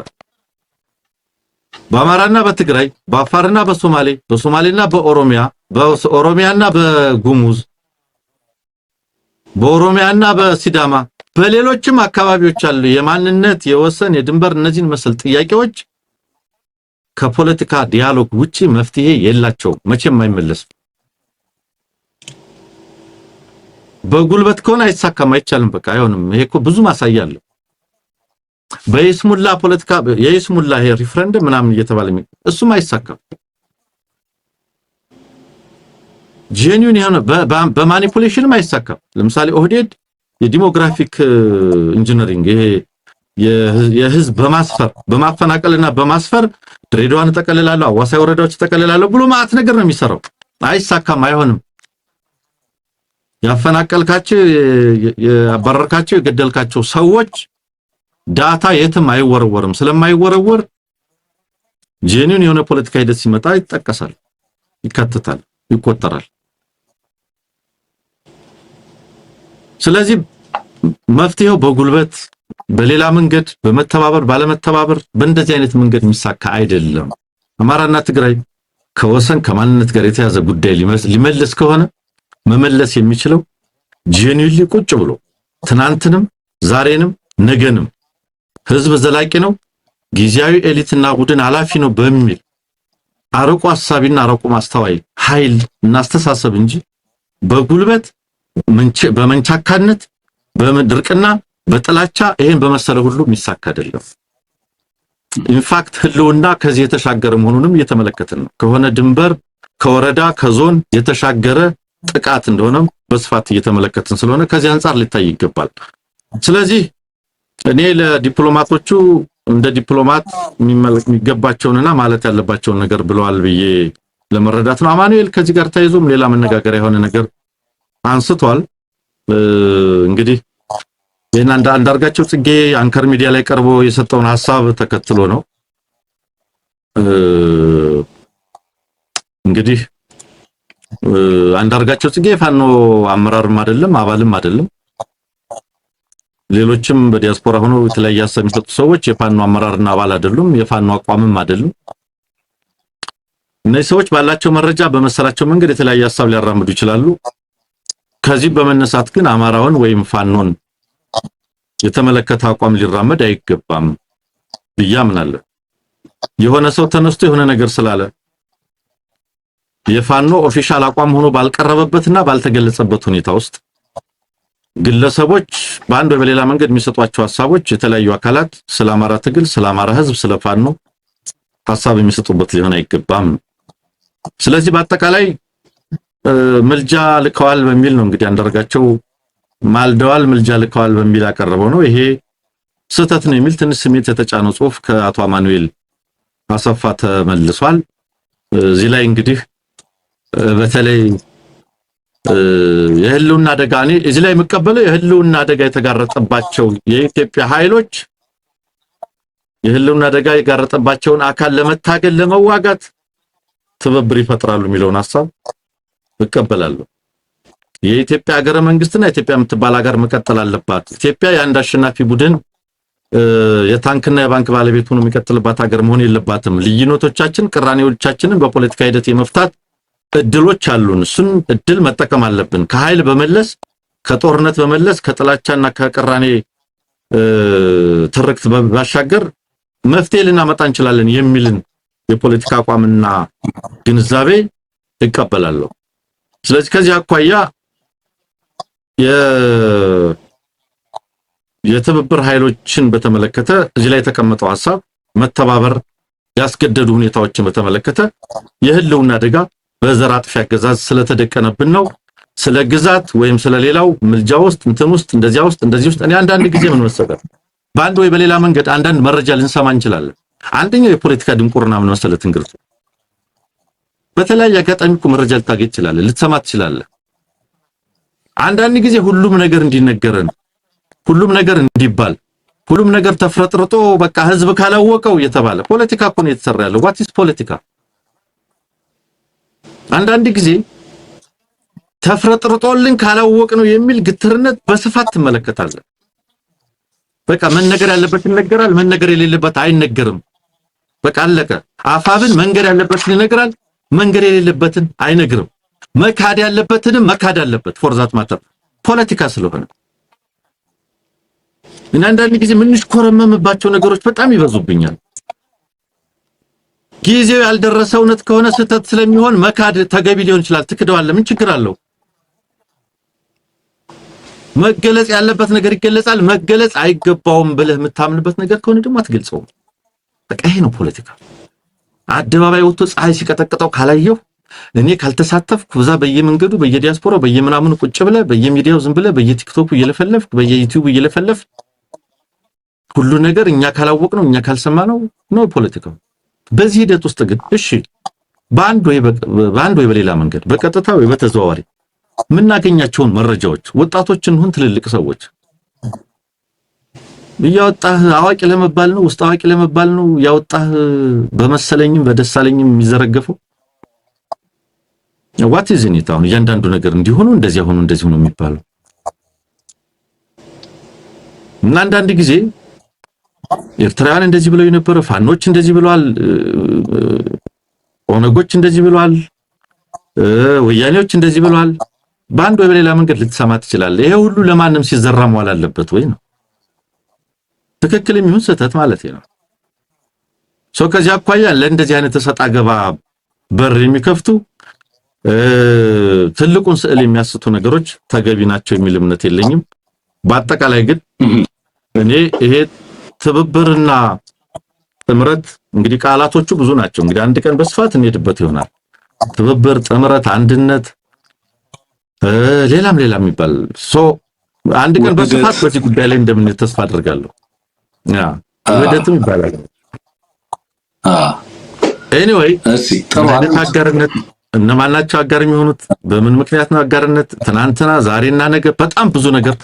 በአማራና በትግራይ በአፋርና በሶማሌ በሶማሌና በኦሮሚያና በጉሙዝ በኦሮሚያና በሲዳማ በሌሎችም አካባቢዎች አሉ የማንነት የወሰን የድንበር እነዚህን መሰል ጥያቄዎች ከፖለቲካ ዲያሎግ ውጪ መፍትሄ የላቸውም፣ መቼም አይመለስም። በጉልበት ከሆነ አይሳካም፣ አይቻልም፣ በቃ አይሆንም። ይሄ እኮ ብዙ ማሳያ አለ። በይስሙላ ፖለቲካ የይስሙላ ይሄ ሪፍረንደም ምናምን እየተባለ እሱም አይሳካም። ጄኒዩን የሆነ በማኒፑሌሽንም አይሳካም። ለምሳሌ ኦህዴድ የዲሞግራፊክ ኢንጂነሪንግ ይሄ የህዝብ በማፈናቀልና በማስፈር ድሬዳዋን ተቀልላለሁ፣ አዋሳኝ ወረዳዎች ተቀልላለሁ ብሎ ማአት ነገር ነው የሚሰራው። አይሳካም፣ አይሆንም። ያፈናቀልካቸው ያባረርካቸው የገደልካቸው ሰዎች ዳታ የትም አይወረወርም። ስለማይወረወር ጄኒዩን የሆነ ፖለቲካ ሂደት ሲመጣ ይጠቀሳል፣ ይካተታል፣ ይቆጠራል። ስለዚህ መፍትሄው በጉልበት በሌላ መንገድ በመተባበር ባለመተባበር በእንደዚህ አይነት መንገድ የሚሳካ አይደለም። አማራና ትግራይ ከወሰን ከማንነት ጋር የተያዘ ጉዳይ ሊመለስ ከሆነ መመለስ የሚችለው ጄኒውሊ ቁጭ ብሎ ትናንትንም ዛሬንም ነገንም ህዝብ ዘላቂ ነው ጊዜያዊ ኤሊትና ቡድን ኃላፊ ነው በሚል አርቆ ሐሳቢና አርቆ ማስተዋይ ኃይል እናስተሳሰብ እንጂ በጉልበት በመንቻካነት በመድርቅና በጥላቻ ይሄን በመሰለ ሁሉ የሚሳካ አይደለም። ኢንፋክት ህልውና ከዚህ የተሻገረ መሆኑንም እየተመለከትን ነው። ከሆነ ድንበር ከወረዳ ከዞን የተሻገረ ጥቃት እንደሆነም በስፋት እየተመለከትን ስለሆነ ከዚህ አንፃር ሊታይ ይገባል። ስለዚህ እኔ ለዲፕሎማቶቹ እንደ ዲፕሎማት የሚገባቸውንና ማለት ያለባቸውን ነገር ብለዋል ብዬ ለመረዳት ነው። አማኑኤል ከዚህ ጋር ተያይዞም ሌላ መነጋገሪያ የሆነ ነገር አንስቷል። እንግዲህ ይሄን አንዳርጋቸው ጽጌ አንከር ሚዲያ ላይ ቀርቦ የሰጠውን ሐሳብ ተከትሎ ነው። እንግዲህ አንዳርጋቸው ጽጌ ፋኖ አመራርም አይደለም አባልም አይደለም። ሌሎችም በዲያስፖራ ሆኖ የተለያየ ሐሳብ የሚሰጡ ሰዎች የፋኖ አመራርና አባል አይደሉም፣ የፋኖ አቋምም አይደሉም። እነዚህ ሰዎች ባላቸው መረጃ በመሰላቸው መንገድ የተለያየ ሐሳብ ሊያራምዱ ይችላሉ። ከዚህ በመነሳት ግን አማራውን ወይም ፋኖን የተመለከተ አቋም ሊራመድ አይገባም ብዬ አምናለሁ። የሆነ ሰው ተነስቶ የሆነ ነገር ስላለ የፋኖ ኦፊሻል አቋም ሆኖ ባልቀረበበትና ባልተገለጸበት ሁኔታ ውስጥ ግለሰቦች በአንድ ወይ በሌላ መንገድ የሚሰጧቸው ሐሳቦች የተለያዩ አካላት ስለ አማራ ትግል፣ ስለ አማራ ህዝብ፣ ስለ ፋኖ ሐሳብ የሚሰጡበት ሊሆን አይገባም። ስለዚህ በአጠቃላይ ምልጃ ልከዋል በሚል ነው እንግዲህ አንዳርጋቸው ማልደዋል ምልጃ ልከዋል በሚል ያቀረበው ነው። ይሄ ስህተት ነው የሚል ትንሽ ስሜት የተጫነው ጽሁፍ ከአቶ አማኑኤል አሰፋ ተመልሷል። እዚህ ላይ እንግዲህ በተለይ የህልውና አደጋ እኔ እዚህ ላይ የምቀበለው የህልውና አደጋ የተጋረጠባቸው የኢትዮጵያ ኃይሎች የህልውና አደጋ የጋረጠባቸውን አካል ለመታገል ለመዋጋት ትብብር ይፈጥራሉ የሚለውን ሐሳብ እቀበላለሁ። የኢትዮጵያ ሀገረ መንግስትና ኢትዮጵያ የምትባል ሀገር መቀጠል አለባት። ኢትዮጵያ የአንድ አሸናፊ ቡድን የታንክና የባንክ ባለቤት ሆኖ የሚቀጥልባት ሀገር መሆን የለባትም። ልዩነቶቻችን ቅራኔዎቻችንን በፖለቲካ ሂደት የመፍታት እድሎች አሉን። እሱን እድል መጠቀም አለብን። ከኃይል በመለስ ከጦርነት በመለስ ከጥላቻና ከቅራኔ ትርክት ባሻገር መፍትሄ ልናመጣ እንችላለን የሚልን የፖለቲካ አቋምና ግንዛቤ እቀበላለሁ። ስለዚህ ከዚህ አኳያ የትብብር ኃይሎችን በተመለከተ እዚህ ላይ የተቀመጠው ሐሳብ መተባበር ያስገደዱ ሁኔታዎችን በተመለከተ የህልውና አደጋ በዘር አጥፊ አገዛዝ ስለተደቀነብን ነው። ስለ ግዛት ወይም ስለሌላው ምልጃ ውስጥ እንትን ውስጥ እንደዚህ ውስጥ እኔ አንዳንድ ጊዜ ምን መሰለህ በአንድ ወይ በሌላ መንገድ አንዳንድ መረጃ ልንሰማ እንችላለን። አንደኛው የፖለቲካ ድንቁርና ምን መሰለህ ትንግርቱ በተለያየ አጋጣሚ እኮ መረጃ ልታገኝ ትችላለህ፣ ልትሰማ ትችላለህ። አንዳንድ ጊዜ ሁሉም ነገር እንዲነገረን ሁሉም ነገር እንዲባል ሁሉም ነገር ተፍረጥርጦ በቃ ህዝብ ካላወቀው እየተባለ ፖለቲካ እኮ ነው የተሰራ ያለው። what is ፖለቲካ? አንዳንድ ጊዜ ተፍረጥርጦልን ካላወቅ ነው የሚል ግትርነት በስፋት ትመለከታለህ። በቃ መነገር ያለበት ይነገራል፣ መነገር የሌለበት አይነገርም። በቃ አለቀ። አፋብን መንገር ያለበትን ይነግራል፣ መንገር የሌለበትን አይነግርም። መካድ ያለበትንም መካድ አለበት። ፎርዛት ማተር ፖለቲካ ስለሆነ እና አንዳንድ ጊዜ ምንሽ ኮረመምባቸው ነገሮች በጣም ይበዙብኛል። ጊዜው ያልደረሰ እውነት ከሆነ ስህተት ስለሚሆን መካድ ተገቢ ሊሆን ይችላል። ትክደዋለህ፣ ምን ችግር አለው? መገለጽ ያለበት ነገር ይገለጻል። መገለጽ አይገባውም ብለህ የምታምንበት ነገር ከሆነ ደግሞ አትገልጸውም። በቃ ይሄ ነው ፖለቲካ። አደባባይ ወጥቶ ፀሐይ ሲቀጠቅጠው ካላየው እኔ ካልተሳተፍኩ በዛ በየመንገዱ በየዲያስፖራው በየምናምኑ ቁጭ ብለህ በየሚዲያው ዝም ብለህ በየቲክቶኩ እየለፈለፍክ በየዩቲዩብ እየለፈለፍክ ሁሉ ነገር እኛ ካላወቅነው እኛ ካልሰማነው ነው ፖለቲካው። በዚህ ሂደት ውስጥ ግን እሺ በአንድ ወይ በሌላ መንገድ በቀጥታ ወይ በተዘዋዋሪ ምናገኛቸውን መረጃዎች ወጣቶችን ሁን ትልልቅ ሰዎች ያወጣህ አዋቂ ለመባል ነው ውስጥ አዋቂ ለመባል ነው ያወጣህ በመሰለኝም በደሳለኝም የሚዘረገፈው what is in it? አሁን እያንዳንዱ ነገር እንዲሆኑ እንደዚህ ሆኖ እንደዚህ ሆኖ የሚባለው እና አንዳንድ ጊዜ ኤርትራውያን እንደዚህ ብለው የነበረ ፋኖች እንደዚህ ብለዋል ኦነጎች እንደዚህ ብለዋል፣ ወያኔዎች እንደዚህ ብለዋል። በአንድ ወይ በሌላ መንገድ ልትሰማ ትችላለህ። ይሄ ሁሉ ለማንም ሲዘራ መዋል አለበት ወይ ነው? ትክክል የሚሆን ስህተት ማለት ነው። ሰው ከዚህ አኳያ ለእንደዚህ አይነት ተሰጣ ገባ በር የሚከፍቱ ትልቁን ስዕል የሚያስቱ ነገሮች ተገቢ ናቸው የሚል እምነት የለኝም። በአጠቃላይ ግን እኔ ይሄ ትብብርና ጥምረት እንግዲህ ቃላቶቹ ብዙ ናቸው። እንግዲህ አንድ ቀን በስፋት እንሄድበት ይሆናል። ትብብር፣ ጥምረት፣ አንድነት፣ ሌላም የሚባል አንድ ቀን በስፋት በዚህ ጉዳይ ላይ እንደምን ተስፋ አደርጋለሁ። ወደትም ይባላል። ኤኒዌይ አጋርነት እነማን ናቸው አጋር የሚሆኑት? በምን ምክንያት ነው አጋርነት? ትናንትና ዛሬና ነገ በጣም ብዙ ነገር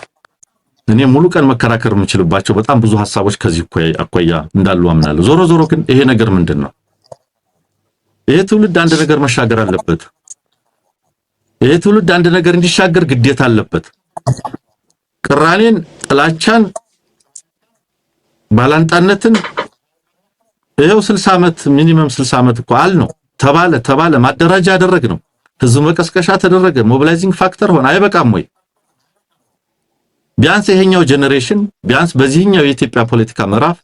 እኔ ሙሉ ቀን መከራከር የምችልባቸው በጣም ብዙ ሐሳቦች ከዚህ አኳያ እንዳሉ አምናለሁ። ዞሮ ዞሮ ግን ይሄ ነገር ምንድነው? ይሄ ትውልድ አንድ ነገር መሻገር አለበት። ይሄ ትውልድ አንድ ነገር እንዲሻገር ግዴታ አለበት። ቅራኔን፣ ጥላቻን፣ ባላንጣነትን ይሄው 60 ዓመት ሚኒመም 60 ዓመት እኮ አልነው ተባለ ማደራጃ ያደረግነው ህዝብ መቀስቀሻ ተደረገ፣ ሞቢላይዚንግ ፋክተር ሆነ። አይበቃም ወይ? ቢያንስ ይሄኛው ጄኔሬሽን ቢያንስ በዚህኛው የኢትዮጵያ ፖለቲካ ምዕራፍ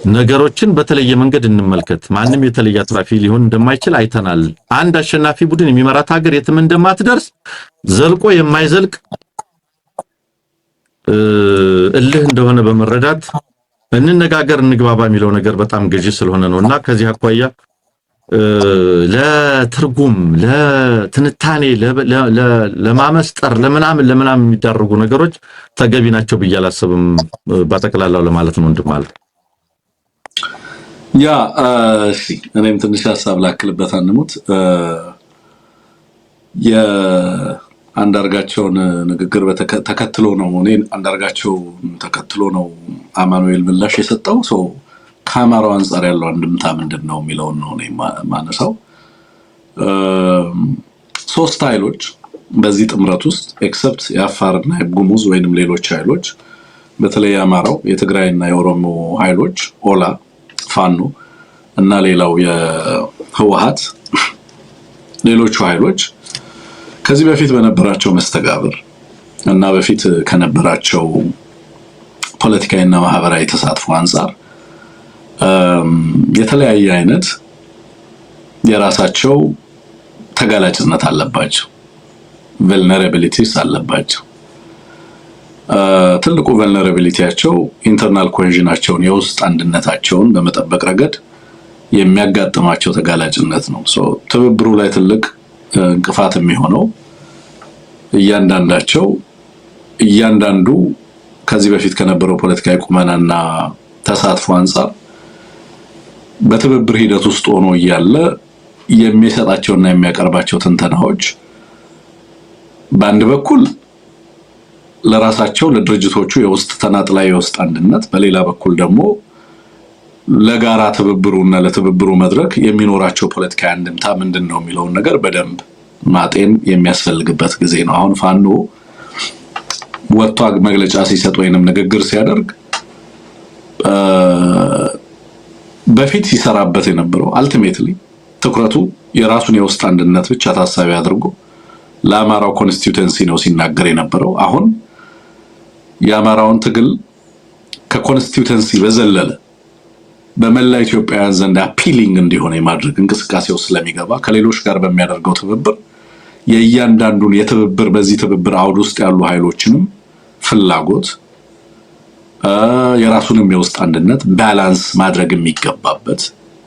ነገሮችን በተለየ መንገድ እንመልከት። ማንም የተለየ አትራፊ ሊሆን እንደማይችል አይተናል። አንድ አሸናፊ ቡድን የሚመራት ሀገር የትም እንደማትደርስ ዘልቆ የማይዘልቅ እልህ እንደሆነ በመረዳት እንነጋገር፣ እንግባባ የሚለው ነገር በጣም ገዢ ስለሆነ ነውና ከዚህ አኳያ ለትርጉም፣ ለትንታኔ፣ ለማመስጠር፣ ለምናምን የሚዳርጉ ነገሮች ተገቢ ናቸው ብዬ አላስብም። በጠቅላላው ለማለት ነው እንደማለት እሺ እኔም ትንሽ ሐሳብ ላክልበት። አንሙት የአንዳርጋቸውን ንግግር ተከትሎ ነው ተከትሎ ነው አማኑኤል ምላሽ የሰጠው። ከአማራው አንጻር ያለው አንድምታ ምንድነው የሚለውን ነው እኔ ማነሳው። ሶስት ኃይሎች በዚህ ጥምረት ውስጥ ኤክሰፕት የአፋርና የጉሙዝ ወይንም ሌሎች ኃይሎች በተለይ የአማራው የትግራይና የኦሮሞ ኃይሎች ኦላ፣ ፋኖ እና ሌላው የህወሓት ሌሎቹ ኃይሎች ከዚህ በፊት በነበራቸው መስተጋብር እና በፊት ከነበራቸው ፖለቲካዊና ማህበራዊ ተሳትፎ አንጻር የተለያየ አይነት የራሳቸው ተጋላጭነት አለባቸው፣ vulnerabilities አለባቸው። ትልቁ vulnerabilityያቸው ኢንተርናል ኮሄዥናቸውን የውስጥ አንድነታቸውን በመጠበቅ ረገድ የሚያጋጥማቸው ተጋላጭነት ነው። ትብብሩ ላይ ትልቅ እንቅፋት የሚሆነው እያንዳንዱ ከዚህ በፊት ከነበረው ፖለቲካዊ ቁመናና ተሳትፎ አንጻር በትብብር ሂደት ውስጥ ሆኖ እያለ የሚሰጣቸውና የሚያቀርባቸው ትንተናዎች በአንድ በኩል ለራሳቸው ለድርጅቶቹ የውስጥ ተናጥላይ የውስጥ አንድነት፣ በሌላ በኩል ደግሞ ለጋራ ትብብሩና ለትብብሩ መድረክ የሚኖራቸው ፖለቲካዊ አንድምታ ምንድነው የሚለውን ነገር በደንብ ማጤን የሚያስፈልግበት ጊዜ ነው። አሁን ፋኖ ወጥቶ መግለጫ ሲሰጥ ወይንም ንግግር ሲያደርግ በፊት ሲሰራበት የነበረው አልቲሜትሊ ትኩረቱ የራሱን የውስጥ አንድነት ብቻ ታሳቢ አድርጎ ለአማራው ኮንስቲቱዌንሲ ነው ሲናገር የነበረው። አሁን የአማራውን ትግል ከኮንስቲቱዌንሲ በዘለለ በመላ ኢትዮጵያውያን ዘንድ አፒሊንግ እንዲሆን የማድረግ እንቅስቃሴው ስለሚገባ ከሌሎች ጋር በሚያደርገው ትብብር የእያንዳንዱን በዚህ ትብብር አውድ ውስጥ ያሉ ኃይሎችንም ፍላጎት የራሱንም የውስጥ አንድነት ባላንስ ማድረግ የሚገባበት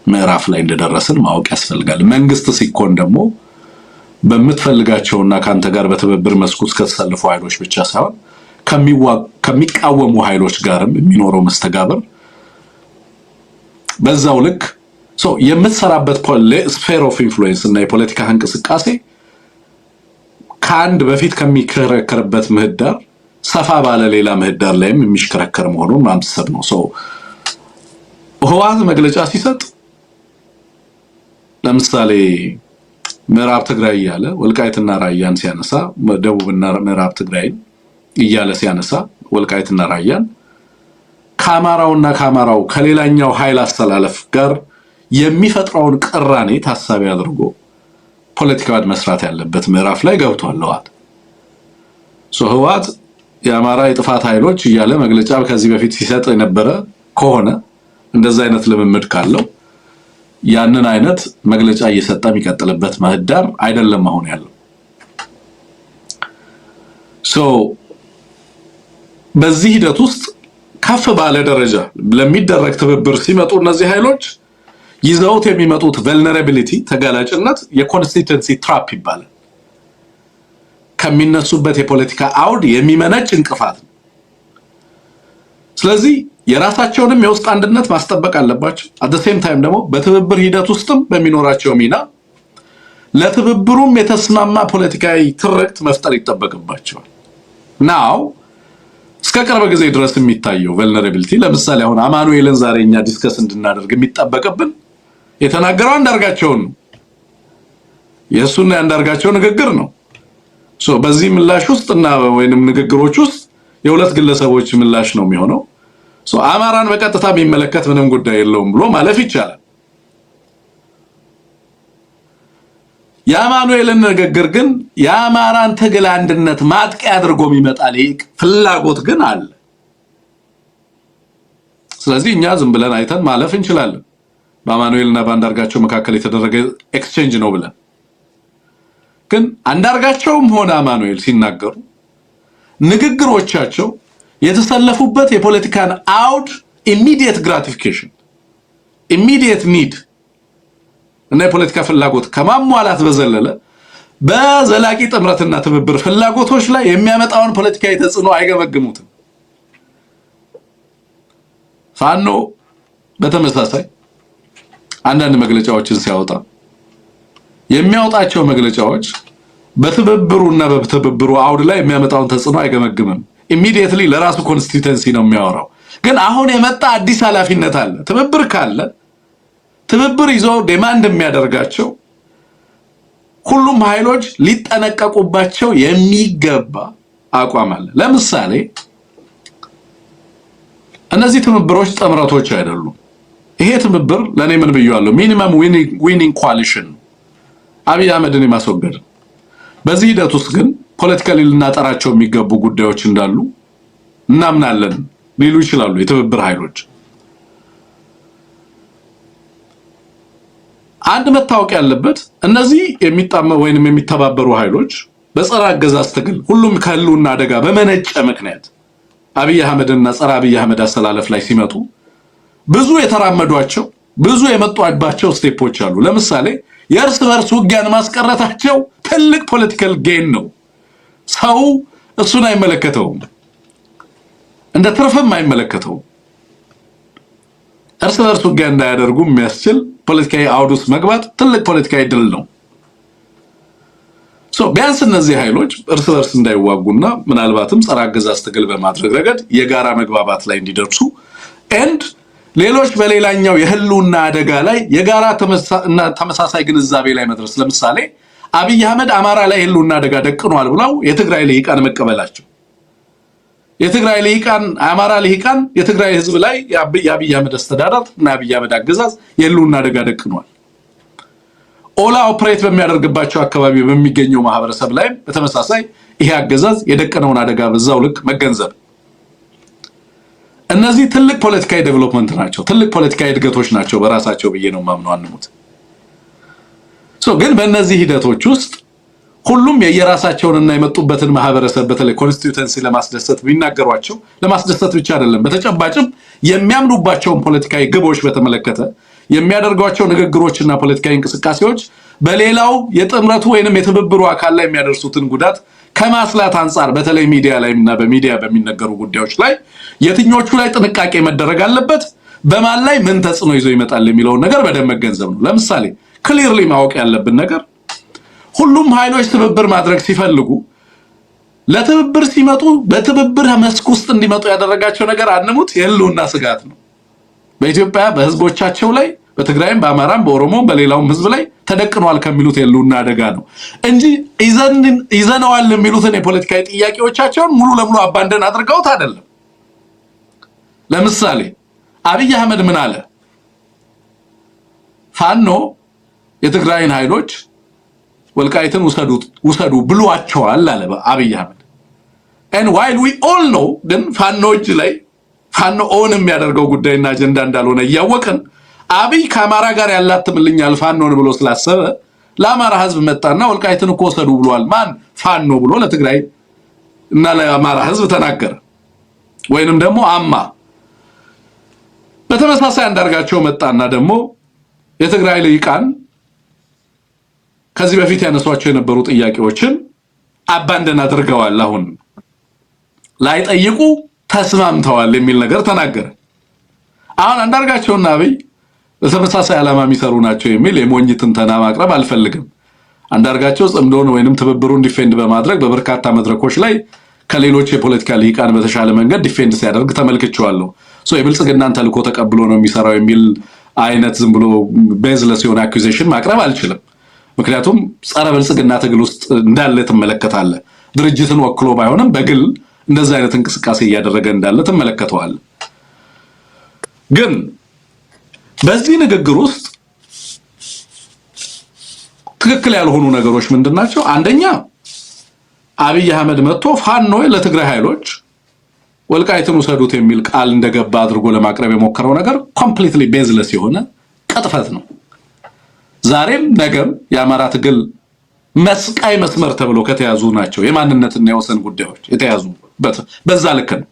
ምዕራፍ ላይ እንደደረስን ማወቅ ያስፈልጋል። መንግስት ሲኮን ደግሞ በምትፈልጋቸውና ካንተ ጋር በትብብር መስኩት ከተሰለፉ ኃይሎች ብቻ ሳይሆን ከሚቃወሙ ኃይሎች ጋርም የሚኖረው መስተጋብር በዛው ልክ የምትሰራበት ስፌር ኦፍ ኢንፍሉዌንስ እና የፖለቲካ እንቅስቃሴ ከአንድ በፊት ከሚከረከርበት ምህዳር ሰፋ ባለ ሌላ ምህዳር ላይም የሚሽከረከር መሆኑን ማምሰብ ነው። ህወሓት መግለጫ ሲሰጥ ለምሳሌ ምዕራብ ትግራይ እያለ ወልቃይትና ራያን ሲያነሳ፣ ደቡብና ምዕራብ ትግራይ እያለ ሲያነሳ ወልቃይትና ራያን ከአማራው ከሌላኛው ኃይል አስተላለፍ ጋር የሚፈጥረውን ቅራኔ ታሳቢ አድርጎ ፖለቲካውን መስራት ያለበት ምዕራፍ ላይ ገብቷል። ህወሓት የአማራ የጥፋት ኃይሎች እያለ መግለጫ ከዚህ በፊት ሲሰጥ የነበረ ከሆነ እንደዛ አይነት ልምምድ ካለው ያንን አይነት መግለጫ እየሰጠ የሚቀጥልበት ምህዳር አይደለም አሁን ያለው። በዚህ ሂደት ውስጥ ከፍ ባለ ደረጃ ለሚደረግ ትብብር ሲመጡ እነዚህ ኃይሎች ይዘውት የሚመጡት vulnerability ተጋላጭነት የኮንስቲትዩንሲ ትራፕ ይባላል። ከሚነሱበት የፖለቲካ አውድ የሚመነጭ እንቅፋት ነው። ስለዚህ የራሳቸውንም የውስጥ አንድነት ማስጠበቅ አለባቸው። at the same time ደግሞ በትብብር ሂደት ውስጥም በሚኖራቸው ሚና ለትብብሩም የተስማማ ፖለቲካዊ ትርክት መፍጠር ይጠበቅባቸዋል። ናው እስከ ቅርብ ጊዜ ድረስ የሚታየው vulnerability ለምሳሌ አሁን አማኑኤልን ዛሬኛ ዲስከስ እንድናደርግ የሚጠበቅብን የተናገረው አንዳርጋቸውን የሱና አንዳርጋቸው ንግግር ነው። በዚህ ምላሽ ውስጥና ወይንም ንግግሮች ውስጥ የሁለት ግለሰቦች ምላሽ ነው የሚሆነው። አማራን በቀጥታ የሚመለከት ምንም ጉዳይ የለውም ብሎ ማለፍ ይቻላል። የአማኑኤልን ንግግር ግን የአማራን ትግል አንድነት ማጥቂያ አድርጎ የሚመጣ ፍላጎት ግን አለ። ስለዚህ እኛ ዝም ብለን አይተን ማለፍ እንችላለን። በአማኑኤልና በአንዳርጋቸው መካከል የተደረገ ኤክስቼንጅ ነው ብለን ግን አንዳርጋቸውም ሆነ አማኑኤል ሲናገሩ ንግግሮቻቸው የተሰለፉበት የፖለቲካን አውድ ኢሚዲየት ግራቲፊኬሽን ኢሚዲየት ኒድ እና የፖለቲካ ፍላጎት ከማሟላት በዘለለ በዘላቂ ጥምረትና ትብብር ፍላጎቶች ላይ የሚያመጣውን ፖለቲካዊ ተጽዕኖ አይገመግሙትም። ፋኖ በተመሳሳይ አንዳንድ መግለጫዎችን ሲያወጣ የሚያወጣቸው መግለጫዎች በትብብሩና በትብብሩ አውድ ላይ የሚያመጣውን ተጽዕኖ አይገመግምም። ኢሚዲየትሊ ለራሱ ኮንስቲትዩንሲ ነው የሚያወራው። ግን አሁን የመጣ አዲስ ኃላፊነት አለ። ትብብር ካለ ትብብር ይዞ ዲማንድ የሚያደርጋቸው ሁሉም ኃይሎች ሊጠነቀቁባቸው የሚገባ አቋም አለ። ለምሳሌ እነዚህ ትብብሮች ጥምረቶች አይደሉም። ይሄ ትብብር ለኔ ምን ብየዋለሁ? ሚኒመም ዊኒንግ ኮአሊሽን አብይ አህመድን የማስወገድ። በዚህ ሂደት ውስጥ ግን ፖለቲካሊ ልናጠራቸው የሚገቡ ጉዳዮች እንዳሉ እናምናለን ሊሉ ይችላሉ የትብብር ኃይሎች። አንድ መታወቅ ያለበት እነዚህ የሚጣመሩ ወይንም የሚተባበሩ ኃይሎች በጸረ አገዛዝ ትግል ሁሉም ከህልውና አደጋ በመነጨ ምክንያት አብይ አህመድና ጸረ አብይ አህመድ አሰላለፍ ላይ ሲመጡ ብዙ የተራመዷቸው ብዙ የመጡባቸው ስቴፖች አሉ። ለምሳሌ የእርስ በርስ ውጊያን ማስቀረታቸው ትልቅ ፖለቲካል ጌን ነው። ሰው እሱን አይመለከተውም፣ እንደ ትርፍም አይመለከተውም። እርስ በርስ ውጊያ እንዳያደርጉ የሚያስችል ፖለቲካዊ አውድ ውስጥ መግባት ትልቅ ፖለቲካዊ ድል ነው። ቢያንስ እነዚህ ኃይሎች እርስ በርስ እንዳይዋጉና ምናልባትም ጸረ አገዛዝ ትግል በማድረግ ረገድ የጋራ መግባባት ላይ እንዲደርሱ ኤንድ ሌሎች በሌላኛው የህልውና አደጋ ላይ የጋራ ተመሳሳይ ግንዛቤ ላይ መድረስ። ለምሳሌ አብይ አህመድ አማራ ላይ ህልውና አደጋ ደቅኗል ብለው የትግራይ ልሂቃን መቀበላቸው፣ የትግራይ ልሂቃን አማራ ልሂቃን የትግራይ ህዝብ ላይ የአብይ አህመድ አስተዳደር እና የአብይ አህመድ አገዛዝ የህልውና አደጋ ደቅኗል። ኦላ ኦፕሬት በሚያደርግባቸው አካባቢ በሚገኘው ማህበረሰብ ላይ በተመሳሳይ ይሄ አገዛዝ የደቀነውን አደጋ በዛው ልክ መገንዘብ። እነዚህ ትልቅ ፖለቲካዊ ዴቨሎፕመንት ናቸው፣ ትልቅ ፖለቲካዊ እድገቶች ናቸው በራሳቸው ብዬ ነው ማምነው። አንሙት ግን በእነዚህ ሂደቶች ውስጥ ሁሉም የየራሳቸውንና የመጡበትን ማህበረሰብ በተለይ ኮንስቲትዩንሲ ለማስደሰት ቢናገሯቸው ለማስደሰት ብቻ አይደለም፣ በተጨባጭም የሚያምኑባቸውን ፖለቲካዊ ግቦች በተመለከተ የሚያደርጓቸው ንግግሮችና ፖለቲካዊ እንቅስቃሴዎች በሌላው የጥምረቱ ወይንም የትብብሩ አካል ላይ የሚያደርሱትን ጉዳት ከማስላት አንፃር በተለይ ሚዲያ ላይና በሚዲያ በሚነገሩ ጉዳዮች ላይ የትኞቹ ላይ ጥንቃቄ መደረግ አለበት፣ በማን ላይ ምን ተጽዕኖ ይዞ ይመጣል የሚለውን ነገር በደንብ መገንዘብ ነው። ለምሳሌ ክሊርሊ ማወቅ ያለብን ነገር ሁሉም ኃይሎች ትብብር ማድረግ ሲፈልጉ ለትብብር ሲመጡ በትብብር መስክ ውስጥ እንዲመጡ ያደረጋቸው ነገር አንሙት የህልውና ስጋት ነው። በኢትዮጵያ በህዝቦቻቸው ላይ በትግራይም በአማራም በኦሮሞም በሌላውም ህዝብ ላይ ተደቅኗል ከሚሉት የህልውና አደጋ ነው እንጂ ይዘነዋል የሚሉትን የፖለቲካዊ ጥያቄዎቻቸውን ሙሉ ለሙሉ አባንደን አድርገውት አይደለም። ለምሳሌ አብይ አህመድ ምን አለ? ፋኖ የትግራይን ኃይሎች ወልቃይትን ውሰዱ ብሏቸዋል አለ አብይ አህመድ። and while we all know ግን ፋኖች ላይ ፋኖ ኦን የሚያደርገው ጉዳይና አጀንዳ እንዳልሆነ ያወቀን አብይ ከአማራ ጋር ያላትምልኛል ፋኖን ብሎ ስላሰበ ለአማራ ህዝብ መጣና ወልቃይትን እኮ ወሰዱ ብሏል ማን ፋኖ ብሎ ለትግራይ እና ለአማራ ህዝብ ተናገረ ወይንም ደግሞ አማ በተመሳሳይ አንዳርጋቸው መጣና ደግሞ የትግራይ ልሂቃን ከዚህ በፊት ያነሷቸው የነበሩ ጥያቄዎችን አባንደን አድርገዋል አሁን ላይ ጠይቁ ተስማምተዋል የሚል ነገር ተናገረ። አሁን አንዳርጋቸውና አብይ በተመሳሳይ ዓላማ የሚሰሩ ናቸው የሚል የሞኝ ትንተና ማቅረብ አልፈልግም። አንዳርጋቸው ጽምዶን ወይንም ትብብሩን ዲፌንድ በማድረግ በበርካታ መድረኮች ላይ ከሌሎች የፖለቲካ ልሂቃን በተሻለ መንገድ ዲፌንድ ሲያደርግ ተመልክቻለሁ። የብልጽግናን ተልኮ ተቀብሎ ነው የሚሰራው የሚል አይነት ዝም ብሎ ቤዝለስ የሆነ አኩዜሽን ማቅረብ አልችልም። ምክንያቱም ጸረ ብልጽግና ትግል ውስጥ እንዳለ ተመለከታለህ። ድርጅትን ወክሎ ባይሆንም በግል እንደዛ አይነት እንቅስቃሴ እያደረገ እንዳለ ተመለከተዋል። ግን በዚህ ንግግር ውስጥ ትክክል ያልሆኑ ነገሮች ምንድናቸው? አንደኛ አብይ አህመድ መጥቶ ፋኖ ለትግራይ ኃይሎች ወልቃይትን ውሰዱት የሚል ቃል እንደገባ አድርጎ ለማቅረብ የሞከረው ነገር ኮምፕሊትሊ ቤዝለስ የሆነ ቅጥፈት ነው። ዛሬም ነገም የአማራ ትግል መስቃይ መስመር ተብሎ ከተያዙ ናቸው የማንነትና የወሰን ጉዳዮች የተያዙበት በዛ ልክ ነው።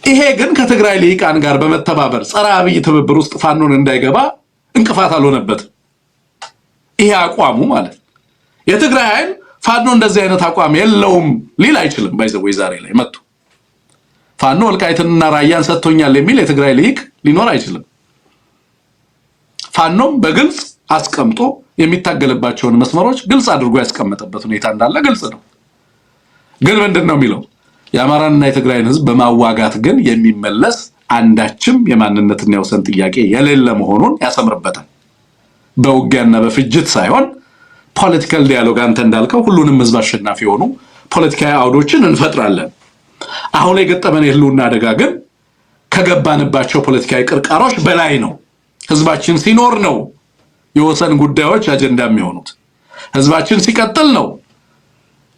ይሄ ግን ከትግራይ ልሂቃን ጋር በመተባበር ጸረ አብይ ትብብር ውስጥ ፋኖን እንዳይገባ እንቅፋት አልሆነበትም። ይሄ አቋሙ ማለት የትግራይ ኃይል ፋኖ እንደዚህ አይነት አቋም የለውም ሊል አይችልም። ባይዘው ዛሬ ላይ መጥቶ ፋኖ ወልቃይትንና ራያን ሰጥቶኛል የሚል የትግራይ ልሂቅ ሊኖር አይችልም። ፋኖም በግልጽ አስቀምጦ የሚታገልባቸውን መስመሮች ግልጽ አድርጎ ያስቀመጠበት ሁኔታ እንዳለ ግልጽ ነው። ግን ምንድነው የሚለው የአማራንና የትግራይን ህዝብ በማዋጋት ግን የሚመለስ አንዳችም የማንነትና የወሰን ጥያቄ የሌለ መሆኑን ያሰምርበታል። በውጊያና በፍጅት ሳይሆን ፖለቲካል ዲያሎግ አንተ እንዳልከው ሁሉንም ህዝብ አሸናፊ የሆኑ ፖለቲካዊ አውዶችን እንፈጥራለን። አሁን የገጠመን የህልውና አደጋ ግን ከገባንባቸው ፖለቲካዊ ቅርቃሮች በላይ ነው። ህዝባችን ሲኖር ነው የወሰን ጉዳዮች አጀንዳ የሚሆኑት። ህዝባችን ሲቀጥል ነው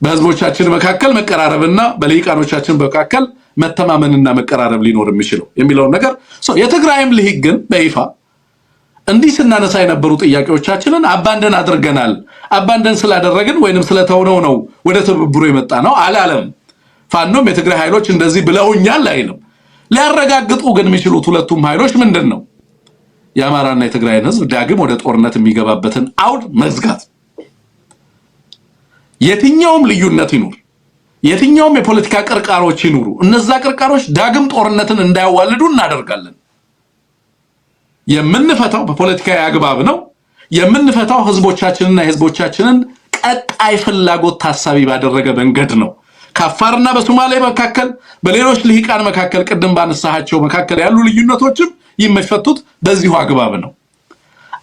በህዝቦቻችን መካከል መቀራረብና በልሂቃኖቻችን መካከል መተማመንና መቀራረብ ሊኖር የሚችለው የሚለው ነገር የትግራይም ልሂቅ ግን በይፋ እንዲህ ስናነሳ የነበሩ ጥያቄዎቻችንን አባንደን አድርገናል። አባንደን ስላደረግን ወይንም ስለተውነው ነው ወደ ትብብሩ የመጣ ነው አላለም። ፋኖም የትግራይ ኃይሎች እንደዚህ ብለውኛል አይልም። ሊያረጋግጡ ግን የሚችሉት ሁለቱም ኃይሎች ምንድነው? የአማራና የትግራይን ህዝብ ዳግም ወደ ጦርነት የሚገባበትን አውድ መዝጋት። የትኛውም ልዩነት ይኑር፣ የትኛውም የፖለቲካ ቅርቃሮች ይኑሩ፣ እነዛ ቅርቃሮች ዳግም ጦርነትን እንዳያዋልዱ እናደርጋለን። የምንፈታው በፖለቲካዊ አግባብ ነው። የምንፈታው ህዝቦቻችንና የህዝቦቻችንን ቀጣይ ፍላጎት ታሳቢ ባደረገ መንገድ ነው። ከአፋርና በሶማሌ መካከል በሌሎች ልሂቃን መካከል ቅድም ባነሳቸው መካከል ያሉ ልዩነቶችም የሚፈቱት በዚሁ አግባብ ነው።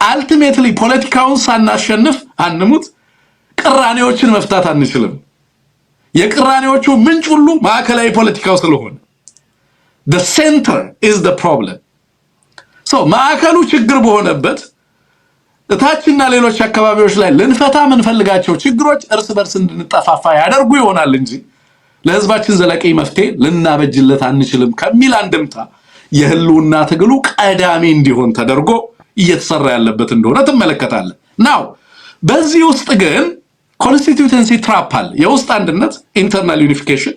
አልቲሜትሊ ፖለቲካውን ሳናሸንፍ አንሙት ቅራኔዎችን መፍታት አንችልም። የቅራኔዎቹ ምንጭ ሁሉ ማዕከላዊ ፖለቲካው ስለሆነ the center is the problem። ማዕከሉ ችግር በሆነበት እታችና ሌሎች አካባቢዎች ላይ ልንፈታ የምንፈልጋቸው ችግሮች እርስ በርስ እንድንጠፋፋ ያደርጉ ይሆናል እንጂ ለህዝባችን ዘላቂ መፍትሄ ልናበጅለት አንችልም ከሚል አንድምታ የህልውና ትግሉ ቀዳሚ እንዲሆን ተደርጎ እየተሰራ ያለበት እንደሆነ ትመለከታለህ። ናው በዚህ ውስጥ ግን ኮንስቲቲዩተንሲ ትራፕ አለ። የውስጥ አንድነት ኢንተርናል ዩኒፊኬሽን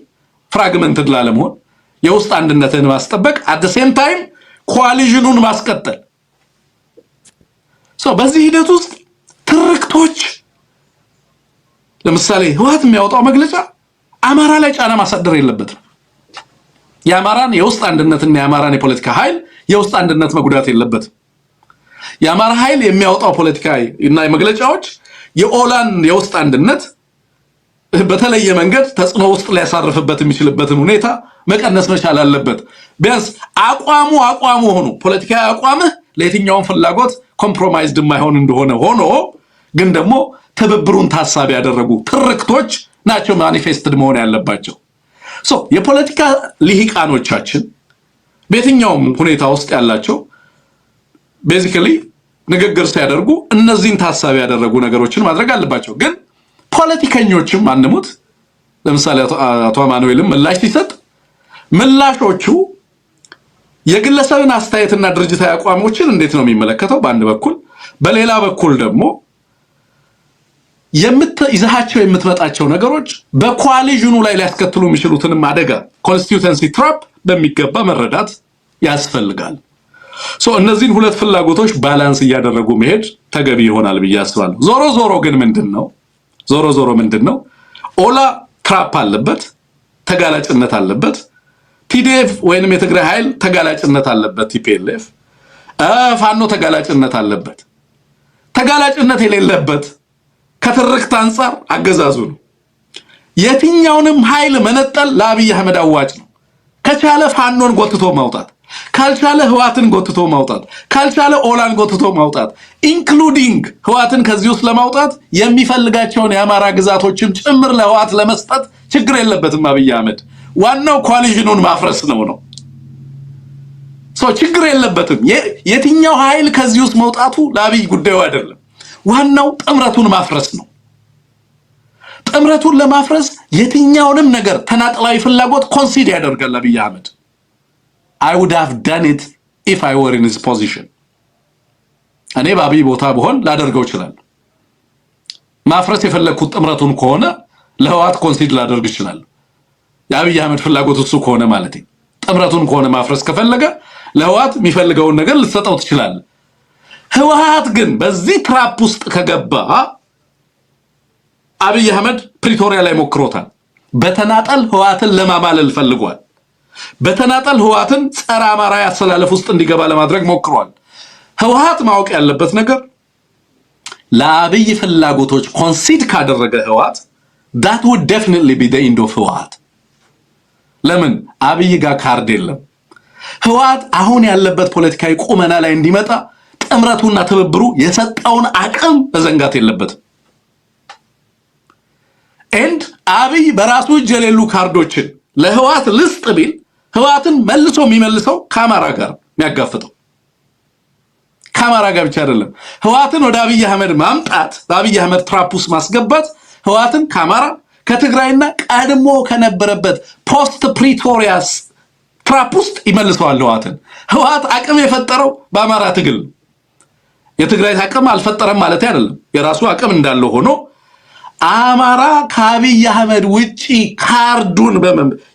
ፍራግመንትድ ላለመሆን የውስጥ አንድነትን ማስጠበቅ at the same time ኮአሊዥኑን ማስቀጠል። በዚህ ሂደት ውስጥ ትርክቶች ለምሳሌ ህወሓት የሚያወጣው መግለጫ አማራ ላይ ጫና ማሳደር የለበትም። የአማራን የውስጥ አንድነትና የአማራን የፖለቲካ ኃይል የውስጥ አንድነት መጉዳት የለበትም። የአማራ ኃይል የሚያወጣው ፖለቲካዊ እና መግለጫዎች የኦላን የውስጥ አንድነት በተለየ መንገድ ተጽዕኖ ውስጥ ሊያሳርፍበት የሚችልበትን ሁኔታ መቀነስ መቻል አለበት። ቢያንስ አቋሙ ሆኖ ፖለቲካዊ አቋምህ ለየትኛውም ፍላጎት ኮምፕሮማይዝድ የማይሆን እንደሆነ ሆኖ ግን ደግሞ ትብብሩን ታሳቢ ያደረጉ ትርክቶች ናቸው ማኒፌስትድ መሆን ያለባቸው። የፖለቲካ ልሂቃኖቻችን በየትኛውም ሁኔታ ውስጥ ያላቸው ቤዚካሊ ንግግር ሲያደርጉ እነዚህን ታሳቢ ያደረጉ ነገሮችን ማድረግ አለባቸው። ግን ፖለቲከኞችም አንሙት ለምሳሌ አቶ አማኑኤልም ምላሽ ሲሰጥ ምላሾቹ የግለሰብን አስተያየትና ድርጅታዊ አቋሞችን እንዴት ነው የሚመለከተው በአንድ በኩል፣ በሌላ በኩል ደግሞ ይዛቸው የምትመጣቸው ነገሮች በኮአሊዥኑ ላይ ሊያስከትሉ የሚችሉትንም አደጋ ኮንስቲቱንሲ ትራፕ በሚገባ መረዳት ያስፈልጋል። እነዚህን ሁለት ፍላጎቶች ባላንስ እያደረጉ መሄድ ተገቢ ይሆናል ብዬ አስባለሁ። ዞሮ ግን ምንድነው ኦላ ትራፕ አለበት፣ ተጋላጭነት አለበት። ቲዲኤፍ ወይንም የትግራይ ኃይል ተጋላጭነት አለበት። ቲፒኤልኤፍ ፋኖ ተጋላጭነት አለበት። ተጋላጭነት የሌለበት ከትርክት አንፃር አገዛዙ ነው። የትኛውንም ኃይል መነጠል ለአብይ አህመድ አዋጭ ነው። ከቻለ ፋኖን ጎትቶ ማውጣት፣ ካልቻለ ህዋትን ጎትቶ ማውጣት፣ ካልቻለ ኦላን ጎትቶ ማውጣት፣ ኢንክሉዲንግ ህዋትን ከዚህ ውስጥ ለማውጣት የሚፈልጋቸውን የአማራ ግዛቶችም ጭምር ለህዋት ለመስጠት ችግር የለበትም አብይ አህመድ። ዋናው ኮአሊዥኑን ማፍረስ ነው። ችግር የለበትም። የትኛው ኃይል ከዚህ ውስጥ መውጣቱ ለአብይ ጉዳዩ አይደለም። ዋናው ጥምረቱን ማፍረስ ነው። ጥምረቱን ለማፍረስ የትኛውንም ነገር ተናጥላዊ ፍላጎት ኮንሲድ ያደርጋል አብይ አህመድ። I would have done it if I were in his position። እኔ በአብይ ቦታ ብሆን ላደርገው ይችላል። ማፍረስ የፈለኩት ጥምረቱን ከሆነ ለህዋት ኮንሲድ ላደርግ ይችላል። የአብይ አህመድ ፍላጎት እሱ ከሆነ ማለት ነው። ጥምረቱን ከሆነ ማፍረስ ከፈለገ ለህዋት የሚፈልገውን ነገር ልትሰጠው ትችላል። ህዋት ግን በዚህ ትራፕ ውስጥ ከገባ አብይ አህመድ ፕሪቶሪያ ላይ ሞክሮታል። በተናጠል ህዋትን ለማማለል ፈልጓል። በተናጠል ህዋትን ጸረ አማራ ያሰላለፍ ውስጥ እንዲገባ ለማድረግ ሞክሯል። ህዋት ማወቅ ያለበት ነገር ለአብይ ፍላጎቶች ኮንሲድ ካደረገ ህዋት that would definitely be the end of ህዋት። ለምን አብይ ጋር ካርድ የለም። ህዋት አሁን ያለበት ፖለቲካዊ ቁመና ላይ እንዲመጣ ጥምረቱና ትብብሩ የሰጠውን አቅም መዘንጋት የለበትም። ኤንድ አብይ በራሱ እጅ የሌሉ ካርዶችን ለህዋት ልስጥ ቢል ህዋትን መልሶ የሚመልሰው ከአማራ ጋር የሚያጋፍጠው ከአማራ ጋር ብቻ አይደለም። ህዋትን ወደ አብይ አህመድ ማምጣት፣ በአብይ አህመድ ትራፕ ውስጥ ማስገባት ህዋትን ከአማራ ከትግራይና ቀድሞ ከነበረበት ፖስት ፕሪቶሪያስ ትራፕ ውስጥ ይመልሰዋል። ህዋት አቅም የፈጠረው በአማራ ትግል፣ የትግራይ አቅም አልፈጠረም ማለት አይደለም። የራሱ አቅም እንዳለው ሆኖ አማራ ከአብይ አህመድ ውጪ ካርዱን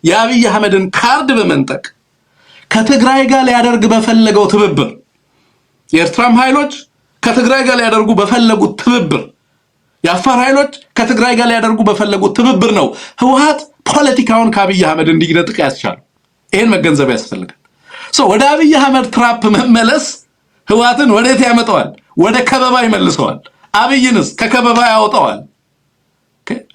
የአብይ አህመድን ካርድ በመንጠቅ ከትግራይ ጋር ሊያደርግ በፈለገው ትብብር፣ የኤርትራም ኃይሎች ከትግራይ ጋር ሊያደርጉ በፈለጉት ትብብር፣ የአፋር ኃይሎች ከትግራይ ጋር ሊያደርጉ በፈለጉት ትብብር ነው ህወሓት ፖለቲካውን ከአብይ አህመድ እንዲነጥቅ ያስቻለው። ይሄን መገንዘብ ያስፈልጋል። ወደ አብይ አህመድ ትራፕ መመለስ ህወሓትን ወዴት ያመጣዋል? ወደ ከበባ ይመልሰዋል። አብይንስ ከከበባ ያወጣዋል።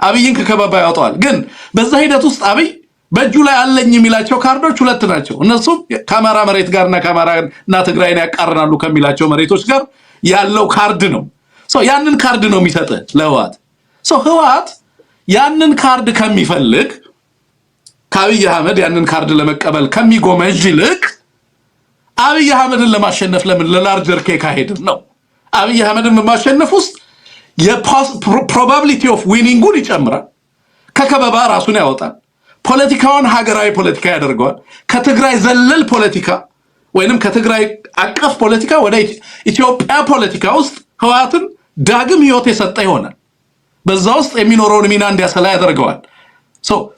አብይን ከከበባ ያወጣዋል። ግን በዛ ሂደት ውስጥ አብይ በእጁ ላይ አለኝ የሚላቸው ካርዶች ሁለት ናቸው። እነሱም ከአማራ መሬት ጋርና ከአማራና ትግራይን ያቃርናሉ ከሚላቸው መሬቶች ጋር ያለው ካርድ ነው። ያንን ካርድ ነው የሚሰጥ ለህወሓት። ህወሓት ያንን ካርድ ከሚፈልግ ከአብይ አህመድ ያንን ካርድ ለመቀበል ከሚጎመጅ ይልቅ አብይ አህመድን ለማሸነፍ ለምን ለላርጀር ኬክ አይሄድም ነው። አብይ አህመድን በማሸነፍ ውስጥ የፕሮባቢሊቲ ኦፍ ዊኒንጉን ይጨምራል። ከከበባ ራሱን ያወጣል። ፖለቲካውን ሀገራዊ ፖለቲካ ያደርገዋል። ከትግራይ ዘለል ፖለቲካ ወይንም ከትግራይ አቀፍ ፖለቲካ ወደ ኢትዮጵያ ፖለቲካ ውስጥ ህወሓትን ዳግም ህይወት የሰጠ ይሆናል። በዛ ውስጥ የሚኖረውን ሚና እንዲያሰላ ያደርገዋል።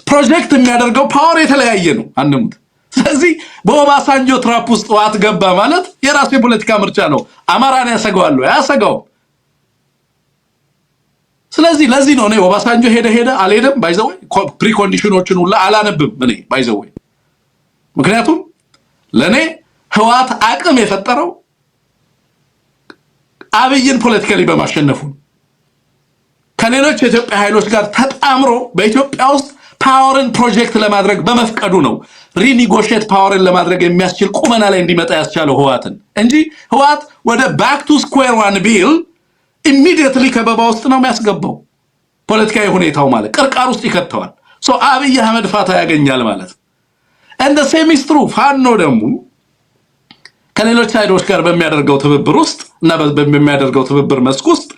ፕሮጀክት የሚያደርገው ፓወር የተለያየ ነው አንሙት። ስለዚህ በኦባሳንጆ ትራፕ ውስጥ ህወሓት ገባ ማለት የራሱ የፖለቲካ ምርጫ ነው። አማራን ያሰጋዋል ያሰጋው። ስለዚህ ለዚህ ነው እኔ ኦባሳንጆ ሄደ አልሄደም ባይዘው ፕሪኮንዲሽኖችን ሁሉ አላነብም እኔ ባይዘው። ምክንያቱም ለኔ ህወሓት አቅም የፈጠረው አብይን ፖለቲካሊ በማሸነፉ ከሌሎች የኢትዮጵያ ኃይሎች ጋር ተጣምሮ በኢትዮጵያ ውስጥ ፓወርን ፕሮጀክት ለማድረግ በመፍቀዱ ነው ሪኒጎሽት ፓወርን ለማድረግ የሚያስችል ቁመና ላይ እንዲመጣ ያስቻለው ህወሓትን እንጂ ህወሓት ወደ ባክ ቱ ስኩዌር ዋን ቢል ኢሚዲየትሊ ከበባ ውስጥ ነው የሚያስገባው። ፖለቲካዊ ሁኔታው ማለት ቅርቃር ውስጥ ይከተዋል። አብይ አህመድ ፋታ ያገኛል ማለት እንደ ሴሚስትሩ ፋኖ ደግሞ ከሌሎች ኃይሎች ጋር በሚያደርገው ትብብር ውስጥ እና በሚያደርገው ትብብር መስክ ውስጥ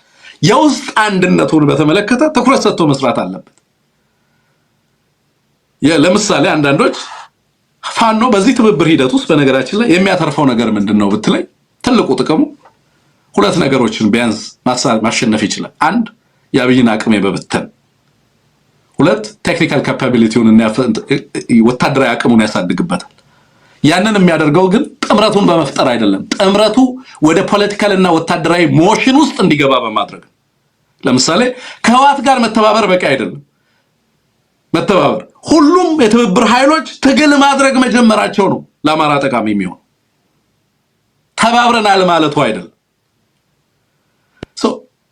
የውስጥ አንድነቱን በተመለከተ ትኩረት ሰጥቶ መስራት አለበት። ለምሳሌ አንዳንዶች ፋኖ በዚህ ትብብር ሂደት ውስጥ በነገራችን ላይ የሚያተርፈው ነገር ምንድነው ብትለይ ትልቁ ጥቅሙ ሁለት ነገሮችን ቢያንስ ማሸነፍ ይችላል። አንድ የአብይን አቅም በመበተን፣ ሁለት ቴክኒካል ካፓቢሊቲውን እና ወታደራዊ አቅሙን ያሳድግበታል። ያንን የሚያደርገው ግን ጥምረቱን በመፍጠር አይደለም። ጥምረቱ ወደ ፖለቲካል እና ወታደራዊ ሞሽን ውስጥ እንዲገባ በማድረግ ለምሳሌ ከህወሓት ጋር መተባበር በቂ አይደለም። መተባበር ሁሉም የትብብር ኃይሎች ትግል ማድረግ መጀመራቸው ነው ለአማራ ጠቃሚ የሚሆን። ተባብረናል ማለቱ አይደለም።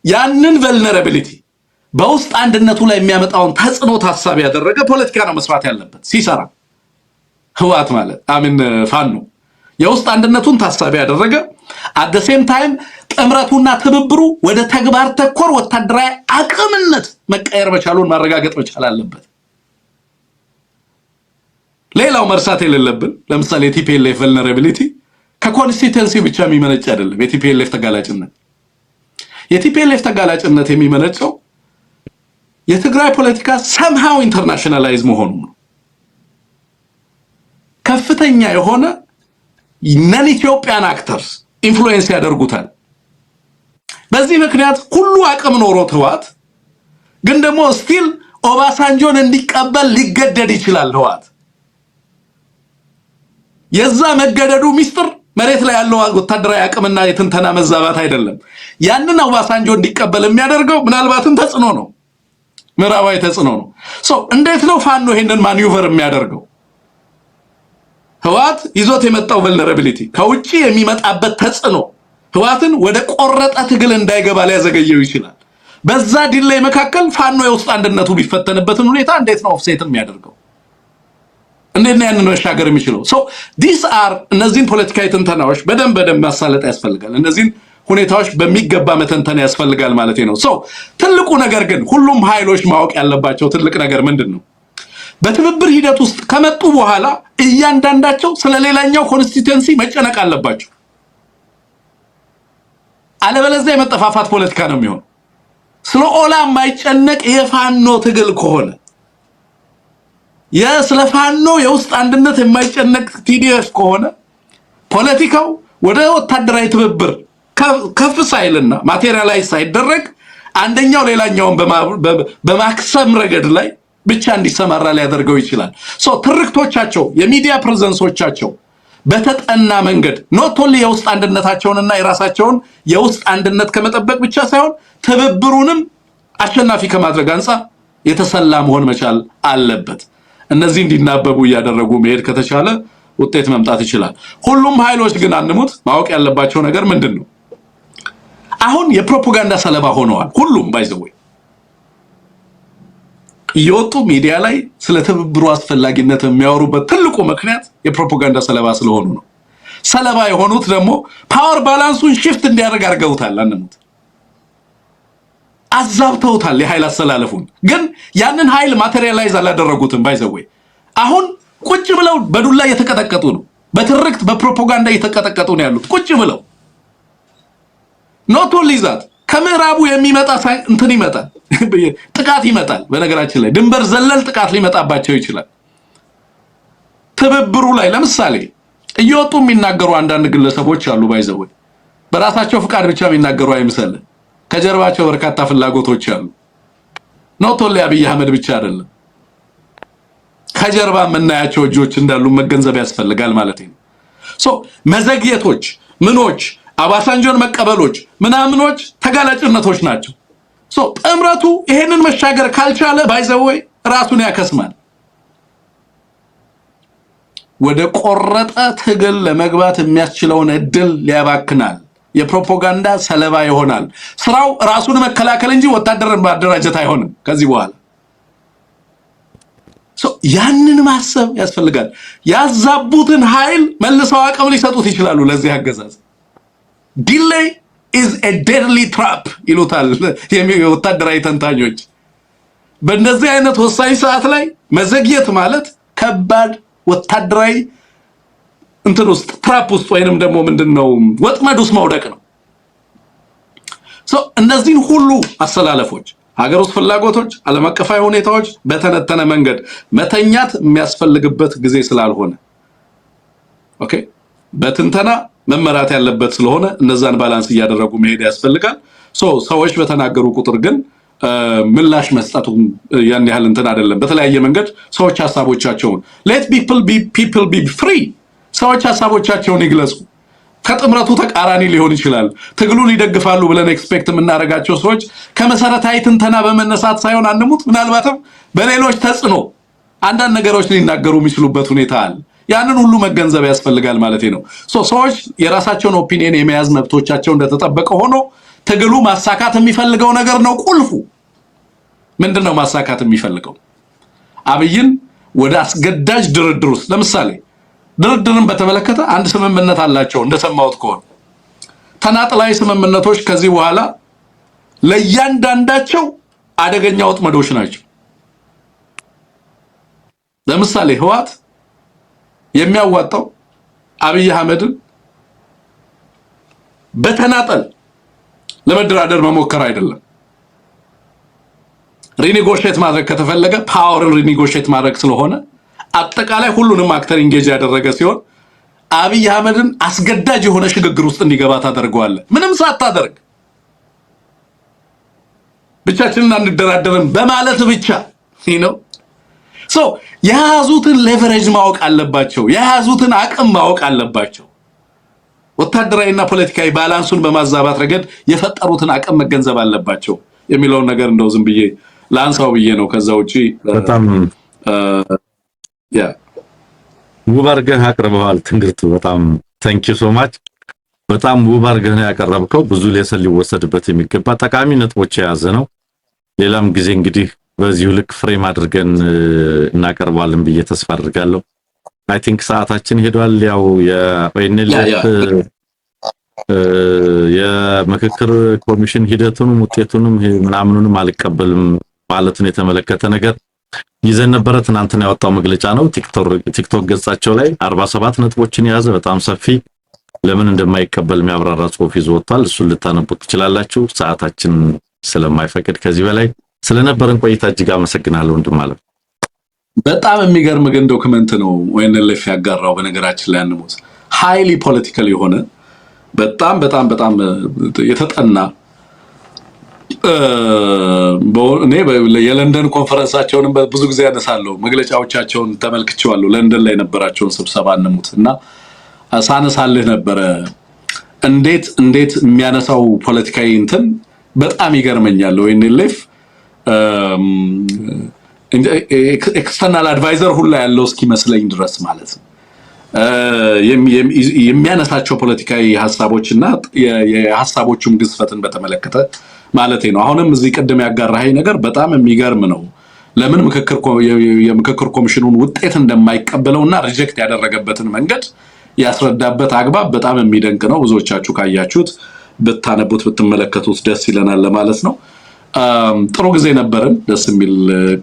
ያንን ቨልነራቢሊቲ በውስጥ አንድነቱ ላይ የሚያመጣውን ተጽዕኖ ታሳቢ ያደረገ ፖለቲካ ነው መስራት ያለበት ሲሰራ። ህወሓት ማለት ፋኖ የውስጥ አንድነቱን ታሳቢ ያደረገ at the same time ጥምረቱና ትብብሩ ወደ ተግባር ተኮር ወታደራዊ አቅምነት መቀየር መቻሉን ማረጋገጥ መቻል አለበት። ሌላው መርሳት የሌለብን ለምሳሌ የቲፒኤልኤፍ ቨልነራቢሊቲ ከኮንስቲትዩንሲ ብቻ የሚመነጭ አይደለም። የቲፒኤልኤፍ ተጋላጭነት የሚመነጨው የትግራይ ፖለቲካ somehow ኢንተርናሽናላይዝ መሆኑ ነው። ከፍተኛ የሆነ ነን ኢትዮጵያን አክተርስ ኢንፍሉዌንስ ያደርጉታል። በዚህ ምክንያት ሁሉ አቅም ኖሮት ህወሓት ግን ደግሞ ስቲል ኦባሳንጆን እንዲቀበል ሊገደድ ይችላል። ህወሓት የዛ መገደዱ ሚስጥር መሬት ላይ ያለው ወታደራዊ አቅምና የትንተና መዛባት አይደለም። ያንን ኦባሳንጆ እንዲቀበል የሚያደርገው ምናልባትም ተጽዕኖ ነው፣ ምዕራባዊ ተጽዕኖ ነው። እንዴት ነው ፋኖ ይሄንን ማኒውቨር የሚያደርገው? ህወሓት ይዞት የመጣው ቨልነራቢሊቲ ከውጪ የሚመጣበት ተጽዕኖ ህወሓትን ወደ ቆረጠ ትግል እንዳይገባ ሊያዘገየው ይችላል። በዛ ዲሌይ መካከል ፋኖ የውስጥ አንድነቱ ቢፈተንበትን ሁኔታ እንዴት ነው ኦፍሴት የሚያደርገው? እንዴት ነው ያንን መሻገር የሚችለው? these are እነዚህን ፖለቲካዊ ትንተናዎች በደንብ ማሳለጥ ያስፈልጋል። እነዚህን ሁኔታዎች በሚገባ መተንተን ያስፈልጋል ማለት ነው። ትልቁ ነገር ግን ሁሉም ኃይሎች ማወቅ ያለባቸው ትልቅ ነገር ምንድነው? በትብብር ሂደት ውስጥ ከመጡ በኋላ እያንዳንዳቸው ስለሌላኛው ኮንስቲትዩንሲ መጨነቅ አለባቸው። አለበለዚያ የመጠፋፋት ፖለቲካ ነው የሚሆነው። ስለ ኦላ የማይጨነቅ የፋኖ ትግል ከሆነ ስለ ፋኖ የውስጥ አንድነት የማይጨነቅ ቲዲኤፍ ከሆነ ፖለቲካው ወደ ወታደራዊ ትብብር ከፍ ሳይልና ማቴሪያላይዝ ሳይደረግ አንደኛው ሌላኛውን በማክሰም ረገድ ላይ ብቻ እንዲሰማራ ሊያደርገው ይችላል። ትርክቶቻቸው የሚዲያ ፕሬዘንሶቻቸው በተጠና መንገድ ኖት ኦንሊ የውስጥ አንድነታቸውንና የራሳቸውን የውስጥ አንድነት ከመጠበቅ ብቻ ሳይሆን ትብብሩንም አሸናፊ ከማድረግ አንፃር የተሰላ መሆን መቻል አለበት። እነዚህ እንዲናበቡ እያደረጉ መሄድ ከተቻለ ውጤት መምጣት ይችላል። ሁሉም ኃይሎች ግን አንሙት ማወቅ ያለባቸው ነገር ምንድነው? አሁን የፕሮፓጋንዳ ሰለባ ሆነዋል። ሁሉም ባይዘው እየወጡ ሚዲያ ላይ ስለ ትብብሩ አስፈላጊነት የሚያወሩበት ትልቁ ምክንያት የፕሮፓጋንዳ ሰለባ ስለሆኑ ነው። ሰለባ የሆኑት ደግሞ ፓወር ባላንሱን ሽፍት እንዲያደርግ አድርገውታል። አንሙት አዛብተውታል የኃይል አሰላለፉን። ግን ያንን ኃይል ማቴሪያላይዝ አላደረጉትም። ባይዘው አሁን ቁጭ ብለው በዱላ እየተቀጠቀጡ ነው። በትርክት በፕሮፓጋንዳ እየተቀጠቀጡ ነው ያሉት ቁጭ ብለው። ኖት ኦንሊ ዛት ከምዕራቡ የሚመጣ እንትን ይመጣል፣ ጥቃት ይመጣል። በነገራችን ላይ ድንበር ዘለል ጥቃት ሊመጣባቸው ይችላል። ትብብሩ ላይ ለምሳሌ እየወጡ የሚናገሩ አንዳንድ ግለሰቦች አሉ። ባይዘው በራሳቸው ፍቃድ ብቻ የሚናገሩ አይመስልም። ከጀርባቸው በርካታ ፍላጎቶች አሉ። ኖት ኦንሊ አብይ አህመድ ብቻ አይደለም፣ ከጀርባ የምናያቸው እጆች እንዳሉ መገንዘብ ያስፈልጋል ማለት ነው። መዘግየቶች ምኖች አባሳንጆን መቀበሎች ምናምኖች ተጋላጭነቶች ናቸው። ጥምረቱ ይሄንን መሻገር ካልቻለ ባይዘው ራሱን ያከስማል፣ ወደ ቆረጠ ትግል ለመግባት የሚያስችለውን እድል ሊያባክናል፣ የፕሮፓጋንዳ ሰለባ ይሆናል። ስራው ራሱን መከላከል እንጂ ወታደርን ማደራጀት አይሆንም ከዚህ በኋላ። ያንን ማሰብ ያስፈልጋል። ያዛቡትን ኃይል መልሰው አቅም ሊሰጡት ይችላሉ ለዚህ አገዛዝ። ዲሌይ is a deadly trap ይሉታል የወታደራዊ ተንታኞች። በእንደዚህ አይነት ወሳኝ ሰዓት ላይ መዘግየት ማለት ከባድ ወታደራዊ እንትን ውስጥ ትራፕ ውስጥ ወይንም ደግሞ ምንድነው ወጥመድ ውስጥ መውደቅ ነው። እነዚህን ሁሉ አሰላለፎች ሀገር ውስጥ ፍላጎቶች ዓለም አቀፋዊ ሁኔታዎች በተነተነ መንገድ መተኛት የሚያስፈልግበት ጊዜ ስላልሆነ ኦኬ በትንተና መመራት ያለበት ስለሆነ እነዛን ባላንስ እያደረጉ መሄድ ያስፈልጋል። ሰዎች በተናገሩ ቁጥር ግን ምላሽ መስጠቱ ያን ያህል እንትን አይደለም። በተለያየ መንገድ ሰዎች ሐሳቦቻቸውን let people be free ሰዎች ሐሳቦቻቸውን ይግለጹ። ከጥምረቱ ተቃራኒ ሊሆን ይችላል። ትግሉን ይደግፋሉ ብለን ኤክስፔክት የምናደርጋቸው ሰዎች ከመሰረታዊ ትንተና በመነሳት ሳይሆን አንሙት ምናልባትም በሌሎች ተጽዕኖ አንዳንድ ነገሮች ሊናገሩ የሚችሉበት ሁኔታ አለ። ያንን ሁሉ መገንዘብ ያስፈልጋል ማለት ነው። ሰዎች የራሳቸውን ኦፒኒየን የመያዝ መብቶቻቸው እንደተጠበቀ ሆኖ ትግሉ ማሳካት የሚፈልገው ነገር ነው። ቁልፉ ምንድነው? ማሳካት የሚፈልገው አብይን ወደ አስገዳጅ ድርድር ውስጥ ለምሳሌ ድርድርን በተመለከተ አንድ ስምምነት አላቸው እንደሰማሁት ከሆነ ተናጥላዊ ስምምነቶች ከዚህ በኋላ ለእያንዳንዳቸው አደገኛ ወጥመዶች ናቸው። ለምሳሌ ህወሓት የሚያዋጣው አብይ አህመድን በተናጠል ለመደራደር መሞከር አይደለም። ሪኔጎሽየት ማድረግ ከተፈለገ ፓወርን ሪኔጎሽየት ማድረግ ስለሆነ አጠቃላይ ሁሉንም አክተር ኢንጌጅ ያደረገ ሲሆን አብይ አህመድን አስገዳጅ የሆነ ሽግግር ውስጥ እንዲገባ ታደርገዋለህ። ምንም ሳታደርግ ብቻችንን አንደራደርም በማለት ብቻ ነው። የያዙትን ሌቨሬጅ ማወቅ አለባቸው። የያዙትን አቅም ማወቅ አለባቸው። ወታደራዊና ፖለቲካዊ ባላንሱን በማዛባት ረገድ የፈጠሩትን አቅም መገንዘብ አለባቸው የሚለውን ነገር እንደው ዝም ብዬ ላንሳው ብዬ ነው። ከዛ ውጪ በጣም ውብ አድርገህ አቅርበዋል። ትንግርቱ በጣም ታንክ ዩ ሶ ማች። በጣም ውብ አድርገህ ነው ያቀረብከው። ብዙ ሌሰን ሊወሰድበት የሚገባ ጠቃሚ ነጥቦች የያዘ ነው። ሌላም ጊዜ እንግዲህ በዚሁ ልክ ፍሬም አድርገን እናቀርባለን ብዬ ተስፋ አድርጋለሁ። አይ ቲንክ ሰዓታችን ሄዷል። ያው የኦኤንኤልኤፍ የምክክር ኮሚሽን ሂደቱንም ውጤቱንም ምናምኑንም አልቀበልም ማለቱን የተመለከተ ነገር ይዘን ነበረ። ትናንትና ያወጣው መግለጫ ነው። ቲክቶክ ገጻቸው ላይ 47 ነጥቦችን የያዘ በጣም ሰፊ ለምን እንደማይቀበል የሚያብራራ ጽሑፍ ይዞ ወጥቷል። እሱን ልታነቡት ትችላላችሁ። ሰዓታችን ስለማይፈቅድ ከዚህ በላይ ስለነበረን ቆይታ እጅግ አመሰግናለሁ ወንድም አለ። በጣም የሚገርም ግን ዶክመንት ነው ኦኤንኤልኤፍ ያጋራው። በነገራችን ላይ አንሙት ሃይሊ ፖለቲካል የሆነ በጣም የተጠና እኔ የለንደን ኮንፈረንሳቸውን ብዙ ጊዜ ያነሳለሁ። መግለጫዎቻቸውን ተመልክቼዋለሁ። ለንደን ላይ የነበራቸውን ስብሰባ አንሙት እና ሳነሳልህ ነበረ። እንዴት የሚያነሳው ፖለቲካዊ እንትን በጣም ይገርመኛል። ኦኤንኤልኤፍ ኤክስተርናል አድቫይዘር ሁላ ያለው እስኪመስለኝ ድረስ ማለት ነው። የሚያነሳቸው ፖለቲካዊ ሐሳቦችና የሐሳቦቹም ግዝፈትን በተመለከተ ማለት ነው። አሁንም እዚህ ቀደም ያጋራኸኝ ነገር በጣም የሚገርም ነው። ለምን የምክክር ኮሚሽኑን ውጤት እንደማይቀበለውና ሪጀክት ያደረገበትን መንገድ ያስረዳበት አግባብ በጣም የሚደንቅ ነው። ብዙዎቻችሁ ካያችሁት ብታነቡት ብትመለከቱት ደስ ይለናል ለማለት ነው። ጥሩ ጊዜ ነበረን። ደስ የሚል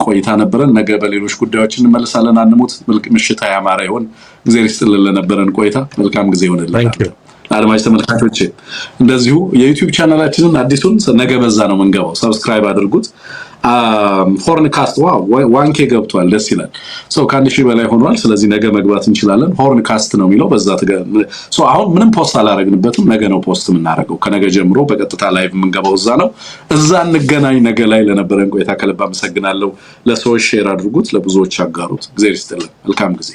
ቆይታ ነበረን። ነገ በሌሎች ጉዳዮች እንመለሳለን። አንሙት ምሽት ያማረ ይሁን። ጊዜ ይስጥልን ለነበረን ቆይታ። መልካም ጊዜ ይሁንልን። አድማጭ ተመልካቾች እንደዚሁ የዩቲዩብ ቻናላችንን አዲሱን ነገ በዛ ነው መንገባው። ሰብስክራይብ አድርጉት። ሆርንካስት ዋው 1K ገብቷል። ደስ ይላል። ከአንድ ሺህ በላይ ሆኗል። ስለዚህ ነገ መግባት እንችላለን። ሆርንካስት ነው የሚለው በዛ አሁን ምንም ፖስት አላረግንበትም። ነገ ነው ፖስት የምናደርገው። ከነገ ጀምሮ በቀጥታ ላይቭ የምንገባው እዛ ነው። እዛ እንገናኝ። ነገ ላይ ለነበረን ቆይታ ከልብ አመሰግናለሁ። ለሰዎች ሼር አድርጉት፣ ለብዙዎች አጋሩት። እግዚአብሔር ይስጥልን። መልካም ጊዜ